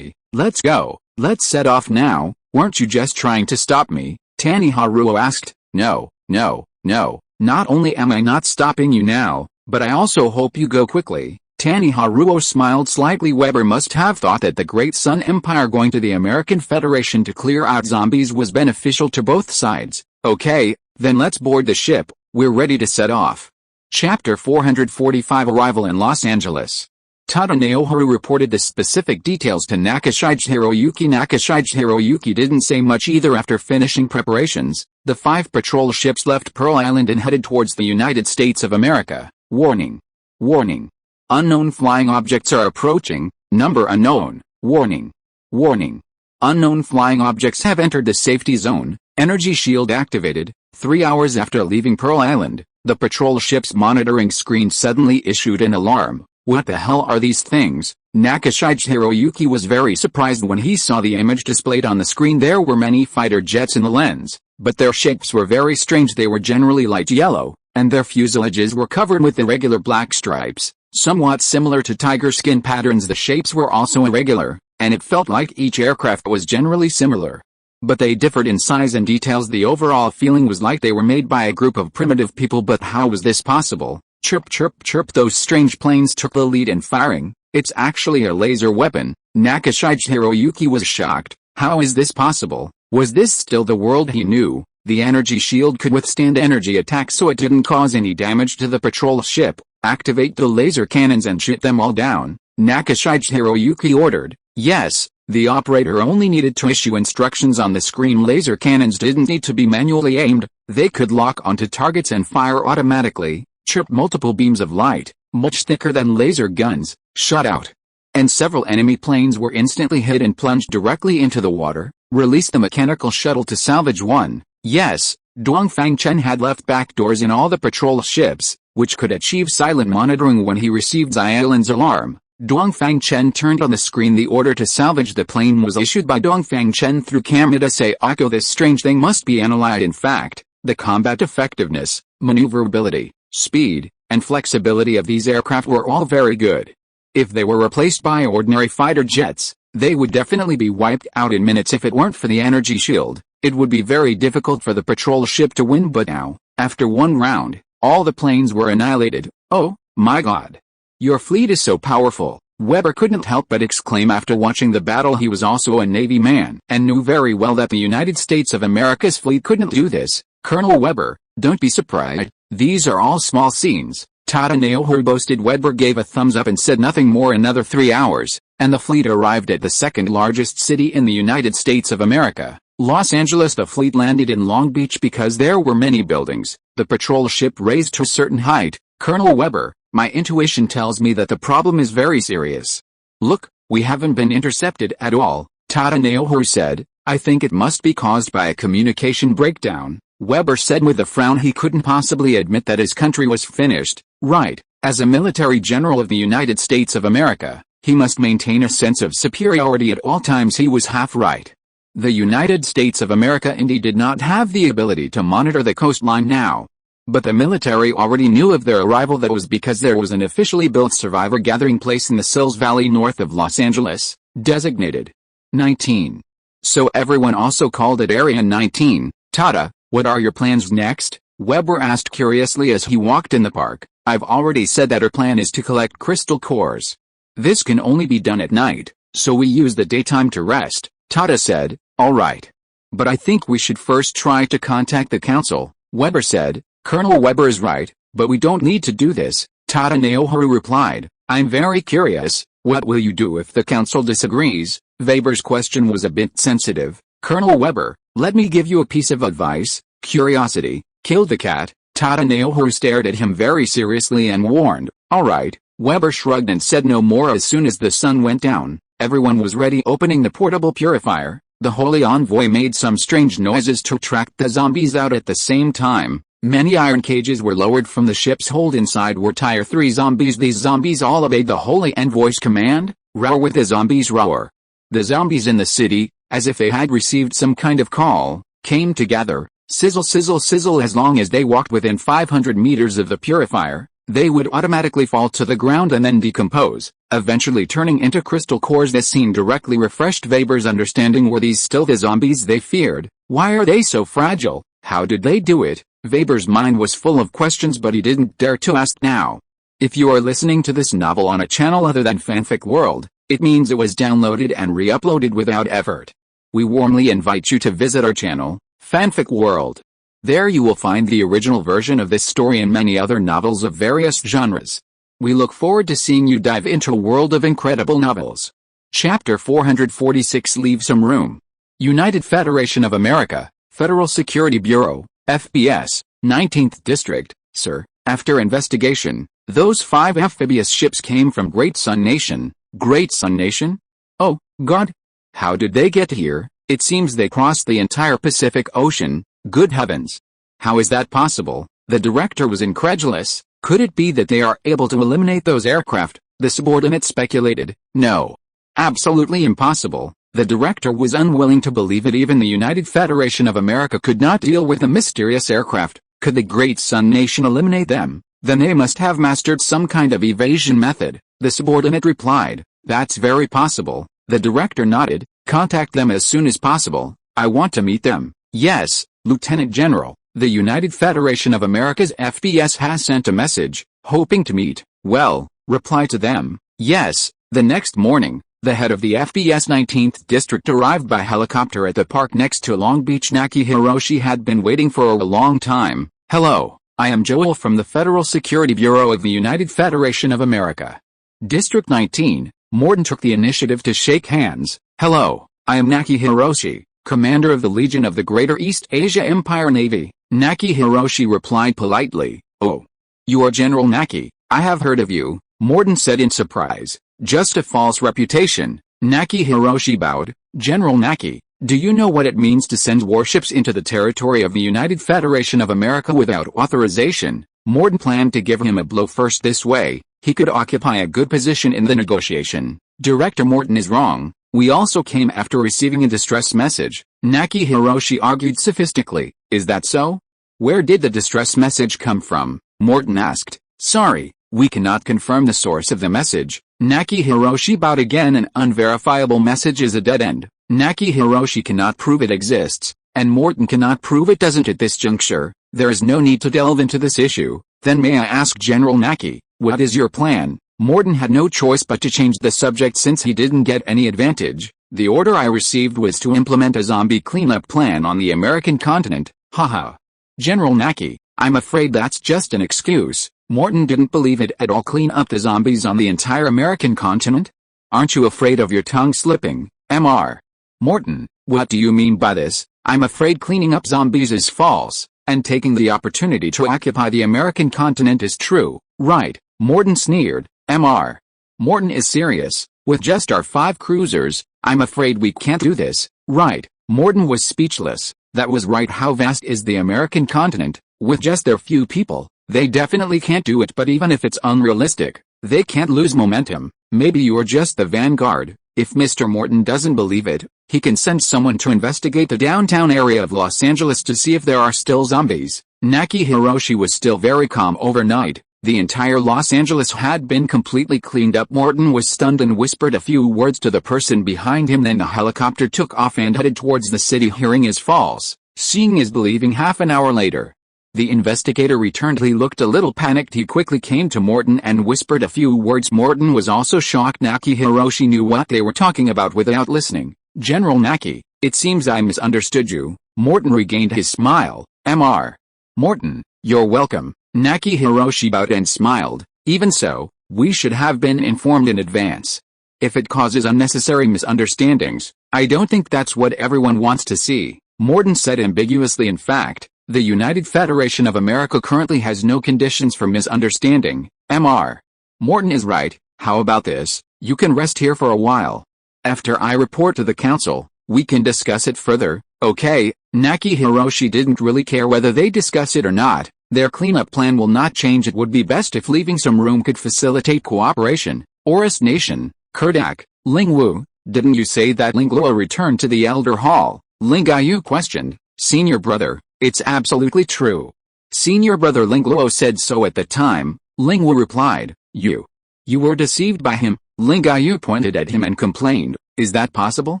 Let's go. Let's set off now. Weren't you just trying to stop me? Haruo asked. No. Not only am I not stopping you now, but I also hope you go quickly. Haruo smiled slightly. Weber must have thought that the Great Sun Empire going to the American Federation to clear out zombies was beneficial to both sides. Okay, then let's board the ship. We're ready to set off. Chapter 445 Arrival in Los Angeles. Tada Naoharu reported the specific details to Nakashige Hiroyuki. Nakashige Hiroyuki didn't say much either. After finishing preparations, the 5 patrol ships left Pearl Island and headed towards the United States of America. Warning. Warning. Unknown flying objects are approaching. Number unknown. Warning. Warning. Unknown flying objects have entered the safety zone. Energy shield activated. 3 hours after leaving Pearl Island, the patrol ship's monitoring screen suddenly issued an alarm. What the hell are these things? Nakashige Hiroyuki was very surprised when he saw the image displayed on the screen. There were many fighter jets in the lens, but their shapes were very strange. They were generally light yellow, and their fuselages were covered with irregular black stripes, somewhat similar to tiger skin patterns. The shapes were also irregular, and it felt like each aircraft was generally similar. But they differed in size and details. The overall feeling was like they were made by a group of primitive people. But how was this possible? Chirp chirp chirp. Those strange planes took the lead in firing. It's actually a laser weapon. Nakashige Hiroyuki was shocked. How is this possible? Was this still the world he knew? The energy shield could withstand energy attacks, so it didn't cause any damage to the patrol ship. Activate the laser cannons and shoot them all down, Nakashige Hiroyuki ordered. Yes. The operator only needed to issue instructions on the screen. Laser cannons didn't need to be manually aimed. They could lock onto targets and fire automatically. Chirp. Multiple beams of light, much thicker than laser guns, shot out. And several enemy planes were instantly hit and plunged directly into the water. Release the mechanical shuttle to salvage one. Yes, Dongfang Chen had left back doors in all the patrol ships, which could achieve silent monitoring. When he received Xiaolin's alarm, Dongfang Chen turned on the screen. The order to salvage the plane was issued by Dongfang Chen through Kamada Sayako. This strange thing must be analyzed. In fact, the combat effectiveness, maneuverability, speed, and flexibility of these aircraft were all very good. If they were replaced by ordinary fighter jets, they would definitely be wiped out in minutes. If it weren't for the energy shield, it would be very difficult for the patrol ship to win. But now, after one round, all the planes were annihilated. Oh, my God. Your fleet is so powerful, Weber couldn't help but exclaim after watching the battle. He was also a Navy man and knew very well that the United States of America's fleet couldn't do this. Colonel Weber, don't be surprised, these are all small scenes. Tata Naohru boasted. Weber gave a thumbs up and said nothing more. Another 3 hours, and the fleet arrived at the second largest city in the United States of America, Los Angeles. The fleet landed in Long Beach because there were many buildings. The patrol ship raised to a certain height. Colonel Weber, my intuition tells me that the problem is very serious. Look, we haven't been intercepted at all, Tata Naohru said. I think it must be caused by a communication breakdown, Weber said with a frown. He couldn't possibly admit that his country was finished. Right, as a military general of the United States of America, he must maintain a sense of superiority at all times. He was half right. The United States of America indeed did not have the ability to monitor the coastline now. But the military already knew of their arrival. That was because there was an officially built survivor gathering place in the Sills Valley north of Los Angeles, designated 19. So everyone also called it Area 19. Tata, what are your plans next? Weber asked curiously as he walked in the park. I've already said that our plan is to collect crystal cores. This can only be done at night, so we use the daytime to rest, Tata said. All right. But I think we should first try to contact the council, Weber said. Colonel Weber is right, but we don't need to do this, Tata Naohru replied. I'm very curious, what will you do if the council disagrees? Weber's question was a bit sensitive. Colonel Weber, let me give you a piece of advice. Curiosity killed the cat. Tata Naohru stared at him very seriously and warned. All right. Weber shrugged and said no more. As soon as the sun went down, everyone was ready. Opening the portable purifier, the holy envoy made some strange noises to attract the zombies out. At the same time, many iron cages were lowered from the ship's hold. Inside were Tier 3 zombies. These zombies all obeyed the holy envoy's command. Roar with the zombies roar. The zombies in the city, as if they had received some kind of call, came together. Sizzle sizzle sizzle. As long as they walked within 500 meters of the purifier, they would automatically fall to the ground and then decompose, eventually turning into crystal cores. This scene directly refreshed Weber's understanding. Were these still the zombies they feared? Why are they so fragile? How did they do it? Weber's mind was full of questions, but he didn't dare to ask now. If you are listening to this novel on a channel other than Fanfic World, it means it was downloaded and re-uploaded without effort. We warmly invite you to visit our channel, Fanfic World. There you will find the original version of this story and many other novels of various genres. We look forward to seeing you dive into a world of incredible novels. Chapter 446. Leave some room. United Federation of America, Federal Security Bureau, FBS, 19th District, Sir. After investigation, those 5 amphibious ships came from Great Sun Nation. Great Sun Nation? Oh, God. How did they get here? It seems they crossed the entire Pacific Ocean. Good heavens. How is that possible? The director was incredulous. Could it be that they are able to eliminate those aircraft? The subordinate speculated. No. Absolutely impossible. The director was unwilling to believe it. Even the United Federation of America could not deal with the mysterious aircraft. Could the Great Sun Nation eliminate them? Then they must have mastered some kind of evasion method. The subordinate replied. That's very possible. The director nodded. Contact them as soon as possible. I want to meet them. Yes, Lieutenant General. The United Federation of America's FBS has sent a message, hoping to meet. Well, reply to them. Yes. The next morning, the head of the FBS 19th District arrived by helicopter at the park next to Long Beach. Naki Hiroshi had been waiting for a long time. Hello, I am Joel from the Federal Security Bureau of the United Federation of America. District 19, Morton took the initiative to shake hands. Hello, I am Naki Hiroshi, Commander of the Legion of the Greater East Asia Empire Navy. Naki Hiroshi replied politely. Oh. You are General Naki, I have heard of you, Morton said in surprise. Just a false reputation. Naki Hiroshi bowed. General Naki, do you know what it means to send warships into the territory of the United Federation of America without authorization? Morton planned to give him a blow first. This way, he could occupy a good position in the negotiation. Director Morton is wrong. We also came after receiving a distress message. Naki Hiroshi argued sophisticatedly. Is that so? Where did the distress message come from? Morton asked. Sorry, we cannot confirm the source of the message. Naki Hiroshi bowed again. An unverifiable message is a dead end. Naki Hiroshi cannot prove it exists, and Morton cannot prove it doesn't at this juncture. There is no need to delve into this issue. Then may I ask General Naki, what is your plan? Morton had no choice but to change the subject since he didn't get any advantage. The order I received was to implement a zombie cleanup plan on the American continent. Haha. General Naki, I'm afraid that's just an excuse. Morton didn't believe it at all. Clean up the zombies on the entire American continent? Aren't you afraid of your tongue slipping, Mr. Morton? What do you mean by this? I'm afraid cleaning up zombies is false, and taking the opportunity to occupy the American continent is true, right? Morton sneered. Mr. Morton is serious. With just our 5 cruisers, I'm afraid we can't do this, right? Morton was speechless. That was right. How vast is the American continent? With just their few people, they definitely can't do it. But even if it's unrealistic, they can't lose momentum. Maybe you're just the vanguard. If Mr. Morton doesn't believe it, he can send someone to investigate the downtown area of Los Angeles to see if there are still zombies. Naki Hiroshi was still very calm overnight. The entire Los Angeles had been completely cleaned up. Morton was stunned and whispered a few words to the person behind him. Then the helicopter took off and headed towards the city. Hearing is false, seeing is believing. Half an hour later, the investigator returned. He looked a little panicked. He quickly came to Morton and whispered a few words. Morton was also shocked. Naki Hiroshi knew what they were talking about without listening. General Naki, it seems I misunderstood you. Morton regained his smile. Mr. Morton, you're welcome. Naki Hiroshi bowed and smiled. Even so, we should have been informed in advance. If it causes unnecessary misunderstandings, I don't think that's what everyone wants to see, Morton said ambiguously. In fact, the United Federation of America currently has no conditions for misunderstanding. Mr. Morton is right. How about this? You can rest here for a while. After I report to the council, we can discuss it further. Okay. Naki Hiroshi didn't really care whether they discuss it or not. Their cleanup plan will not change. It would be best if leaving some room could facilitate cooperation. Oris Nation, Kurdak, Lingwu, didn't you say that Lingluo returned to the Elder Hall? Lingayu questioned. Senior brother, it's absolutely true. Senior brother Lingluo said so at the time. Lingwu replied, You were deceived by him. Lingayu pointed at him and complained, is that possible?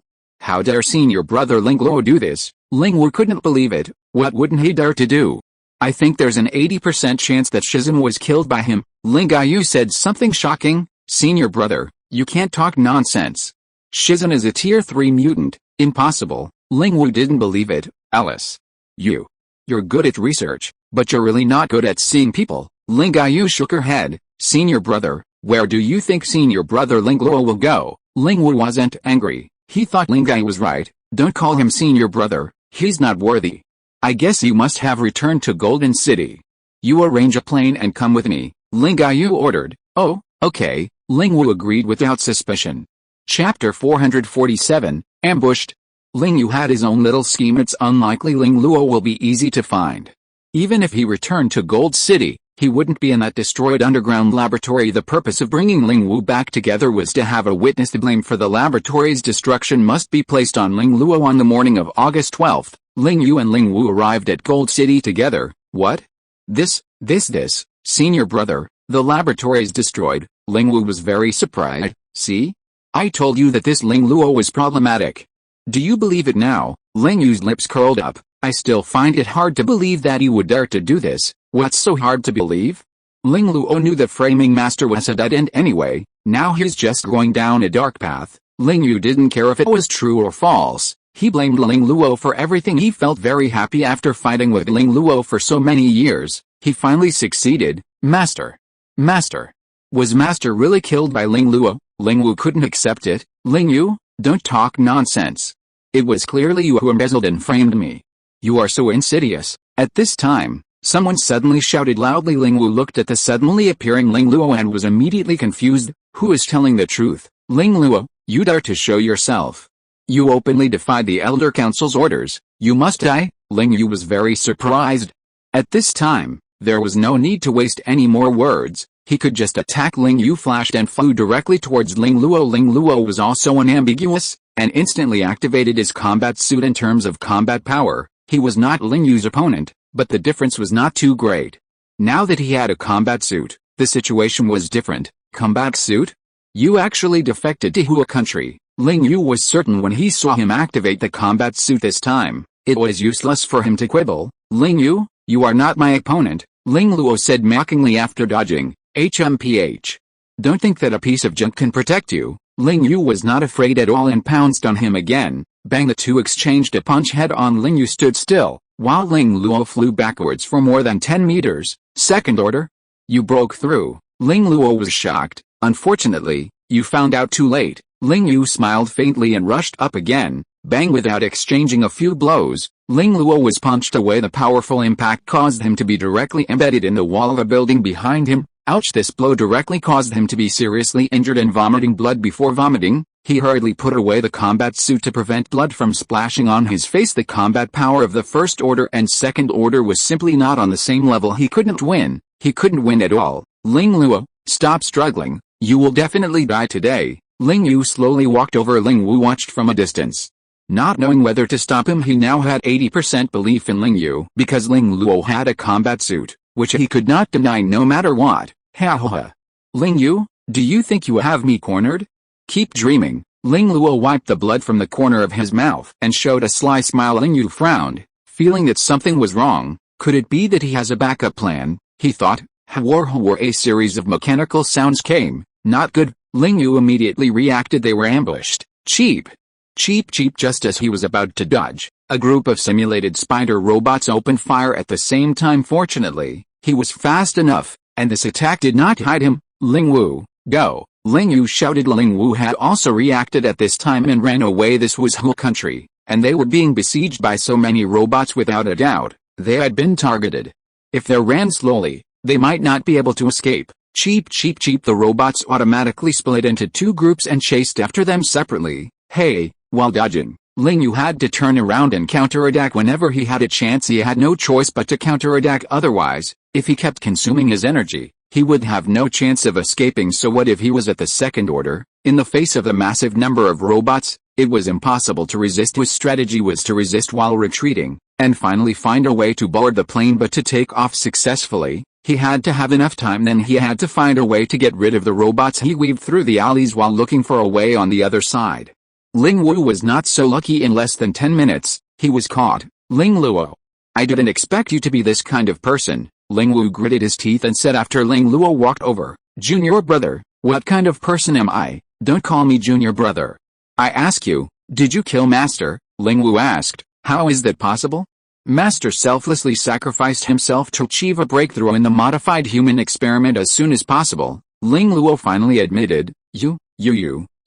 How dare senior brother Lingluo do this? Lingwu couldn't believe it. What wouldn't he dare to do? I think there's an 80% chance that Shizen was killed by him. Lingayu said something shocking. Senior brother, you can't talk nonsense. Shizen is a tier 3 mutant. Impossible. Lingwu didn't believe it. Alice. You're good at research, but you're really not good at seeing people. Lingayu shook her head. Senior brother, where do you think senior brother Lingluo will go? Lingwu wasn't angry. He thought Lingayu was right. Don't call him senior brother. He's not worthy. I guess you must have returned to Golden City. You arrange a plane and come with me, Lingayu ordered. Oh, okay, Lingwu agreed without suspicion. Chapter 447, Ambushed. Lingyu had his own little scheme. It's unlikely Lingluo will be easy to find. Even if he returned to Gold City, he wouldn't be in that destroyed underground laboratory. The purpose of bringing Lingwu back together was to have a witness. The blame for the laboratory's destruction must be placed on Lingluo. On the morning of August 12th, Lingyu and Lingwu arrived at Gold City together. What? This, senior brother, the laboratory is destroyed. Lingwu was very surprised. See? I told you that this Lingluo was problematic. Do you believe it now? Lingyu's lips curled up. I still find it hard to believe that he would dare to do this. What's so hard to believe? Lingluo knew the framing master was a dead end anyway. Now he's just going down a dark path. Lingyu didn't care if it was true or false. He blamed Lingluo for everything. He felt very happy after fighting with Lingluo for so many years. He finally succeeded. Master. Was Master really killed by Lingluo? Lingwu couldn't accept it. Lingyu, don't talk nonsense. It was clearly you who embezzled and framed me. You are so insidious. At this time, someone suddenly shouted loudly. Lingwu looked at the suddenly appearing Lingluo and was immediately confused. Who is telling the truth? Lingluo, you dare to show yourself. You openly defied the Elder Council's orders. You must die. Lingyu was very surprised. At this time, there was no need to waste any more words. He could just attack. Lingyu flashed and flew directly towards Lingluo. Lingluo was also unambiguous, and instantly activated his combat suit. In terms of combat power, he was not Lingyu's opponent, but the difference was not too great. Now that he had a combat suit, The situation was different. Combat suit? You actually defected to Hua country. Ling Yu was certain when he saw him activate the combat suit this time. It was useless for him to quibble. Ling Yu, you are not my opponent, Ling Luo said mockingly after dodging. HMPH. Don't think that a piece of junk can protect you. Ling Yu was not afraid at all and pounced on him again. Bang, the two exchanged a punch head on. Ling Yu stood still, while Ling Luo flew backwards for more than 10 meters. Second order? You broke through. Ling Luo was shocked. Unfortunately, you found out too late. Ling Yu smiled faintly and rushed up again. Bang, without exchanging a few blows, Ling Luo was punched away. The powerful impact caused him to be directly embedded in the wall of a building behind him. Ouch! This blow directly caused him to be seriously injured and vomiting blood. Before vomiting, he hurriedly put away the combat suit to prevent blood from splashing on his face. The combat power of the first order and second order was simply not on the same level. He couldn't win. He couldn't win at all. Ling Luo, stop struggling. You will definitely die today. Ling Yu slowly walked over. Ling Wu watched from a distance. Not knowing whether to stop him, he now had 80% belief in Ling Yu because Ling Luo had a combat suit, which he could not deny no matter what. Ha ha ha. Ling Yu, do you think you have me cornered? Keep dreaming. Ling Luo wiped the blood from the corner of his mouth and showed a sly smile. Ling Yu frowned, feeling that something was wrong. Could it be that he has a backup plan? He thought. Hwar. A series of mechanical sounds came. Not good. Ling Yu immediately reacted. They were ambushed. Cheap. Just as he was about to dodge, a group of simulated spider robots opened fire at the same time. Fortunately, he was fast enough, and this attack did not hide him. Ling Wu, go! Ling Yu shouted. Ling Wu had also reacted at this time and ran away. This was Hu country, and they were being besieged by so many robots. Without a doubt, they had been targeted. If they ran slowly, they might not be able to escape. Cheap. The robots automatically split into two groups and chased after them separately. Hey! While dodging, Ling Yu had to turn around and counterattack whenever he had a chance. He had no choice but to counterattack. Otherwise, if he kept consuming his energy, he would have no chance of escaping. So what if he was at the second order? In the face of the massive number of robots, it was impossible to resist. His strategy was to resist while retreating, and finally find a way to board the plane. But to take off successfully, he had to have enough time. Then he had to find a way to get rid of the robots. He weaved through the alleys while looking for a way on the other side. Ling Wu was not so lucky. In less than 10 minutes, he was caught. Ling Luo, I didn't expect you to be this kind of person. Ling Wu gritted his teeth and said after Ling Luo walked over, Junior brother, what kind of person am I? Don't call me junior brother. I ask you, did you kill Master? Ling Wu asked. How is that possible? Master selflessly sacrificed himself to achieve a breakthrough in the modified human experiment as soon as possible. Ling Luo finally admitted, You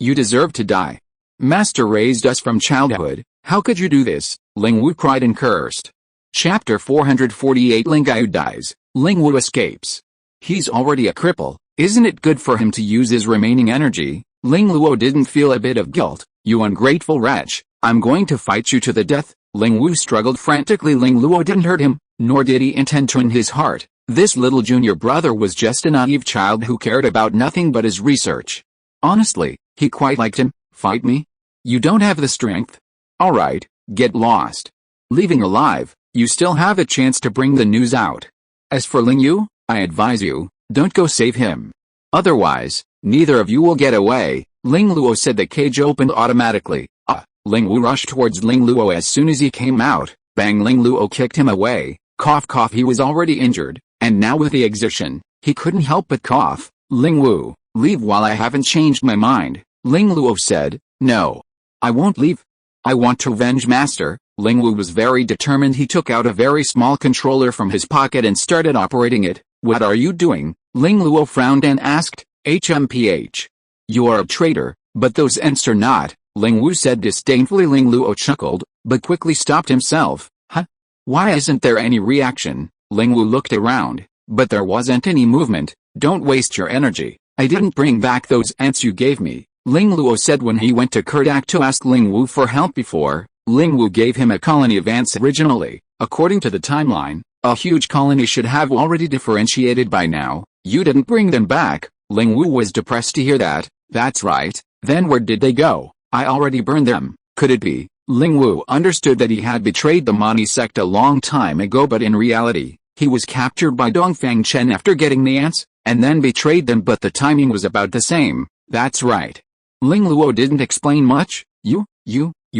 deserve to die. Master raised us from childhood. How could you do this? Ling Wu cried and cursed. Chapter 448. Ling Yu dies. Ling Wu escapes. He's already a cripple. Isn't it good for him to use his remaining energy? Ling Luo didn't feel a bit of guilt. You ungrateful wretch. I'm going to fight you to the death. Ling Wu struggled frantically. Ling Luo didn't hurt him, nor did he intend to in his heart. This little junior brother was just a naive child who cared about nothing but his research. Honestly, he quite liked him. Fight me? You don't have the strength? Alright, get lost. Leaving alive, you still have a chance to bring the news out. As for Ling Yu, I advise you, don't go save him. Otherwise, neither of you will get away. Ling Luo said. The cage opened automatically. Ling Wu rushed towards Ling Luo. As soon as he came out, bang, Ling Luo kicked him away. Cough cough. He was already injured, and now with the exertion, he couldn't help but cough. Ling Wu, leave while I haven't changed my mind. Ling Luo said. No. I won't leave. I want to avenge Master. Ling Wu was very determined. He took out a very small controller from his pocket and started operating it. What are you doing? Ling Luo frowned and asked. HMPH. You are a traitor, but those ants are not. Ling Wu said disdainfully. Ling Luo chuckled, but quickly stopped himself. Huh? Why isn't there any reaction? Ling Wu looked around, but there wasn't any movement. Don't waste your energy. I didn't bring back those ants you gave me, Ling Luo said when he went to Kurdak to ask Ling Wu for help before. Ling Wu gave him a colony of ants originally. According to the timeline, a huge colony should have already differentiated by now. You didn't bring them back. Ling Wu was depressed to hear that. That's right. Then where did they go? I already burned them. Could it be? Ling Wu understood that he had betrayed the Mani sect a long time ago, but in reality, he was captured by Dongfang Chen after getting the ants. and then betrayed them, but the timing was about the same. That's right. Ling Luo didn't explain much. You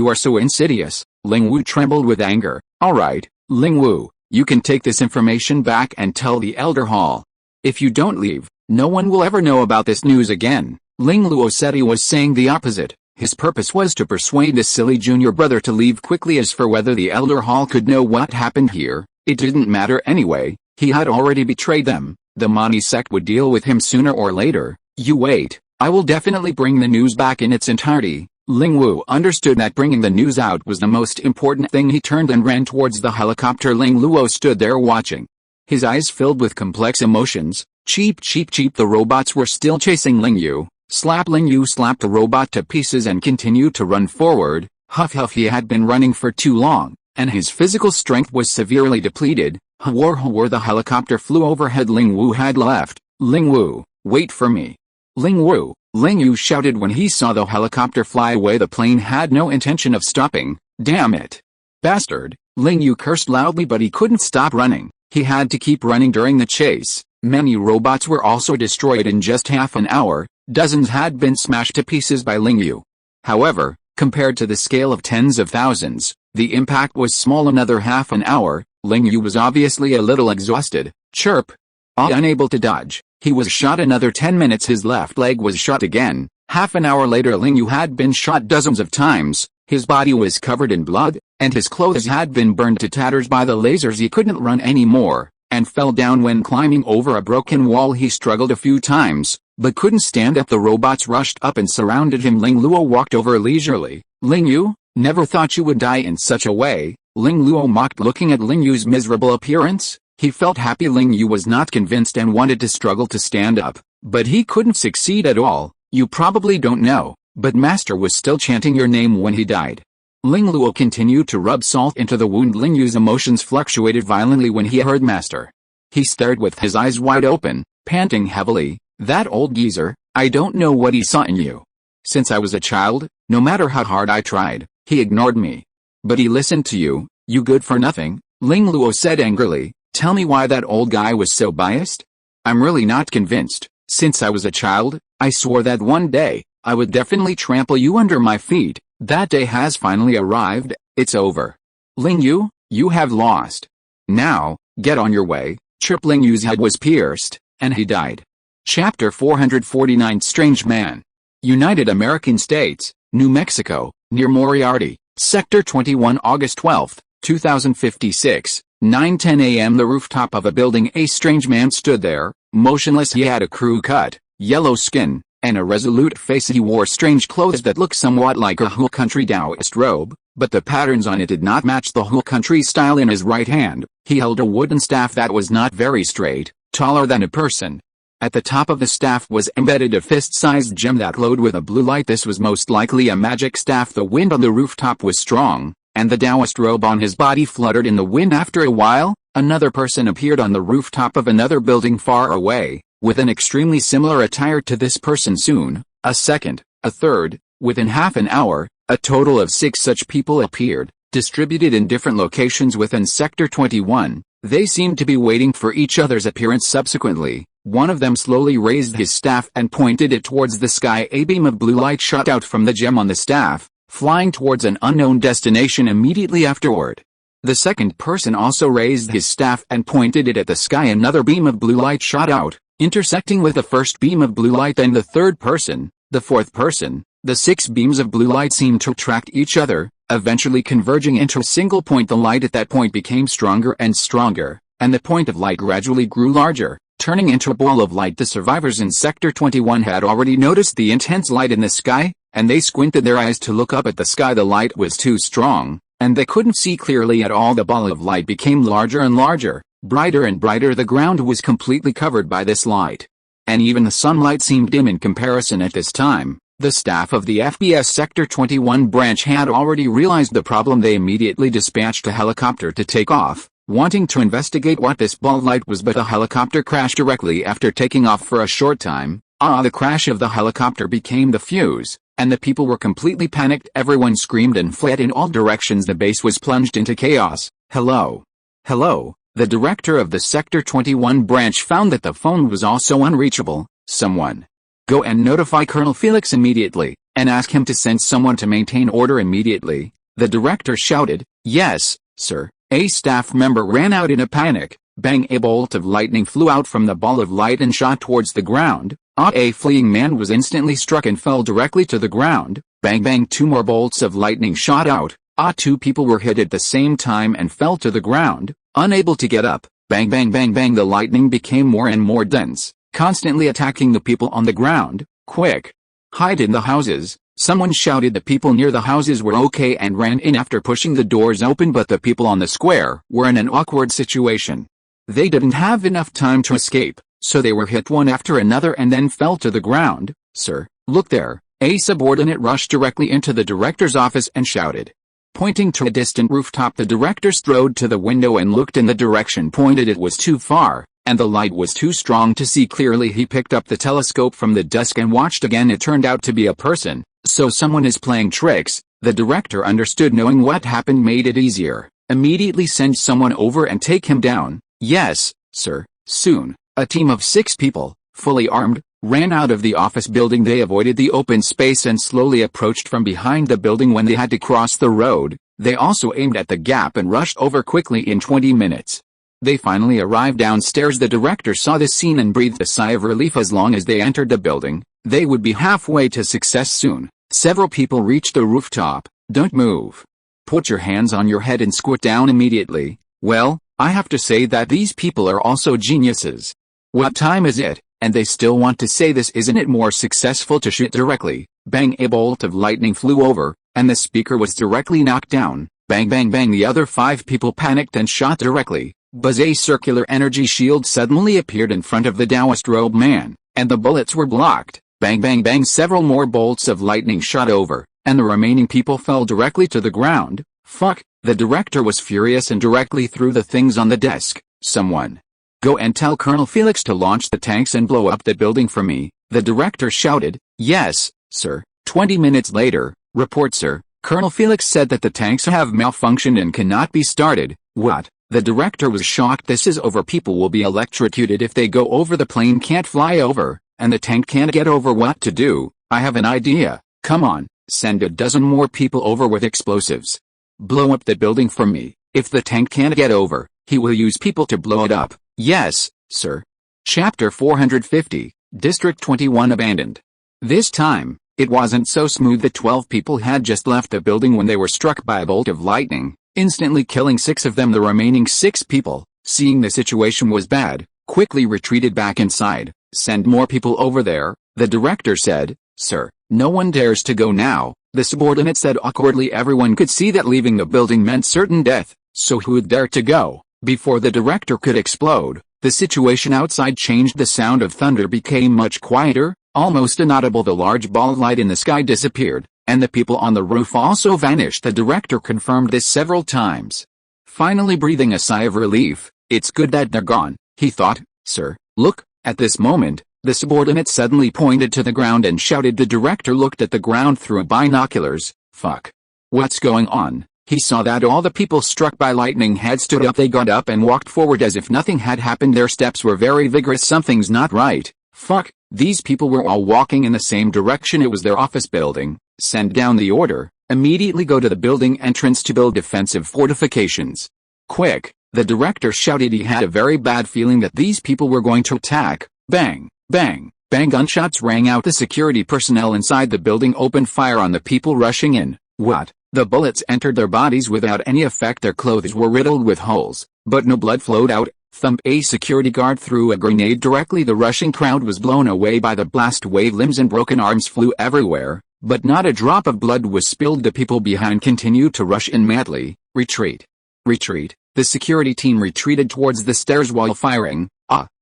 are so insidious. Ling Wu trembled with anger. Alright, Ling Wu, you can take this information back and tell the Elder Hall. If you don't leave, no one will ever know about this news again. Ling Luo said he was saying the opposite. His purpose was to persuade his silly junior brother to leave quickly. As for whether the Elder Hall could know what happened here, it didn't matter anyway. He had already betrayed them. The Mani sect would deal with him sooner or later. You wait, I will definitely bring the news back in its entirety. Ling Wu understood that bringing the news out was the most important thing. He turned and ran towards the helicopter. Ling Luo stood there watching, his eyes filled with complex emotions. Cheep cheep cheep. The robots were still chasing Ling Yu. Slap. Ling Yu slapped the robot to pieces and continued to run forward. Huff huff. He had been running for too long, and his physical strength was severely depleted. Hwar. The helicopter flew overhead. Ling Wu had left. Ling Wu, wait for me. Ling Wu, Ling Yu shouted when he saw the helicopter fly away. The plane had no intention of stopping. Damn it. Bastard. Ling Yu cursed loudly, but he couldn't stop running. He had to keep running during the chase. Many robots were also destroyed in just half an hour. Dozens had been smashed to pieces by Ling Yu. However, compared to the scale of tens of thousands, the impact was small. Another half an hour. Ling Yu was obviously a little exhausted. Chirp. Unable to dodge, he was shot. Another 10 minutes. His left leg was shot again. Half an hour later, Ling Yu had been shot dozens of times. His body was covered in blood, and his clothes had been burned to tatters by the lasers. He couldn't run anymore, and fell down when climbing over a broken wall. He struggled a few times, but couldn't stand up. The robots rushed up and surrounded him. Ling Luo walked over leisurely. Ling Yu, never thought you would die in such a way. Ling Luo mocked, looking at Ling Yu's miserable appearance. He felt happy. Ling Yu was not convinced and wanted to struggle to stand up, but he couldn't succeed at all. You probably don't know, but Master was still chanting your name when he died. Ling Luo continued to rub salt into the wound. Ling Yu's emotions fluctuated violently when he heard Master. He stared with his eyes wide open, panting heavily. That old geezer, I don't know what he saw in you. Since I was a child, no matter how hard I tried, he ignored me. But he listened to you, you good for nothing, Ling Luo said angrily. Tell me why that old guy was so biased? I'm really not convinced. Since I was a child, I swore that one day, I would definitely trample you under my feet. That day has finally arrived. It's over. Ling Yu, you have lost. Now, get on your way. Chirp. Ling Yu's head was pierced, and he died. Chapter 449. Strange Man. United American States, New Mexico, near Moriarty, Sector 21. August 12, 2056. 9:10 a.m. The rooftop of a building. A strange man stood there, motionless. He had a crew cut, yellow skin, and a resolute face. He wore strange clothes that looked somewhat like a Hu country Taoist robe, but the patterns on it did not match the Hu country style. In his right hand, he held a wooden staff that was not very straight, taller than a person. At the top of the staff was embedded a fist-sized gem that glowed with a blue light. This was most likely a magic staff. The wind on the rooftop was strong, and the Taoist robe on his body fluttered in the wind. After a while, another person appeared on the rooftop of another building far away, with an extremely similar attire to this person. Soon, a second, a third. Within half an hour, a total of 6 such people appeared, distributed in different locations within Sector 21. They seemed to be waiting for each other's appearance. Subsequently, one of them slowly raised his staff and pointed it towards the sky. A beam of blue light shot out from the gem on the staff, flying towards an unknown destination immediately afterward. The second person also raised his staff and pointed it at the sky. Another beam of blue light shot out, intersecting with the first beam of blue light. Then the third person, the fourth person. The 6 beams of blue light seemed to attract each other, eventually converging into a single point. The light at that point became stronger and stronger, and the point of light gradually grew larger, turning into a ball of light. The survivors in Sector 21 had already noticed the intense light in the sky, and they squinted their eyes to look up at the sky. The light was too strong, and they couldn't see clearly at all. The ball of light became larger and larger, brighter and brighter. The ground was completely covered by this light, and even the sunlight seemed dim in comparison at this time. The staff of the FBS Sector 21 branch had already realized the problem. They immediately dispatched a helicopter to take off, wanting to investigate what this ball light was, but the helicopter crashed directly after taking off. For a short time, the crash of the helicopter became the fuse, and the people were completely panicked. Everyone screamed and fled in all directions. The base was plunged into chaos. Hello. Hello, The director of the Sector 21 branch found that the phone was also unreachable. Someone. Go and notify Colonel Felix immediately, and ask him to send someone to maintain order immediately. The director shouted. Yes, sir. A staff member ran out in a panic. Bang! A bolt of lightning flew out from the ball of light and shot towards the ground. A fleeing man was instantly struck and fell directly to the ground. Bang bang! Two more bolts of lightning shot out. Two people were hit at the same time and fell to the ground, unable to get up. Bang bang bang bang! The lightning became more and more dense, constantly attacking the people on the ground. Quick! Hide in the houses! Someone shouted. The people near the houses were okay and ran in after pushing the doors open, but the people on the square were in an awkward situation. They didn't have enough time to escape, so they were hit one after another and then fell to the ground. Sir, look there! A subordinate rushed directly into the director's office and shouted. Pointing to a distant rooftop, the director strode to the window and looked in the direction pointed. It was too far, and the light was too strong to see clearly. He picked up the telescope from the desk and watched again. It turned out to be a person, so someone is playing tricks. The director understood. Knowing what happened made it easier. Immediately send someone over and take him down. Yes, sir. Soon, a team of 6 people, fully armed, ran out of the office building. They avoided the open space and slowly approached from behind the building. When they had to cross the road, they also aimed at the gap and rushed over quickly. In 20 minutes, they finally arrived downstairs. The director saw this scene and breathed a sigh of relief. As long as they entered the building, they would be halfway to success soon. Several people reached the rooftop. Don't move. Put your hands on your head and squat down immediately. Well, I have to say that these people are also geniuses. What time is it? And they still want to say this. Isn't it more successful to shoot directly? Bang! A bolt of lightning flew over, and the speaker was directly knocked down. Bang bang bang! The other 5 people panicked and shot directly. Buzz! A circular energy shield suddenly appeared in front of the Taoist robed man, and the bullets were blocked. Bang bang bang! Several more bolts of lightning shot over, and the remaining people fell directly to the ground. Fuck! The director was furious and directly threw the things on the desk. Someone. Go and tell Colonel Felix to launch the tanks and blow up the building for me, the director shouted. Yes, sir. 20 minutes later, report sir. Colonel Felix said that the tanks have malfunctioned and cannot be started. What? The director was shocked. This is over. People will be electrocuted if they go over. The plane can't fly over, and the tank can't get over. What to do? I have an idea. Come on, send a dozen more people over with explosives. Blow up the building for me. If the tank can't get over, he will use people to blow it up. Yes, sir. Chapter 450, District 21 abandoned. This time, it wasn't so smooth. The 12 people had just left the building when they were struck by a bolt of lightning, instantly killing 6 of them. The remaining 6 people, seeing the situation was bad, quickly retreated back inside. Send more people over there, the director said. Sir, no one dares to go now, the subordinate said awkwardly. Everyone could see that leaving the building meant certain death, so who would dare to go? Before the director could explode, the situation outside changed. The sound of thunder became much quieter, almost inaudible. The large ball of light in the sky disappeared, and the people on the roof also vanished. The director confirmed this several times. Finally breathing a sigh of relief, it's good that they're gone, he thought. Sir, look. At this moment, the subordinate suddenly pointed to the ground and shouted. The director looked at the ground through binoculars. Fuck. What's going on? He saw that all the people struck by lightning had stood up. They got up and walked forward as if nothing had happened. Their steps were very vigorous. Something's not right. Fuck, these people were all walking in the same direction. It was their office building. Send down the order. Immediately go to the building entrance to build defensive fortifications. Quick, the director shouted. He had a very bad feeling that these people were going to attack. Bang, bang, bang! Gunshots rang out. The security personnel inside the building opened fire on the people rushing in. What? The bullets entered their bodies without any effect. Their clothes were riddled with holes, but no blood flowed out. Thump! A security guard threw a grenade directly. The rushing crowd was blown away by the blast wave. Limbs and broken arms flew everywhere, but not a drop of blood was spilled. The people behind continued to rush in madly. Retreat! Retreat! The security team retreated towards the stairs while firing.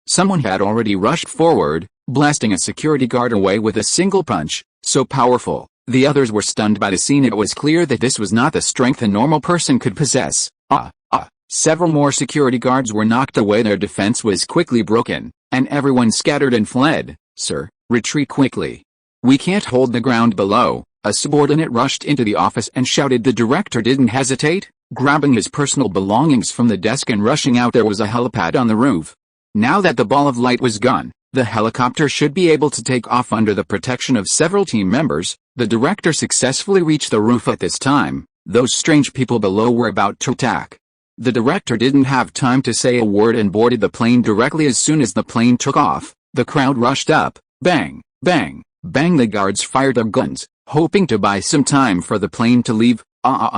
Someone had already rushed forward, blasting a security guard away with a single punch, so powerful. The others were stunned by the scene. It was clear that this was not the strength a normal person could possess. Several more security guards were knocked away. Their defense was quickly broken, and everyone scattered and fled. Sir, retreat quickly. We can't hold the ground below. A subordinate rushed into the office and shouted. The director didn't hesitate, grabbing his personal belongings from the desk and rushing out. There was a helipad on the roof. Now that the ball of light was gone, the helicopter should be able to take off under the protection of several team members. The director successfully reached the roof at this time. Those strange people below were about to attack. The director didn't have time to say a word and boarded the plane directly. As soon as the plane took off, the crowd rushed up. Bang, bang, bang. The guards fired their guns, hoping to buy some time for the plane to leave.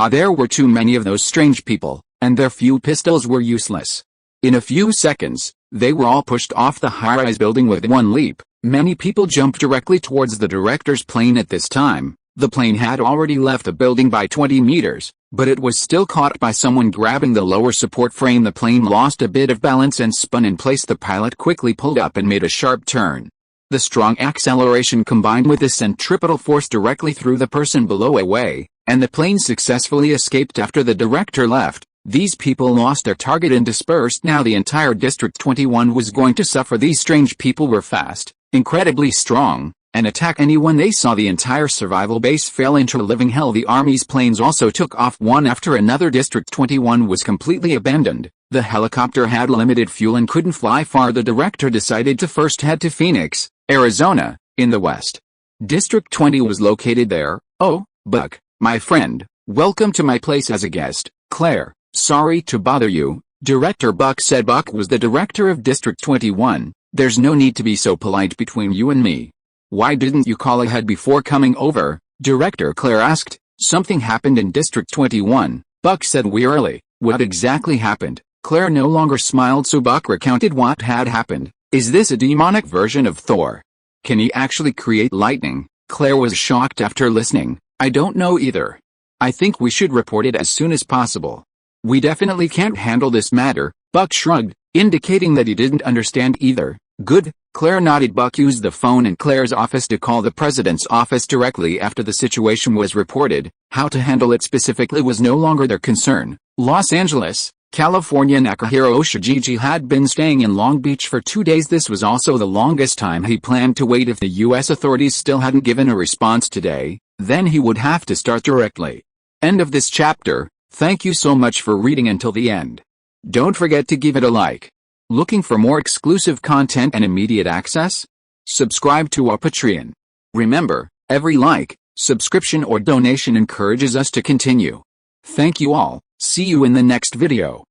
There were too many of those strange people, and their few pistols were useless. In a few seconds, they were all pushed off the high-rise building with one leap. Many people jumped directly towards the director's plane at this time. The plane had already left the building by 20 meters, but it was still caught by someone grabbing the lower support frame. The plane lost a bit of balance and spun in place. The pilot quickly pulled up and made a sharp turn. The strong acceleration combined with the centripetal force directly threw the person below away, and the plane successfully escaped after the director left. These people lost their target and dispersed. Now the entire District 21 was going to suffer. These strange people were fast, incredibly strong, and attack anyone they saw. The entire survival base fell into living hell. The army's planes also took off one after another. District 21 was completely abandoned. The helicopter had limited fuel and couldn't fly far. The director decided to first head to Phoenix, Arizona, in the west. District 20 was located there. Oh, Buck, my friend, welcome to my place as a guest. Claire, sorry to bother you, Director Buck said. Buck was the director of District 21. There's no need to be so polite between you and me. Why didn't you call ahead before coming over? Director Claire asked. Something happened in District 21, Buck said wearily. What exactly happened? Claire no longer smiled, so Buck recounted what had happened. Is this a demonic version of Thor? Can he actually create lightning? Claire was shocked after listening. I don't know either. I think we should report it as soon as possible. We definitely can't handle this matter, Buck shrugged, indicating that he didn't understand either. Good, Claire nodded. Buck used the phone in Claire's office to call the president's office directly after the situation was reported. How to handle it specifically was no longer their concern. Los Angeles, California. Nakahiro Oshijiji had been staying in Long Beach for 2 days. This was also the longest time he planned to wait. If the U.S. authorities still hadn't given a response today, then he would have to start directly. End of this chapter. Thank you so much for reading until the end. Don't forget to give it a like. Looking for more exclusive content and immediate access? Subscribe to our Patreon. Remember, every like, subscription or donation encourages us to continue. Thank you all. See you in the next video.